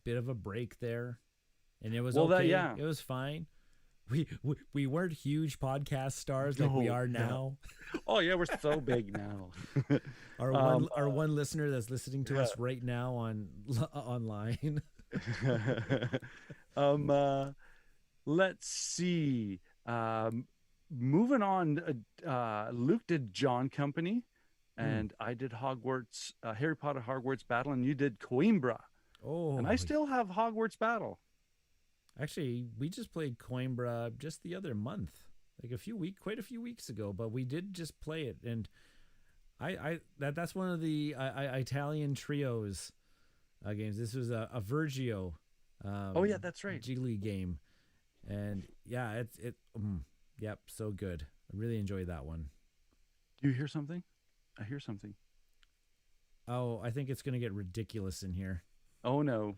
A: bit of a break there, and it was
B: Well, that-
A: okay.
B: yeah.
A: It was fine. We weren't huge podcast stars like we
B: No,
A: are
B: no.
A: now.
B: Oh yeah, we're so big now.
A: Our one listener that's listening to us right now online.
B: Let's see. Moving on. Luke did John Company, and I did Hogwarts, Harry Potter Hogwarts Battle, and you did Coimbra.
A: Oh,
B: And I still have Hogwarts Battle.
A: actually, we just played Coimbra just the other month, like quite a few weeks ago. But we did just play it, and that's one of the Italian trios games. This was a Virgio.
B: Oh yeah, that's right.
A: G League game, and yeah, yep, so good. I really enjoyed that one.
B: Do you hear something? I hear something.
A: Oh, I think it's gonna get ridiculous in here.
B: Oh no.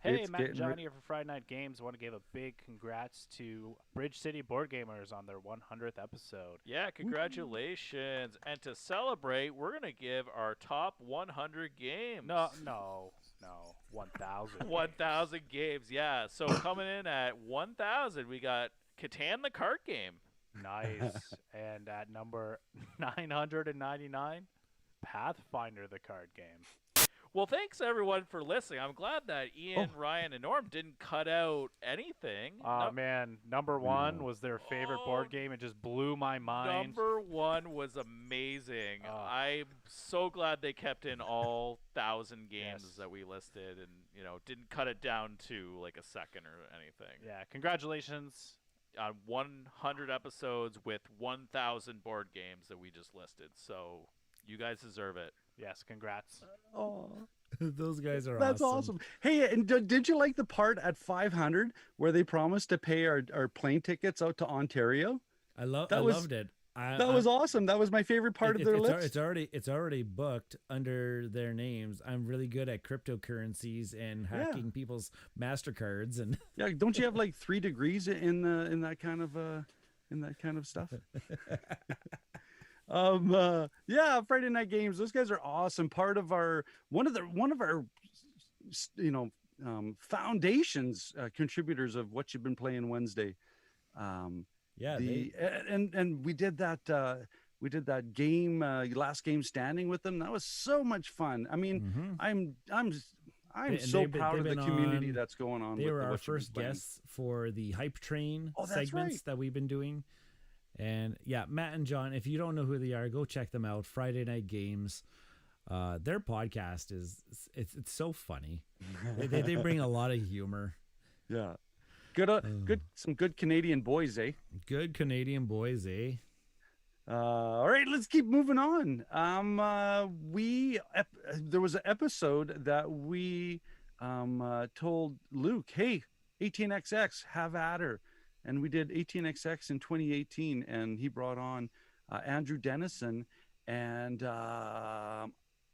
G: Hey,
B: It's
G: Matt and
B: getting
G: Johnny here for Friday Night Games. I want to give a big congrats to Bridge City Board Gamers on their 100th episode.
H: Yeah, congratulations. And to celebrate, we're going to give our top 100 games.
G: No, 1,000.
H: 1,000 games, yeah. So coming in at 1,000, we got Catan the card game.
G: Nice. And at number 999, Pathfinder the card game.
H: Well, thanks everyone for listening. I'm glad that Ian, Ryan, and Norm didn't cut out anything.
G: Oh, man. Number one was their favorite board game. It just blew my mind.
H: Number one was amazing. I'm so glad they kept in all 1,000 games that we listed and, didn't cut it down to like a second or anything.
G: Yeah, congratulations.
H: On 100 episodes with 1,000 board games that we just listed. So you guys deserve it.
G: Yes, congrats.
B: Oh,
A: Those guys are
B: that's awesome. Hey, and did you like the part at 500 where they promised to pay our plane tickets out to Ontario?
A: I loved it.
B: That was awesome. That was my favorite part of their list.
A: It's already booked under their names. I'm really good at cryptocurrencies and hacking people's MasterCards and
B: Yeah, don't you have like 3 degrees in that kind of stuff? Yeah, Friday Night Games. Those guys are awesome. Part of one of our foundations, contributors of What You've Been Playing Wednesday. And we did that game, Last Game Standing with them. That was so much fun. I mean, I'm so proud of the community that's going on.
A: They were our first guests for the Hype Train segments that we've been doing. And yeah, Matt and John, if you don't know who they are, go check them out. Friday Night Games. Their podcast it's so funny. they bring a lot of humor.
B: Yeah. Good, some good Canadian boys, eh?
A: Good Canadian boys, eh?
B: All right, let's keep moving on. There was an episode that we told Luke, hey, 18XX, have at her. And we did 18XX in 2018, and he brought on Andrew Dennison, and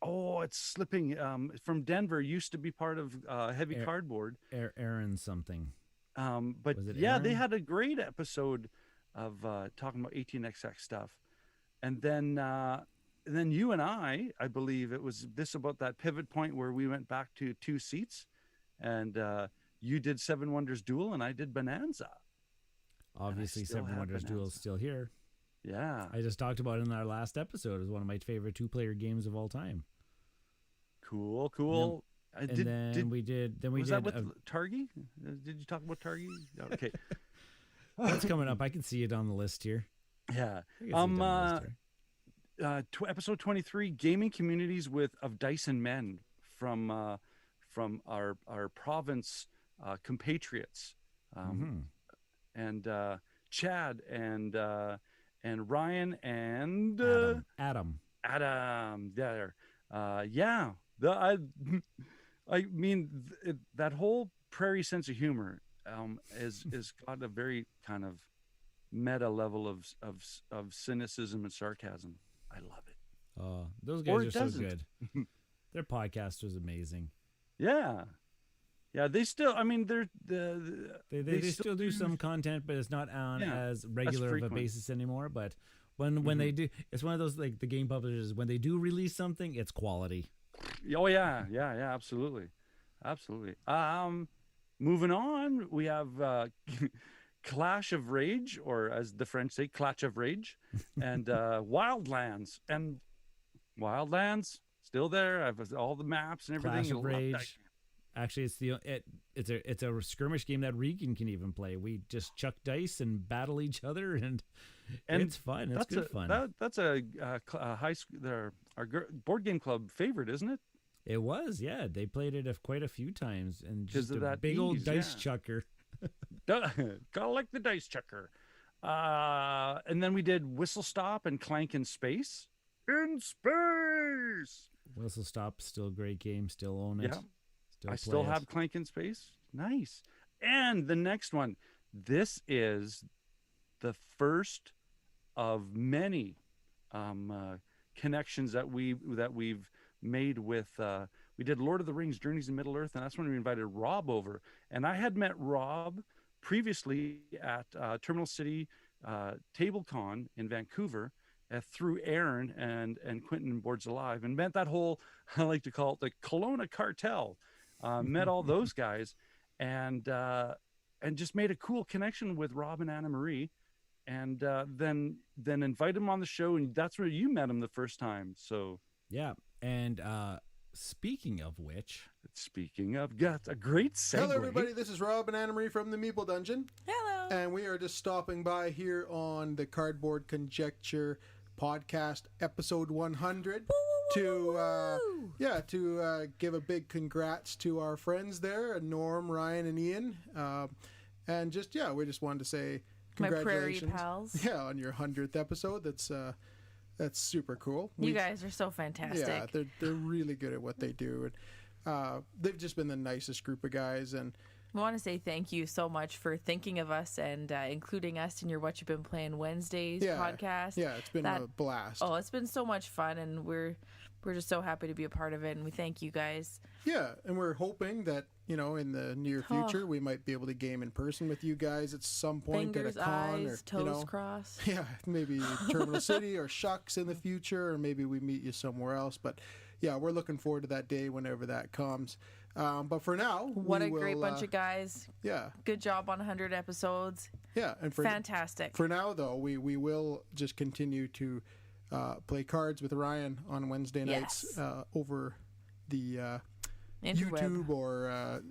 B: it's slipping, from Denver, used to be part of Heavy Cardboard.
A: Aaron something.
B: But
A: Was it
B: yeah,
A: Aaron?
B: they had a great episode of talking about 18XX stuff. And then you and I believe it was about that pivot point where we went back to 2 seats, and you did Seven Wonders Duel and I did Bonanza.
A: Obviously, Seven Wonders Duel is still here.
B: Yeah.
A: I just talked about it in our last episode as one of my favorite 2-player games of all time.
B: Cool.
A: Then we did.
B: Was that with Targi? Did you talk about Targi? Okay.
A: That's coming up. I can see it on the list here.
B: Yeah.
A: I can see it on the list here.
B: Episode 23, Gaming Communities of Dice and Men from our province compatriots. And Chad and Ryan and
A: Adam.
B: There. Yeah. I mean, that whole prairie sense of humor is got a very kind of meta level of cynicism and sarcasm. I love it.
A: Those guys are so good. Their podcast was amazing.
B: Yeah. Yeah, they still. I mean,
A: They still do some content, but it's not on as regular of a
B: frequent.
A: basis anymore. But when they do, it's one of those like the game publishers. When they do release something, it's quality.
B: Oh yeah, absolutely. Moving on, we have Clash of Rage, or as the French say, Clash of Rage, and Wildlands. And Wildlands still there. I've all the maps and everything.
A: Clash of
B: I love that
A: Rage. Actually, it's a skirmish game that Regan can even play. We just chuck dice and battle each other, and it's fun. It's good fun.
B: That's a high school. Our board game club favorite, isn't it?
A: It was, yeah. They played it quite a few times, and
B: 'Cause
A: just
B: of
A: a
B: that
A: big old
B: ease,
A: dice
B: yeah.
A: chucker.
B: Gotta like the dice chucker. And then we did Whistle Stop and Clank in Space. In Space.
A: Whistle Stop, still a great game. Still own it.
B: Yeah.
A: Still
B: I still
A: play
B: have
A: it.
B: Clank in Space. Nice. And the next one. This is the first of many connections that we've made with. We did Lord of the Rings: Journeys in Middle Earth, and that's when we invited Rob over. And I had met Rob previously at Terminal City TableCon in Vancouver through Aaron and Quentin Boards Alive, and met that whole, I like to call it the Kelowna cartel. Met all those guys, and just made a cool connection with Rob and Anna Marie, and then invite them on the show, and that's where you met him the first time. So
A: Yeah, and speaking of which,
B: got a great segue.
I: Hello, everybody. This is Rob and Anna Marie from the Meeple Dungeon.
E: Hello.
I: And we are just stopping by here on the Cardboard Conjecture podcast, episode 100, to give a big congrats to our friends there, Norm, Ryan, and Ian. And we just wanted to say
J: My prairie
I: congratulations.
J: pals.
I: Yeah, on your 100th episode. That's super cool.
J: You guys are so fantastic.
I: Yeah, they're really good at what they do, and they've just been the nicest group of guys. And
J: I want to say thank you so much for thinking of us and including us in your What You've Been Playing Wednesdays podcast.
I: Yeah, it's been a blast.
J: Oh, it's been so much fun, and we're just so happy to be a part of it, and we thank you guys.
I: Yeah, and we're hoping that, in the near future, we might be able to game in person with you guys at some point.
J: Fingers,
I: at a con,
J: eyes,
I: or
J: toes crossed.
I: Yeah, maybe Terminal City or Shucks in the future, or maybe we meet you somewhere else. But yeah, we're looking forward to that day whenever that comes. But for now,
J: what a great bunch of guys.
I: Yeah.
J: Good job on 100 episodes.
I: Yeah, and
J: fantastic.
I: For now, though, we will just continue to play cards with Ryan on Wednesday nights over the YouTube or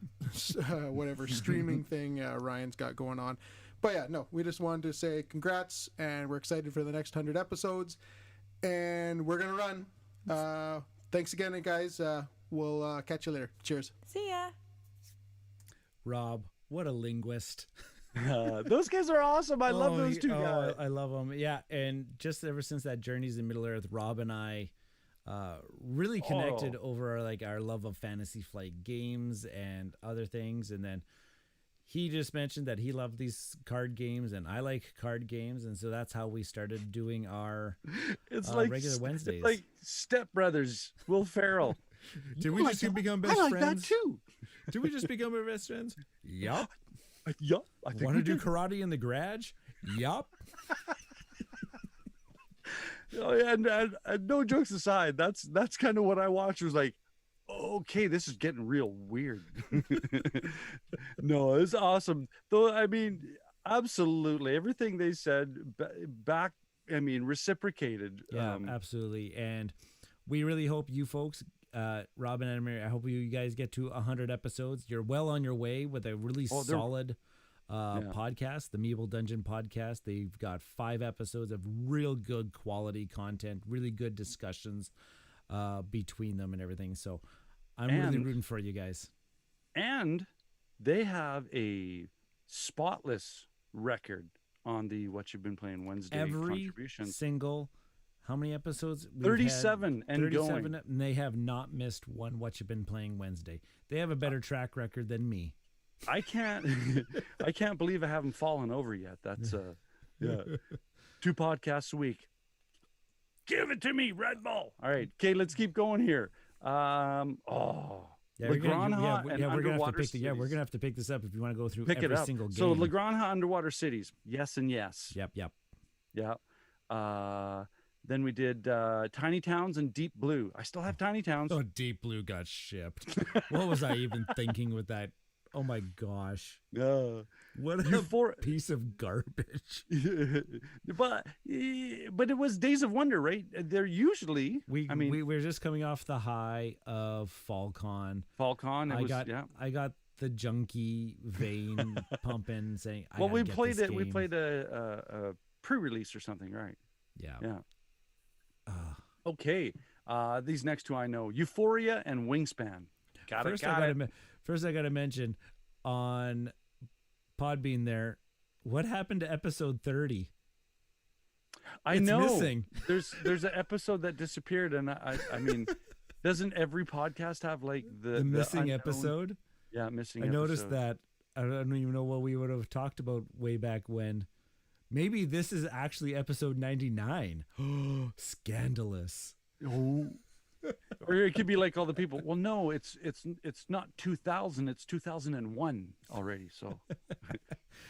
I: whatever streaming thing Ryan's got going on. But yeah, no, we just wanted to say congrats, and we're excited for the next 100 episodes, and we're gonna run. Thanks again, guys. We'll catch you later. Cheers.
J: See ya.
A: Rob, what a linguist.
B: Those guys are awesome. I love those two guys.
A: I love them. Yeah, and just ever since that Journeys in Middle Earth, Rob and I really connected over our love of Fantasy Flight games and other things. And then he just mentioned that he loved these card games, and I like card games, and so that's how we started doing our regular Wednesdays.
B: It's like Step Brothers, Will Ferrell.
A: Did we just become best
B: I like
A: friends?
B: that too.
A: Did we just become best friends? Yup.
B: Yup. I think
A: Want
B: we
A: to do
B: did.
A: karate in the garage? Yup.
B: And no jokes aside, that's kind of what I watched. Was like, okay, this is getting real weird. No, it's awesome. Though, I mean, absolutely everything they said back. I mean, reciprocated.
A: Yeah, absolutely. And we really hope you folks, Robin and Mary, I hope you guys get to 100 episodes. You're well on your way with a really solid podcast, the Meeple Dungeon podcast. They've got 5 episodes of real good quality content, really good discussions between them and everything. So I'm really rooting for you guys. And
B: they have a spotless record on the What You've Been Playing Wednesday contributions.
A: Single, how many episodes?
B: 37 and
A: 37,
B: going.
A: and they have not missed one What You've Been Playing Wednesday. They have a better track record than me.
B: I can't believe I haven't fallen over yet. That's 2 podcasts a week. Give it to me, Red Bull. All right. Okay, let's keep going here.
A: Yeah,
B: La Granja
A: we're
B: and
A: gonna have to
B: Underwater
A: pick.
B: Cities.
A: We're gonna have to pick this up if you want to go through
B: Pick
A: every
B: it up.
A: single game.
B: So La Granja Underwater Cities, yes and yes.
A: Yep.
B: Yeah. Then we did Tiny Towns and Deep Blue. I still have Tiny Towns.
A: Oh, Deep Blue got shipped. What was I even thinking with that? Oh my gosh. What a piece of garbage.
B: but it was Days of Wonder, right? They're usually
A: we're just coming off the high of FalCon. I got the junkie vein pumping saying
B: we played a pre-release or something, right?
A: Yeah.
B: Okay. These next two I know. Euphoria and Wingspan.
A: First I gotta mention on Podbean there, what happened to episode 30?
B: I know.
A: Missing.
B: There's an episode that disappeared, and I mean, doesn't every podcast have like the
A: missing episode?
B: Yeah, missing.
A: I noticed that. I don't even know what we would have talked about way back when. Maybe this is actually episode 99. Scandalous.
B: Oh. Or it could be like all the people. Well, no, it's not 2000. It's 2001 already. So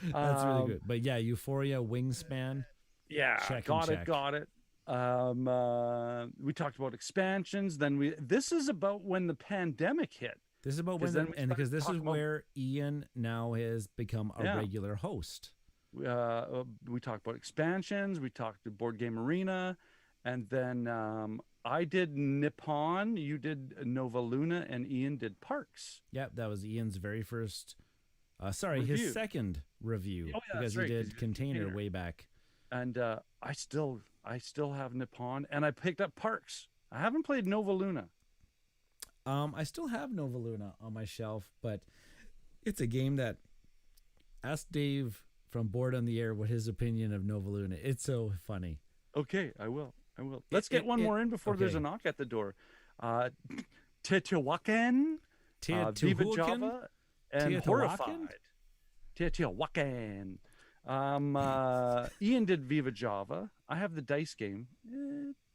A: that's really good. But yeah, Euphoria, Wingspan.
B: Yeah, got it. We talked about expansions. Then this is about when the pandemic hit.
A: This is about because this is where Ian now has become a regular host.
B: We talked about expansions. We talked to Board Game Arena, and then I did Nippon, you did Nova Luna, and Ian did Parks.
A: Yep, that was Ian's very first,
B: review.
A: His second review, because he did Container way back.
B: And I still have Nippon, and I picked up Parks. I haven't played Nova Luna.
A: I still have Nova Luna on my shelf, but it's a game that, ask Dave from Board on the Air what his opinion of Nova Luna. It's so funny.
B: Okay, I will. Let's get one more in before there's a knock at the door. Teotihuacan, Viva Java, and Horrified. Teotihuacan. Ian did Viva Java. I have the dice game.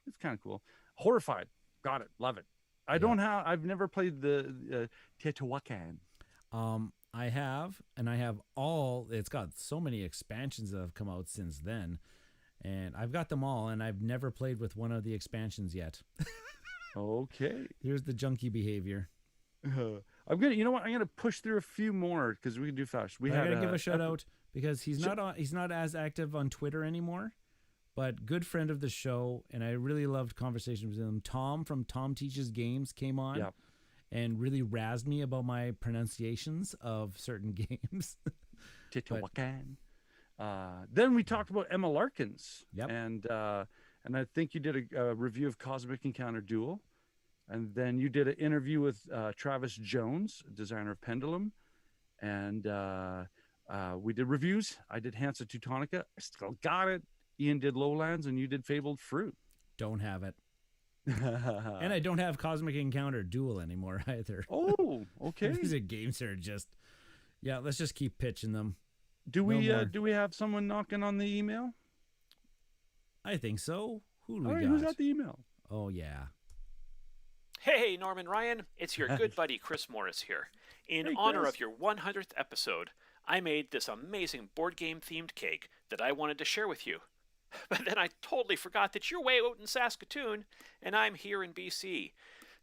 B: It's kind of cool. Horrified. Got it. Love it. I've never played the Teotihuacan.
A: I have it's got so many expansions that have come out since then. And I've got them all, and I've never played with one of the expansions yet.
B: Okay.
A: Here's the junkie behavior.
B: I'm gonna push through a few more because we can do fast.
A: I gotta give a shout out because he's not as active on Twitter anymore, but good friend of the show, and I really loved conversations with him. Tom from Tom Teaches Games came on and really razzed me about my pronunciations of certain games.
B: Teotihuacan. Then we talked about Emma Larkins.
A: Yep.
B: And I think you did a review of Cosmic Encounter Duel. And then you did an interview with Travis Jones, designer of Pendulum. And we did reviews. I did Hansa Teutonica. I still got it. Ian did Lowlands, and you did Fabled Fruit.
A: Don't have it. And I don't have Cosmic Encounter Duel anymore either.
B: Oh, okay.
A: These are games that are just, let's just keep pitching them.
B: Do we have someone knocking on the email?
A: I think so. Who do we got?
B: Who's got the email?
A: Oh, yeah.
K: Hey, Norman Ryan. It's your good buddy Chris Morris here. In honor of your 100th episode, I made this amazing board game themed cake that I wanted to share with you. But then I totally forgot that you're way out in Saskatoon and I'm here in BC.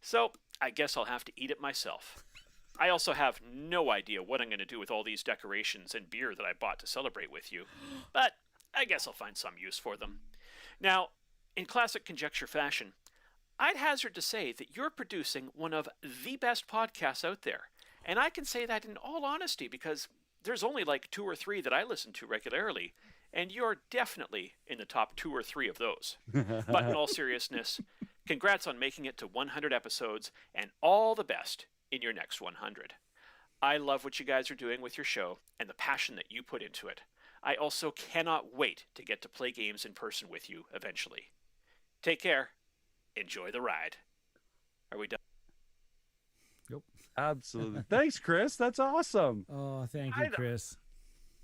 K: So I guess I'll have to eat it myself. I also have no idea what I'm going to do with all these decorations and beer that I bought to celebrate with you, but I guess I'll find some use for them. Now, in classic Conjecture fashion, I'd hazard to say that you're producing one of the best podcasts out there, and I can say that in all honesty because there's only like 2 or 3 that I listen to regularly, and you're definitely in the top 2 or 3 of those. But in all seriousness, congrats on making it to 100 episodes, and all the best in your next 100. I love what you guys are doing with your show and the passion that you put into it. I also cannot wait to get to play games in person with you eventually. Take care. Enjoy the ride. Are we done?
A: Yep.
B: Absolutely. Thanks, Chris. That's awesome.
A: Oh, thank you, Chris.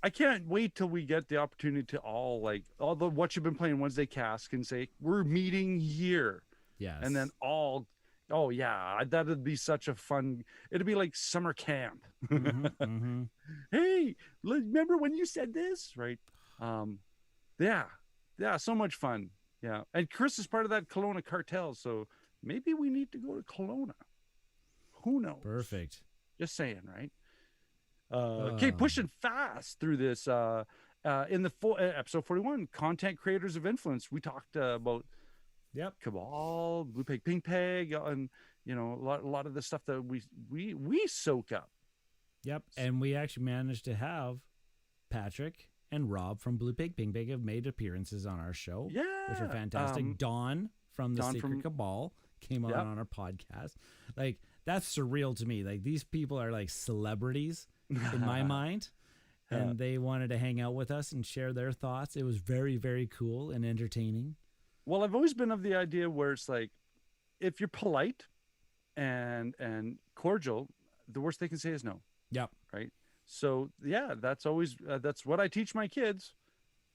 B: I can't wait till we get the opportunity to all the What You've Been Playing Wednesday cast can say, we're meeting here.
A: Yes.
B: And then all Oh yeah, that'd be such a fun. It'd be like summer camp. Hey, remember when you said this, right? Yeah, so much fun. Yeah, and Chris is part of that Kelowna cartel, so maybe we need to go to Kelowna. Who knows?
A: Perfect.
B: Just saying, right? Okay, pushing fast through this. In the episode 41, content creators of influence, we talked about Cabal, Blue Peg, Pink Peg, and a lot of the stuff that we soak up.
A: Yep, and we actually managed to have Patrick and Rob from Blue Pig Pink Pig have made appearances on our show, which are fantastic. Dawn from the Secret Cabal came on our podcast. Like, that's surreal to me. Like, these people are like celebrities in my mind, and they wanted to hang out with us and share their thoughts. It was very, very cool and entertaining.
B: Well, I've always been of the idea where it's like, if you're polite and cordial, the worst they can say is no.
A: Yep.
B: Right. So yeah, that's always that's what I teach my kids: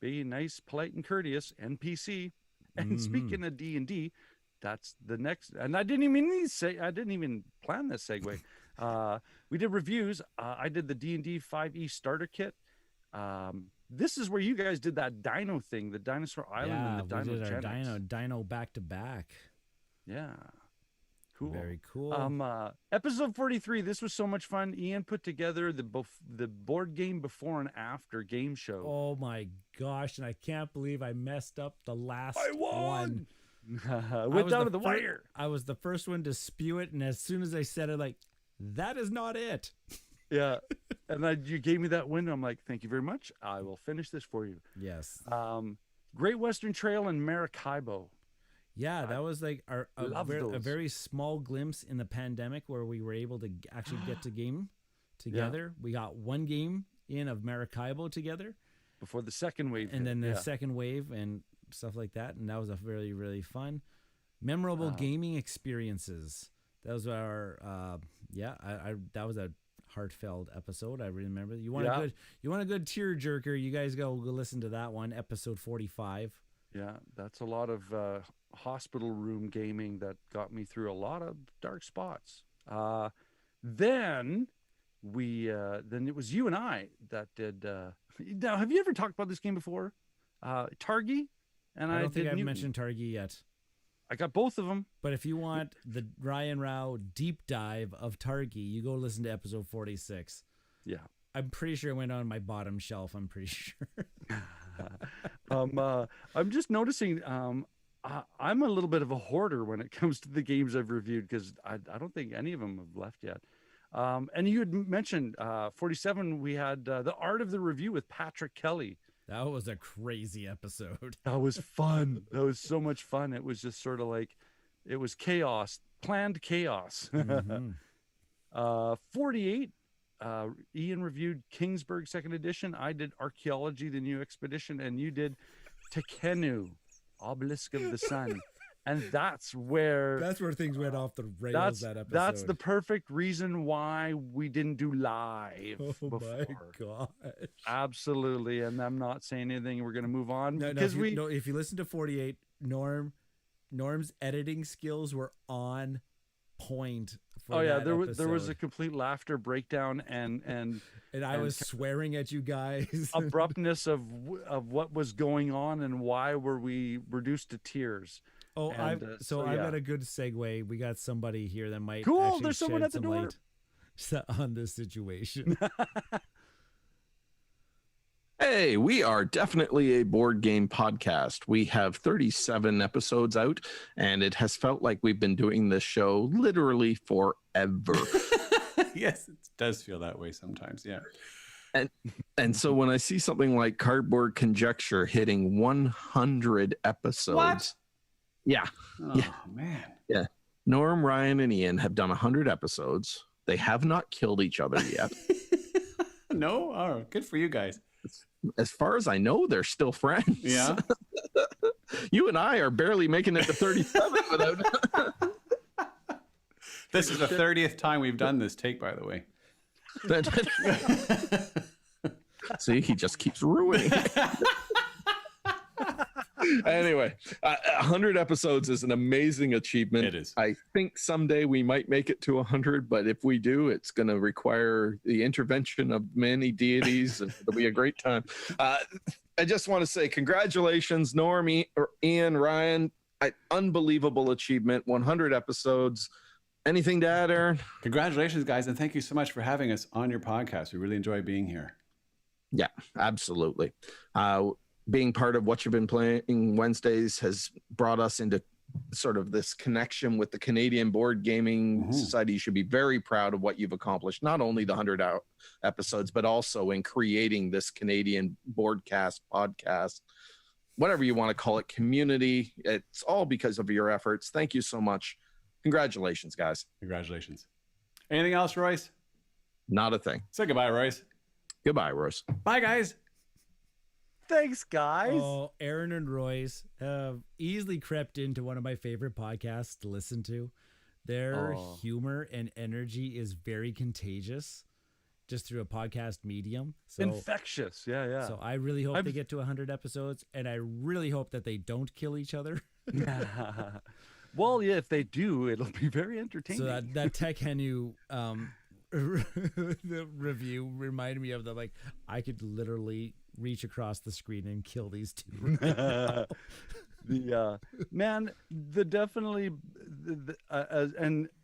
B: be nice, polite, and courteous. NPC. And speaking of D&D, that's the next. And I didn't even plan this segue. We did reviews. I did the D&D 5e starter kit. This is where you guys did that dino thing, the Dinosaur Island and the
A: we did our dino back to back.
B: Yeah. Cool.
A: Very cool.
B: Episode 43. This was so much fun. Ian put together the board game before and after game show.
A: Oh my gosh! And I can't believe I messed up the last one.
B: Went down to the wire.
A: I was the first one to spew it, and as soon as I said it, like, that is not it.
B: Yeah, and you gave me that window. I'm like, thank you very much. I will finish this for you.
A: Yes.
B: Great Western Trail and Maracaibo.
A: Yeah, that was like a very small glimpse in the pandemic where we were able to actually get to game together. Yeah. We got one game in of Maracaibo together.
B: Before the second wave.
A: And then the second wave and stuff like that. And that was a really, really fun, memorable gaming experiences. That was our, that was a heartfelt episode. I remember. You want a good tearjerker, you guys go listen to that one, episode 45.
B: Yeah, that's a lot of hospital room gaming that got me through a lot of dark spots. Then it was you and I that did. Now, have you ever talked about this game before? Targi, and
A: I don't think I've mentioned Targi yet.
B: I got both of them.
A: But if you want the Ryan Rao deep dive of Targi, you go listen to episode 46.
B: Yeah,
A: I'm pretty sure it went on my bottom shelf. I'm pretty sure.
B: I'm just noticing I'm a little bit of a hoarder when it comes to the games I've reviewed, because I don't think any of them have left yet. And you had mentioned 47, we had the Art of the Review with Patrick Kelly.
A: That was a crazy episode.
B: That was fun. That was so much fun. It was just sort of like, it was chaos, planned chaos. 48, Ian reviewed Kingsburg 2nd edition. I did Archaeology, the New Expedition, and you did Tekenu, Obelisk of the Sun. And that's where
A: things went off the rails that episode.
B: That's the perfect reason why we didn't do live before.
A: My gosh.
B: Absolutely. And I'm not saying anything. We're going to move on.
A: If you listen to 48, Norm's editing skills were on point.
B: There was a complete laughter breakdown and
A: I was swearing at you guys.
B: Abruptness of what was going on and why were we reduced to tears.
A: Oh, I've got a good segue. We got somebody here that might
B: There's someone at the door
A: on this situation.
L: Hey, we are definitely a board game podcast. We have 37 episodes out, and it has felt like we've been doing this show literally forever.
M: Yes, it does feel that way sometimes, yeah.
L: And so when I see something like Cardboard Conjecture hitting 100 episodes...
M: What?
L: Yeah.
M: Oh, man.
L: Yeah. Norm, Ryan, and Ian have done 100 episodes. They have not killed each other yet.
M: No? Oh, good for you guys.
L: As far as I know, they're still friends.
M: Yeah.
L: You and I are barely making it to 37 without...
M: This is the 30th time we've done this take, by the way.
L: See, he just keeps ruining it. Anyway, 100 episodes is an amazing achievement.
M: It is.
L: I think someday we might make it to 100, but if we do, it's going to require the intervention of many deities, and it'll be a great time. I just want to say congratulations, Norm, Ian, Ryan. Unbelievable achievement, 100 episodes. Anything to add, Aaron?
M: Congratulations, guys, and thank you so much for having us on your podcast. We really enjoy being here.
L: Yeah, absolutely. Being part of What You've Been Playing Wednesdays has brought us into sort of this connection with the Canadian Board Gaming Society. You should be very proud of what you've accomplished, not only the 100 episodes, but also in creating this Canadian podcast, whatever you want to call it, community. It's all because of your efforts. Thank you so much. Congratulations, guys.
M: Congratulations. Anything else, Royce?
L: Not a thing.
M: Say goodbye, Royce.
L: Goodbye, Royce.
M: Bye, guys.
B: Thanks, guys.
A: Oh, Aaron and Royce have easily crept into one of my favorite podcasts to listen to. Their humor and energy is very contagious, just through a podcast medium. So
B: infectious. Yeah.
A: So I really hope they get to 100 episodes, and I really hope that they don't kill each other.
B: Well, yeah, if they do, it'll be very entertaining.
A: So that Tech Henu the review reminded me of the, like, I could literally reach across the screen and kill these two right now. And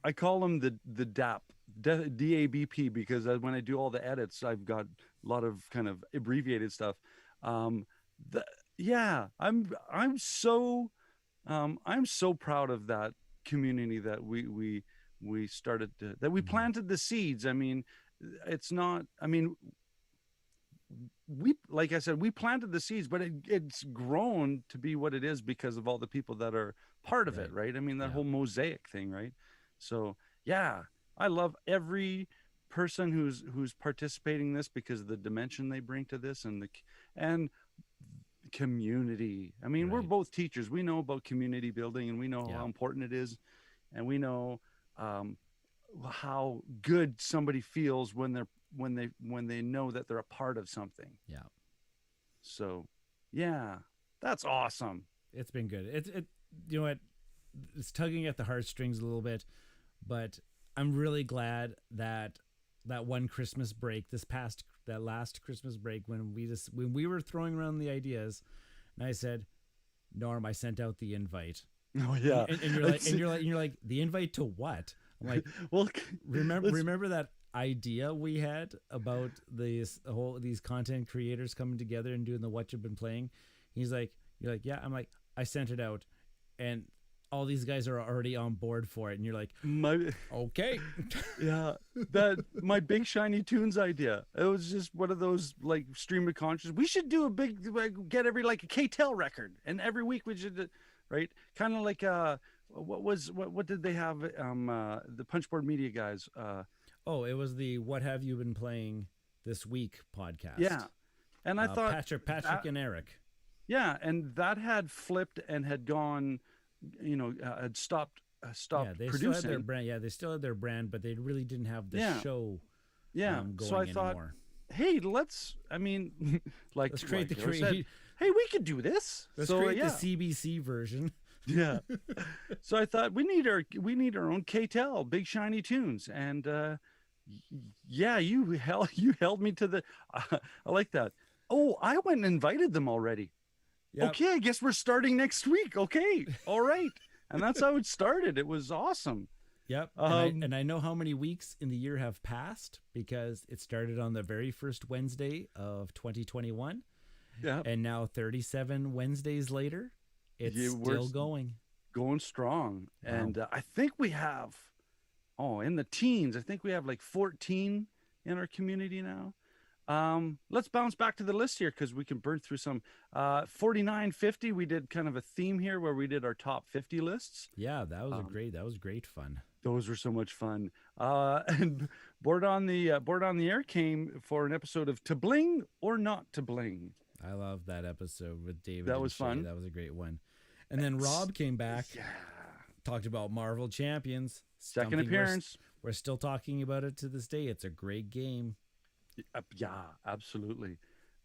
A: I call them the DAP, DABP, because when I do all the edits, I've got a lot of kind of abbreviated stuff. I'm so proud of that community that we started that we planted the seeds. I mean, it's not, I mean, we, like I said, we planted the seeds, but it's grown to be what it is because of all the people that are part of it, right? I mean, that whole mosaic thing, right? So yeah, I love every person who's participating in this because of the dimension they bring to this and community. I mean, we're both teachers. We know about community building, and we know how important it is, and we know how good somebody feels when they know that they're a part of something. Yeah.
B: So, yeah, that's awesome.
A: It's been good. It you know what? It's tugging at the heartstrings a little bit, but I'm really glad that one Christmas break, that last Christmas break, when we were throwing around the ideas, and I said, Norm, I sent out the invite.
B: Oh yeah.
A: And you're like, the invite to what? I'm like,
B: well,
A: remember that idea we had about these content creators coming together and doing the What You've Been Playing? You're like, yeah. I'm like, I sent it out, and all these guys are already on board for it, and you're like, okay.
B: Yeah, that my Big Shiny Tunes idea. It was just one of those, like, stream of consciousness. We should do a big, get every, like, a K-Tel record, and every week we should, right? Kind of like what did they have? The Punchboard Media guys.
A: It was the What Have You Been Playing This Week podcast.
B: Yeah, and I thought
A: Patrick and Eric.
B: Yeah, and that had flipped and had gone, had stopped
A: they
B: producing.
A: Still had their brand. Yeah, they still had their brand, but they really didn't have the show.
B: Yeah,
A: going
B: so I thought,
A: anymore.
B: Hey, let's
A: create the
B: said, hey, we could do this.
A: Let's create the CBC version.
B: Yeah. So I thought we need our own K-Tel, Big Shiny Tunes, and you held me to the. I like that. Oh, I went and invited them already. Yep. Okay, I guess we're starting next week. Okay, all right, and that's how it started. It was awesome.
A: Yep, and I know how many weeks in the year have passed because it started on the very first Wednesday of 2021.
B: Yeah,
A: and now 37 Wednesdays later, it's still going
B: strong.
A: Wow.
B: And I think we have, in the teens, I think we have like 14 in our community now. Let's bounce back to the list here because we can burn through some. 4950, we did kind of a theme here where we did our top 50 lists.
A: Yeah, that was great fun.
B: Those were so much fun. And Board on the Air came for an episode of To Bling or Not to Bling.
A: I love that episode with David.
B: That was fun.
A: That was a great one. And then Rob came back, talked about Marvel Champions.
B: Second appearance.
A: We're still talking about it to this day. It's a great game.
B: Yeah, absolutely.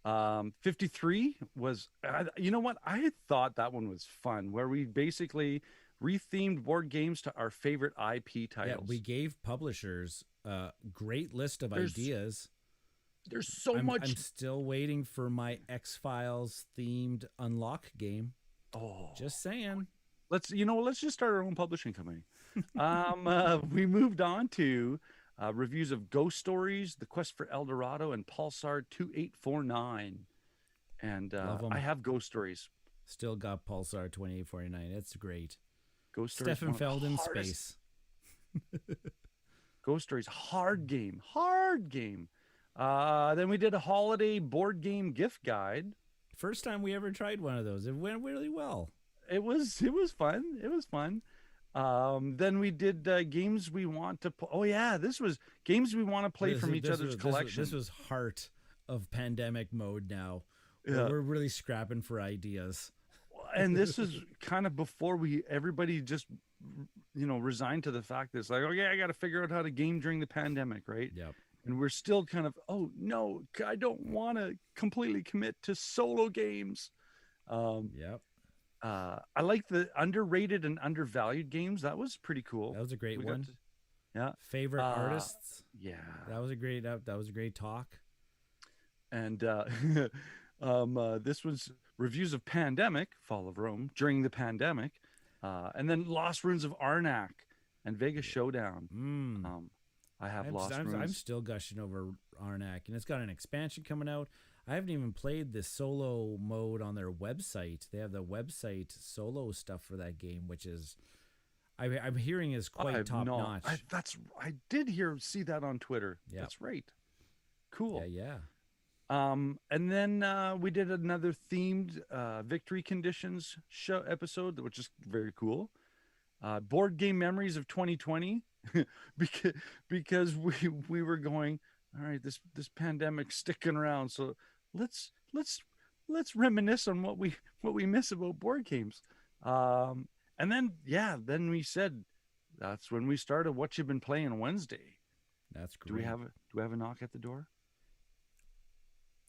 B: 53 was, you know what? I thought that one was fun, where we basically rethemed board games to our favorite IP titles.
A: Yeah, we gave publishers a great list of ideas.
B: There's so much.
A: I'm still waiting for my X-Files themed unlock game.
B: Oh,
A: just saying.
B: Let's just start our own publishing company. We moved on to reviews of Ghost Stories, The Quest for El Dorado, and Pulsar 2849. And I have Ghost Stories.
A: Still got Pulsar 2849. It's great.
B: Ghost Stories.
A: Stefan Feld in space.
B: Ghost Stories, hard game. Then we did a holiday board game gift guide.
A: First time we ever tried one of those. It went really well.
B: It was fun. Then we did games we want to play. Oh yeah, this was games we want to play from each other's collection.
A: This was heart of pandemic mode now.
B: Yeah.
A: We're really scrapping for ideas.
B: And this is kind of before everybody just resigned to the fact that it's like, okay, I got to figure out how to game during the pandemic, right?
A: Yep.
B: And we're still kind of, oh no, I don't want to completely commit to solo games.
A: Yep.
B: I like the underrated and undervalued games. That was pretty cool.
A: That was a great one.
B: Yeah.
A: Favorite artists.
B: Yeah.
A: That was a great talk.
B: And this was reviews of Pandemic, Fall of Rome, during the pandemic, and then Lost Ruins of Arnak and Vegas Showdown. I have Lost Ruins.
A: I'm still gushing over Arnak, and it's got an expansion coming out. I haven't even played the solo mode on their website. They have the website solo stuff for that game, which is, I'm hearing is quite top notch.
B: I did see that on Twitter. Yeah. That's right. Cool.
A: Yeah.
B: And then we did another themed Victory Conditions show episode, which is very cool. Board Game Memories of 2020, because we were going, all right, this pandemic's sticking around, so let's reminisce on what we miss about board games. And then we said that's when we started What You've Been Playing Wednesday.
A: That's great.
B: Do we have a knock at the door?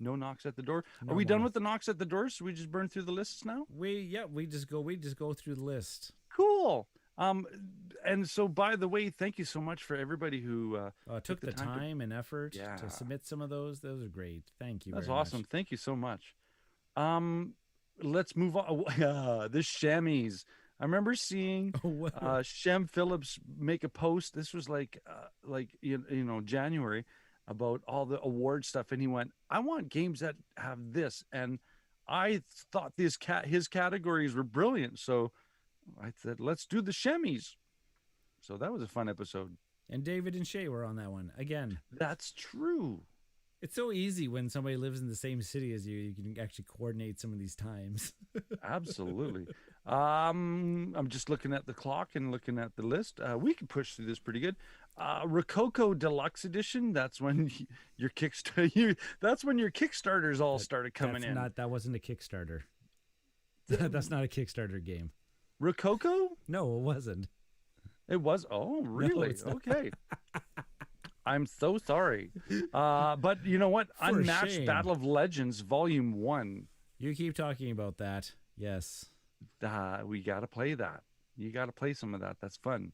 B: No knocks at the door.
A: No
B: Are we
A: more.
B: done with the knocks at the door? So we just burn through the lists now?
A: We just go through the list.
B: Cool. And so, by the way, thank you so much for everybody who
A: took the time and effort to submit some of those. Those are great. Thank you.
B: That's
A: very
B: awesome.
A: much.
B: Thank you so much. Let's move on. This chamois. I remember seeing Shem Phillips make a post. This was like January, about all the award stuff, and he went, I want games that have this, and I thought his categories were brilliant, so I said, let's do the chamois. So that was a fun episode.
A: And David and Shay were on that one again.
B: That's true.
A: It's so easy when somebody lives in the same city as you. You can actually coordinate some of these times.
B: Absolutely. I'm just looking at the clock and looking at the list. We can push through this pretty good. Rococo Deluxe Edition. That's when your Kickstarters all started coming in.
A: That wasn't a Kickstarter. That's not a Kickstarter game.
B: Rococo?
A: No, it wasn't.
B: It was. Oh, really?
A: No,
B: okay. I'm so sorry. But you know what?
A: For
B: Unmatched
A: shame.
B: Battle of Legends Volume 1.
A: You keep talking about that. Yes.
B: We got to play that. You got to play some of that. That's fun.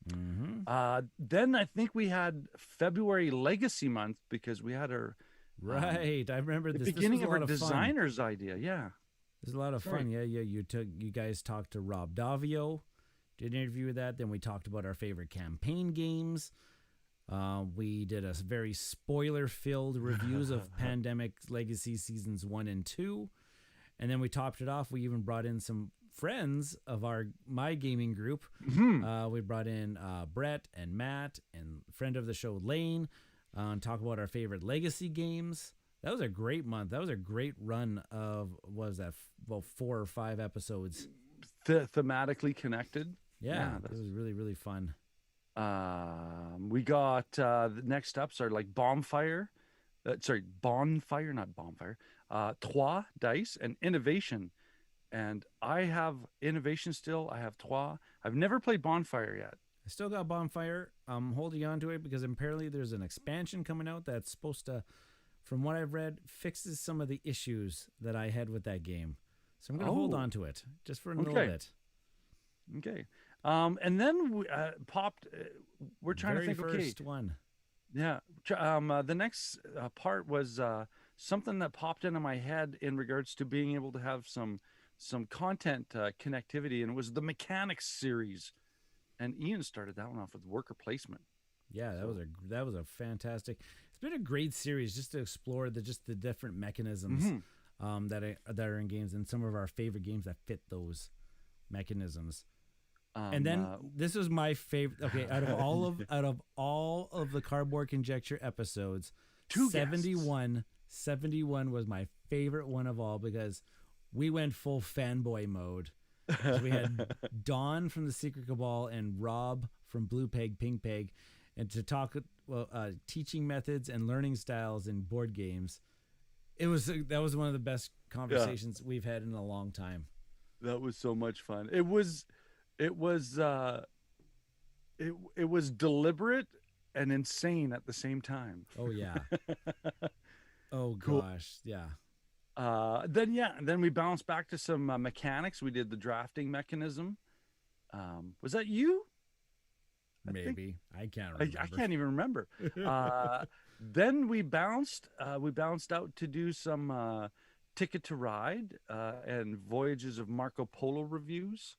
A: Mm-hmm.
B: Then I think we had February Legacy Month because we had our
A: right. I remember
B: the
A: this.
B: beginning
A: this
B: of
A: was a
B: our
A: lot of
B: designer's idea. Yeah,
A: it was a lot of fun. Yeah. You guys talked to Rob Davio, did an interview with that. Then we talked about our favorite campaign games. We did a very spoiler-filled reviews of Pandemic Legacy Seasons 1 and 2. And then we topped it off. We even brought in some friends of my gaming group. We brought in Brett and Matt and friend of the show Lane and talk about our favorite Legacy games. That was a great month. That was a great run of, what was that, 4 or 5 episodes.
B: Thematically connected.
A: Yeah, it was really, really fun.
B: We got the next ups are like Bonfire, not Bonfire, Trois Dice and Innovation. And I have Innovation still. I have Trois. I've never played Bonfire yet.
A: I still got Bonfire. I'm holding on to it because apparently there's an expansion coming out that's supposed to, from what I've read, fixes some of the issues that I had with that game. So I'm going to hold on to it just for a little bit.
B: Okay. And then we popped. We're trying to think.
A: First one.
B: Yeah. The next part was something that popped into my head in regards to being able to have some content connectivity, and it was the mechanics series. And Ian started that one off with worker placement.
A: Yeah, that was a fantastic. It's been a great series just to explore the different mechanisms that are in games, and some of our favorite games that fit those mechanisms. And then this was my favorite. Okay, out of all of the Cardboard Conjecture episodes, 71 was my favorite one of all, because we went full fanboy mode. So we had Dawn from the Secret Cabal and Rob from Blue Peg Pink Peg, and to talk teaching methods and learning styles in board games. That was one of the best conversations we've had in a long time.
B: That was so much fun. It was deliberate and insane at the same time.
A: Oh yeah. Oh gosh, yeah.
B: Then we bounced back to some mechanics. We did the drafting mechanism. Was that you?
A: Maybe. I can't remember.
B: I can't even remember. Then we bounced out to do some Ticket to Ride and Voyages of Marco Polo reviews.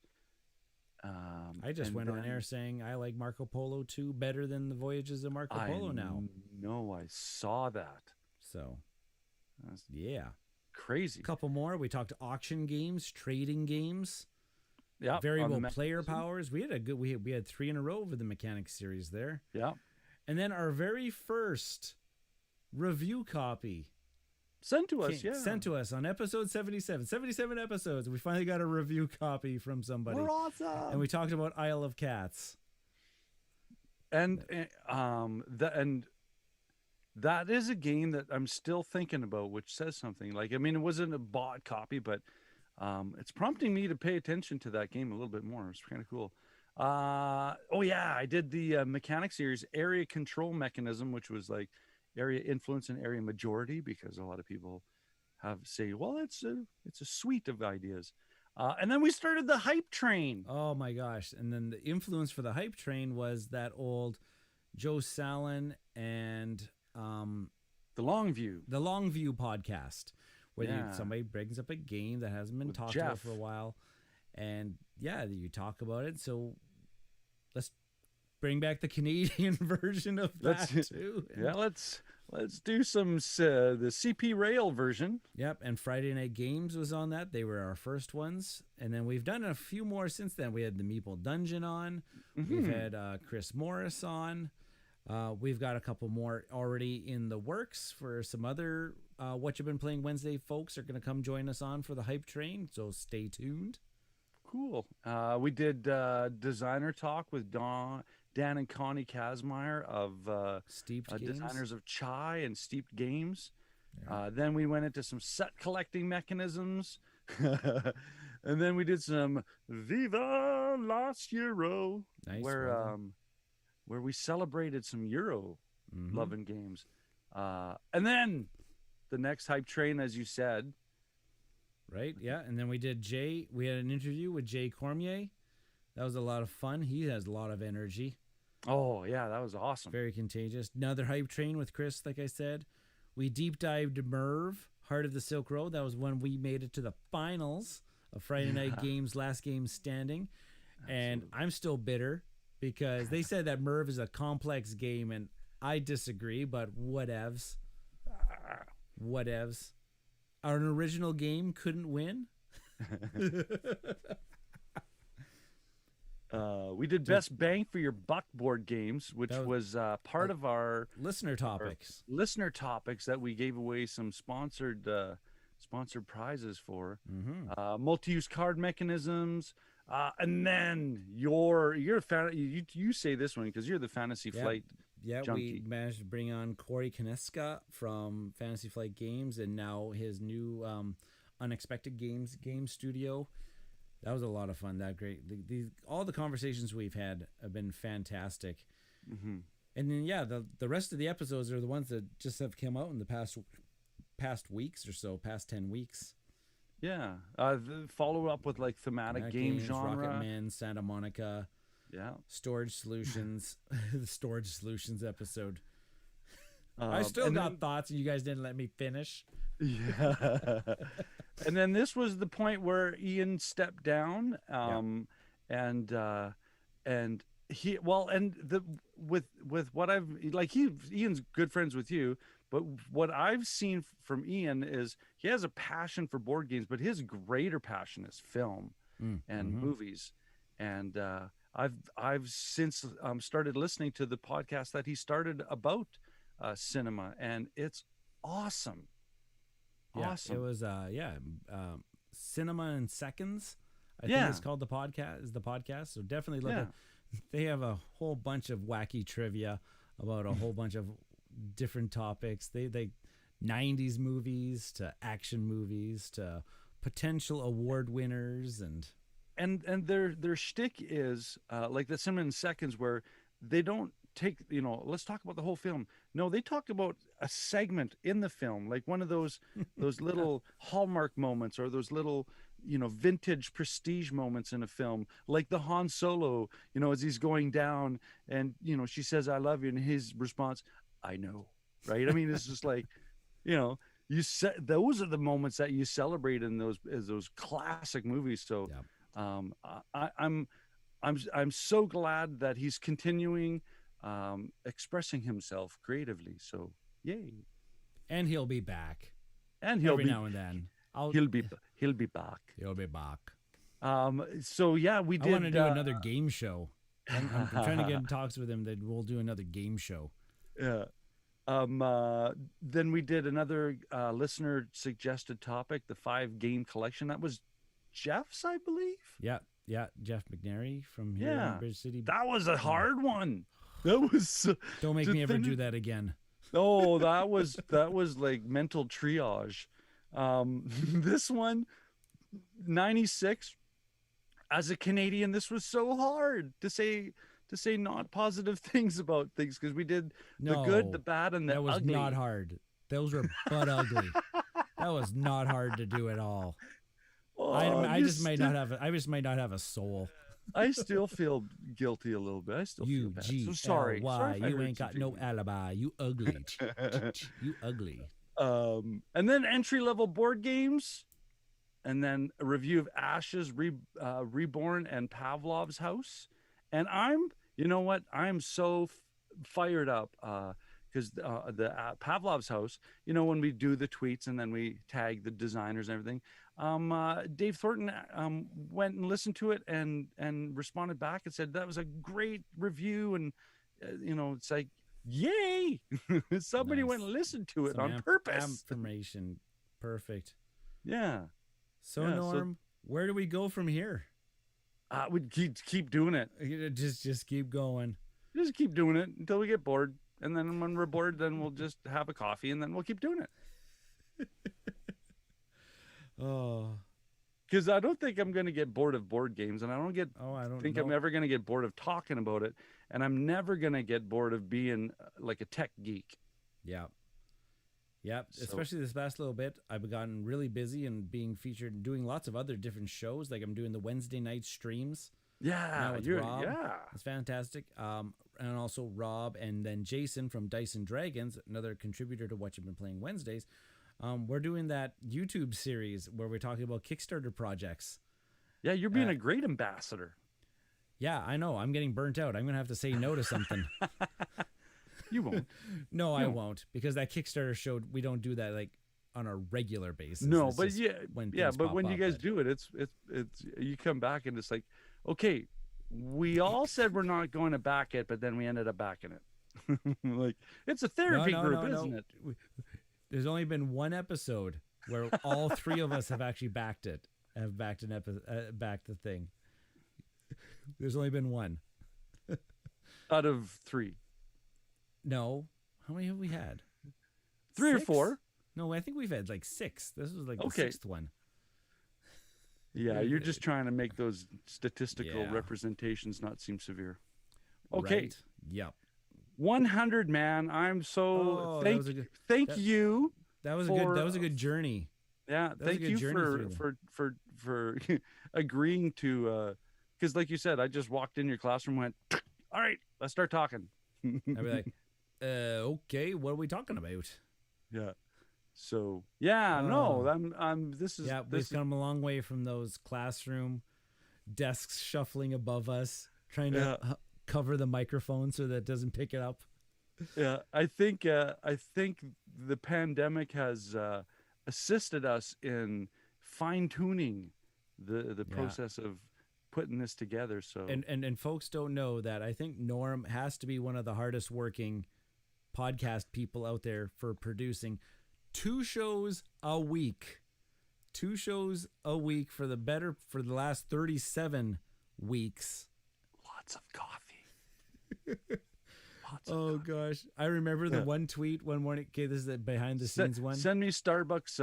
A: I just went on air saying I like Marco Polo 2 better than the Voyages of Marco Polo now.
B: No, I saw that.
A: So, yeah.
B: Crazy.
A: A couple more. We talked auction games, trading games.
B: Yeah.
A: Variable player powers. We had 3 in a row over the mechanics series there.
B: Yeah.
A: And then our very first review copy
B: sent to us
A: on episode 77. 77 episodes. We finally got a review copy from somebody.
B: We're awesome.
A: And we talked about Isle of Cats.
B: And that is a game that I'm still thinking about, which says something. Like, I mean, it wasn't a bought copy, but it's prompting me to pay attention to that game a little bit more. It's kind of cool. I did the mechanic series Area Control Mechanism, which was like area influence and area majority, because a lot of people say, well, it's a suite of ideas. And then we started the hype train.
A: Oh my gosh. And then the influence for the hype train was that old Joe Salin and
B: the Longview
A: podcast, where somebody brings up a game that hasn't been talked about for a while, and you talk about it. So let's bring back the Canadian version of that too.
B: Yeah, let's do some the CP Rail version.
A: Yep, and Friday Night Games was on that. They were our first ones, and then we've done a few more since then. We had the Meeple Dungeon on. We've had Chris Morris on. We've got a couple more already in the works for some other What You've Been Playing Wednesday folks are going to come join us on for the hype train, so stay tuned.
B: Cool. We did Designer Talk with Dan and Connie Kazmaier of
A: Steeped Games.
B: Designers of Chai and Steeped Games. Yeah. Then we went into some set collecting mechanisms. And then we did some Viva Las Euro,
A: nice,
B: where we celebrated some Euro loving games. And then the next hype train, as you said.
A: Right, yeah. And then we had an interview with Jay Cormier. That was a lot of fun. He has a lot of energy.
B: Oh, yeah, that was awesome.
A: Very contagious. Another hype train with Chris, like I said. We deep dived Merv, Heart of the Silk Road. That was when we made it to the finals of Friday Night Games, Last Game Standing. Absolutely. And I'm still bitter because they said that Merv is a complex game, and I disagree, but whatevs. Whatevs. An original game couldn't win.
B: We did Best Bang for Your Buck board games, which was part of our
A: listener topics.
B: Listener topics that we gave away some sponsored prizes for. Multi-use card mechanisms, and then you're a fan. You say this one because you're the Fantasy Flight.
A: Yeah,
B: junkie.
A: We managed to bring on Corey Kineska from Fantasy Flight Games, and now his new Unexpected Games game studio. That was a lot of fun. That great. All the conversations we've had have been fantastic. And then the rest of the episodes are the ones that just have come out in the past past weeks or so, past 10 weeks.
B: Yeah. Follow up with like thematic game genre.
A: Rocket Man, Santa Monica.
B: Yeah.
A: Storage Solutions. The Storage Solutions episode. I still got thoughts and you guys didn't let me finish.
B: Yeah. And then this was the point where Ian stepped down. And he, well, and with what I've, like, Ian's good friends with you, but what I've seen from Ian is he has a passion for board games, but his greater passion is film and movies. And I've since started listening to the podcast that he started about cinema, and it's awesome.
A: Yeah,
B: awesome.
A: It was Cinema in Seconds, I think it's called. The podcast, so definitely look at. They have a whole bunch of wacky trivia about a whole bunch of different topics. They 90s movies to action movies to potential award winners, and
B: their shtick is like the Cinema in Seconds, where they don't take, let's talk about the whole film. No, they talk about a segment in the film, like one of those little Hallmark moments, or those little vintage prestige moments in a film, like the Han Solo, as he's going down and she says I love you, and his response, I know, right? I mean, it's just like, you said those are the moments that you celebrate in those classic movies. So I'm so glad that he's continuing expressing himself creatively. So yay.
A: And he'll be back.
B: And he'll
A: every
B: be
A: now and then.
B: He'll be back.
A: He'll be back.
B: So yeah, we did.
A: I want to do another game show. I'm trying to get in talks with him that we'll do another game show.
B: Yeah. Then we did another listener suggested topic, the 5 game collection. That was Jeff's, I believe.
A: Yeah. Jeff McNary from here in Bridge City.
B: That was a hard one. That was.
A: Don't make me ever do that again.
B: Oh, that was like mental triage. This one, 96. As a Canadian, this was so hard to say not positive things about things, because we did the good, the bad, and the ugly.
A: That was not hard. Those were butt ugly. That was not hard to do at all.
B: Oh,
A: I just might not have a soul.
B: I still feel guilty a little bit. I still feel bad. So sorry.
A: You ain't got no alibi. You ugly. You ugly.
B: And then entry-level board games, and then a review of Ashes, Reborn, and Pavlov's House. And I'm so fired up because the Pavlov's House, when we do the tweets and then we tag the designers and everything, Dave Thornton went and listened to it and responded back and said that was a great review, and it's like, yay! Somebody went and listened to it on purpose.
A: Affirmation. Perfect.
B: Yeah.
A: So Norm, where do we go from here?
B: We keep doing it.
A: Just keep going.
B: Just keep doing it until we get bored, and then when we're bored, then we'll just have a coffee, and then we'll keep doing it.
A: Oh.
B: Because I don't think I'm going to get bored of board games, and I don't think I'm ever going to get bored of talking about it, and I'm never going to get bored of being like a tech geek.
A: Yeah. Yep. So, especially this past little bit, I've gotten really busy and being featured and doing lots of other different shows. Like I'm doing the Wednesday night streams.
B: Yeah.
A: Rob.
B: Yeah.
A: It's fantastic. And also Rob and then Jason from Dice and Dragons, another contributor to What You've Been Playing Wednesdays. We're doing that YouTube series where we're talking about Kickstarter projects.
B: Yeah, you're being a great ambassador.
A: Yeah, I know. I'm getting burnt out. I'm going to have to say no to something.
B: You won't.
A: No, I won't, because that Kickstarter showed we don't do that like on a regular basis.
B: No,
A: it's
B: but when you guys
A: up,
B: do it, it's you come back and it's like, okay, we all said we're not going to back it, but then we ended up backing it. Like, it's a therapy group, isn't it?
A: There's only been one episode where all 3 of us have actually backed it. Have backed backed the thing. There's only been one.
B: Out of 3.
A: No. How many have we had?
B: 3
A: 6?
B: or 4.
A: No, I think we've had like 6. This was like the 6th one.
B: Yeah, you're just trying to make those statistical representations not seem severe. Okay.
A: Right. Yep.
B: 100, man. I'm so thank you
A: That was a good journey.
B: Yeah, thank you for agreeing to, because like you said, I just walked in your classroom and went, all right, let's start talking.
A: I'd be like, okay, what are we talking about?
B: Yeah. So yeah, no,
A: we've come a long way from those classroom desks shuffling above us, trying to cover the microphone so that it doesn't pick it up.
B: Yeah, I think the pandemic has assisted us in fine tuning the process of putting this together. So
A: and folks don't know that I think Norm has to be one of the hardest working podcast people out there for producing 2 shows a week. 2 shows a week for the last 37 weeks.
B: Lots of coffee.
A: Oh gosh, I remember the one tweet one morning. Okay, this is the behind the scenes one.
B: Send me Starbucks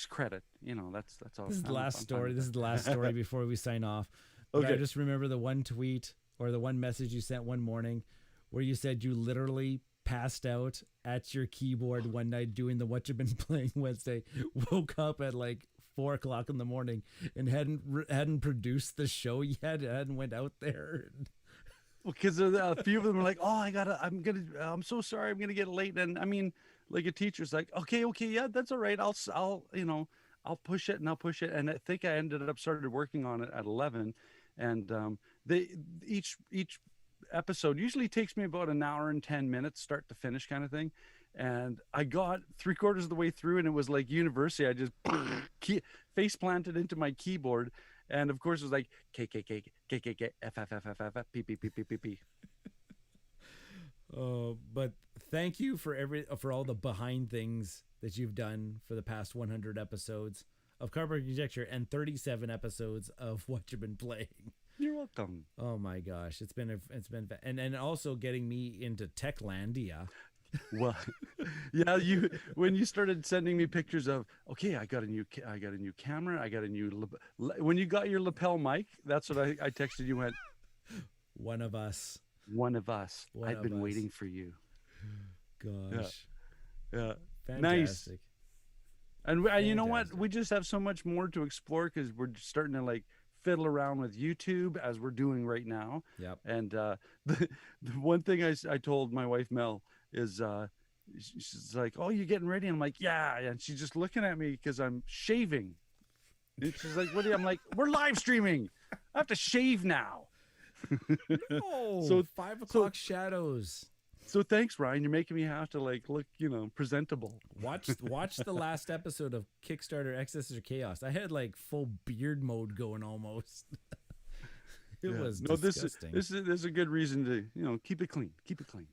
B: credit. You know, that's all.
A: This is the last story. This is the last story before we sign off. But
B: Okay.
A: I just remember the one tweet or the one message you sent one morning where you said you literally passed out at your keyboard one night doing the What You've Been Playing Wednesday, woke up at like 4 o'clock in the morning and hadn't produced the show yet, hadn't went out there.
B: Because a few of them are like, oh, I'm so sorry, I'm gonna get late. And I mean, like a teacher's like, okay, yeah, that's all right. I'll push it and I'll push it. And I think I started working on it at 11. And each episode usually takes me about an hour and 10 minutes, start to finish kind of thing. And I got 3/4 of the way through, and it was like university. I just face planted into my keyboard. And of course, it was like K, F, P, P, P, P, P, P.
A: But thank you for all the behind things that you've done for the past 100 episodes of Cardboard Conjecture and 37 episodes of What You've Been Playing.
B: You're welcome.
A: Oh my gosh, it's been and also getting me into Techlandia.
B: Well, yeah, when you started sending me pictures of, okay, I got a new camera, I got a new when you got your lapel mic, that's what I texted you, went,
A: one of us.
B: I've been waiting for you.
A: Gosh.
B: Yeah.
A: Fantastic.
B: Nice. And you know what? We just have so much more to explore because we're starting to like fiddle around with YouTube as we're doing right now.
A: Yep.
B: And the one thing I told my wife Mel is she's like, oh, you're getting ready? And I'm like, yeah. And she's just looking at me because I'm shaving. And she's like, what are you? I'm like, we're live streaming. I have to shave now.
A: No,
B: so
A: 5 o'clock shadows.
B: So thanks, Ryan. You're making me have to like look, presentable.
A: Watch the last episode of Kickstarter Excesses or Chaos. I had like full beard mode going almost. It was disgusting.
B: This is a good reason to keep it clean. Keep it clean.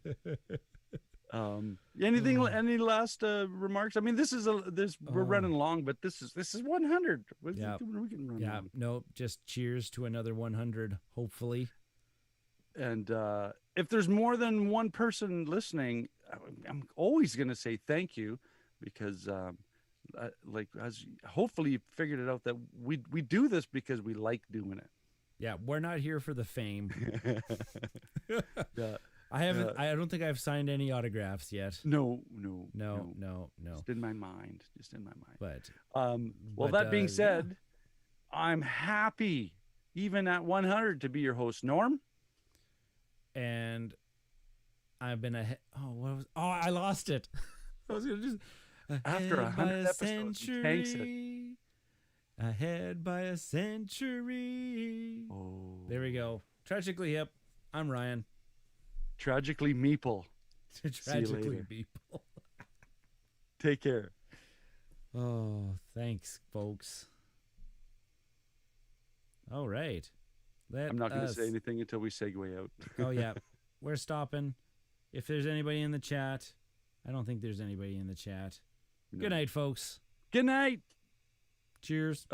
B: Any last remarks? I mean, we're running long, but this is 100. We can run long.
A: No, just cheers to another 100, hopefully.
B: And if there's more than one person listening, I'm always going to say thank you, because hopefully you figured it out that we do this because we like doing it.
A: Yeah, we're not here for the fame.
B: Yeah.
A: I don't think I've signed any autographs yet.
B: No.
A: Just
B: in my mind.
A: But
B: that being said, I'm happy, even at 100, to be your host, Norm.
A: And I've been ahead. I lost it. I was gonna just
B: after 100 episodes, he tanks it.
A: Ahead by a century.
B: Oh,
A: there we go. Tragically hip. I'm Ryan.
B: Tragically meeple.
A: Tragically meeple.
B: Take care.
A: Oh, thanks, folks. All right.
B: I'm not going to say anything until we segue out.
A: Oh, yeah. We're stopping. If there's anybody in the chat, I don't think there's anybody in the chat. No. Good night, folks.
B: Good night.
A: Cheers.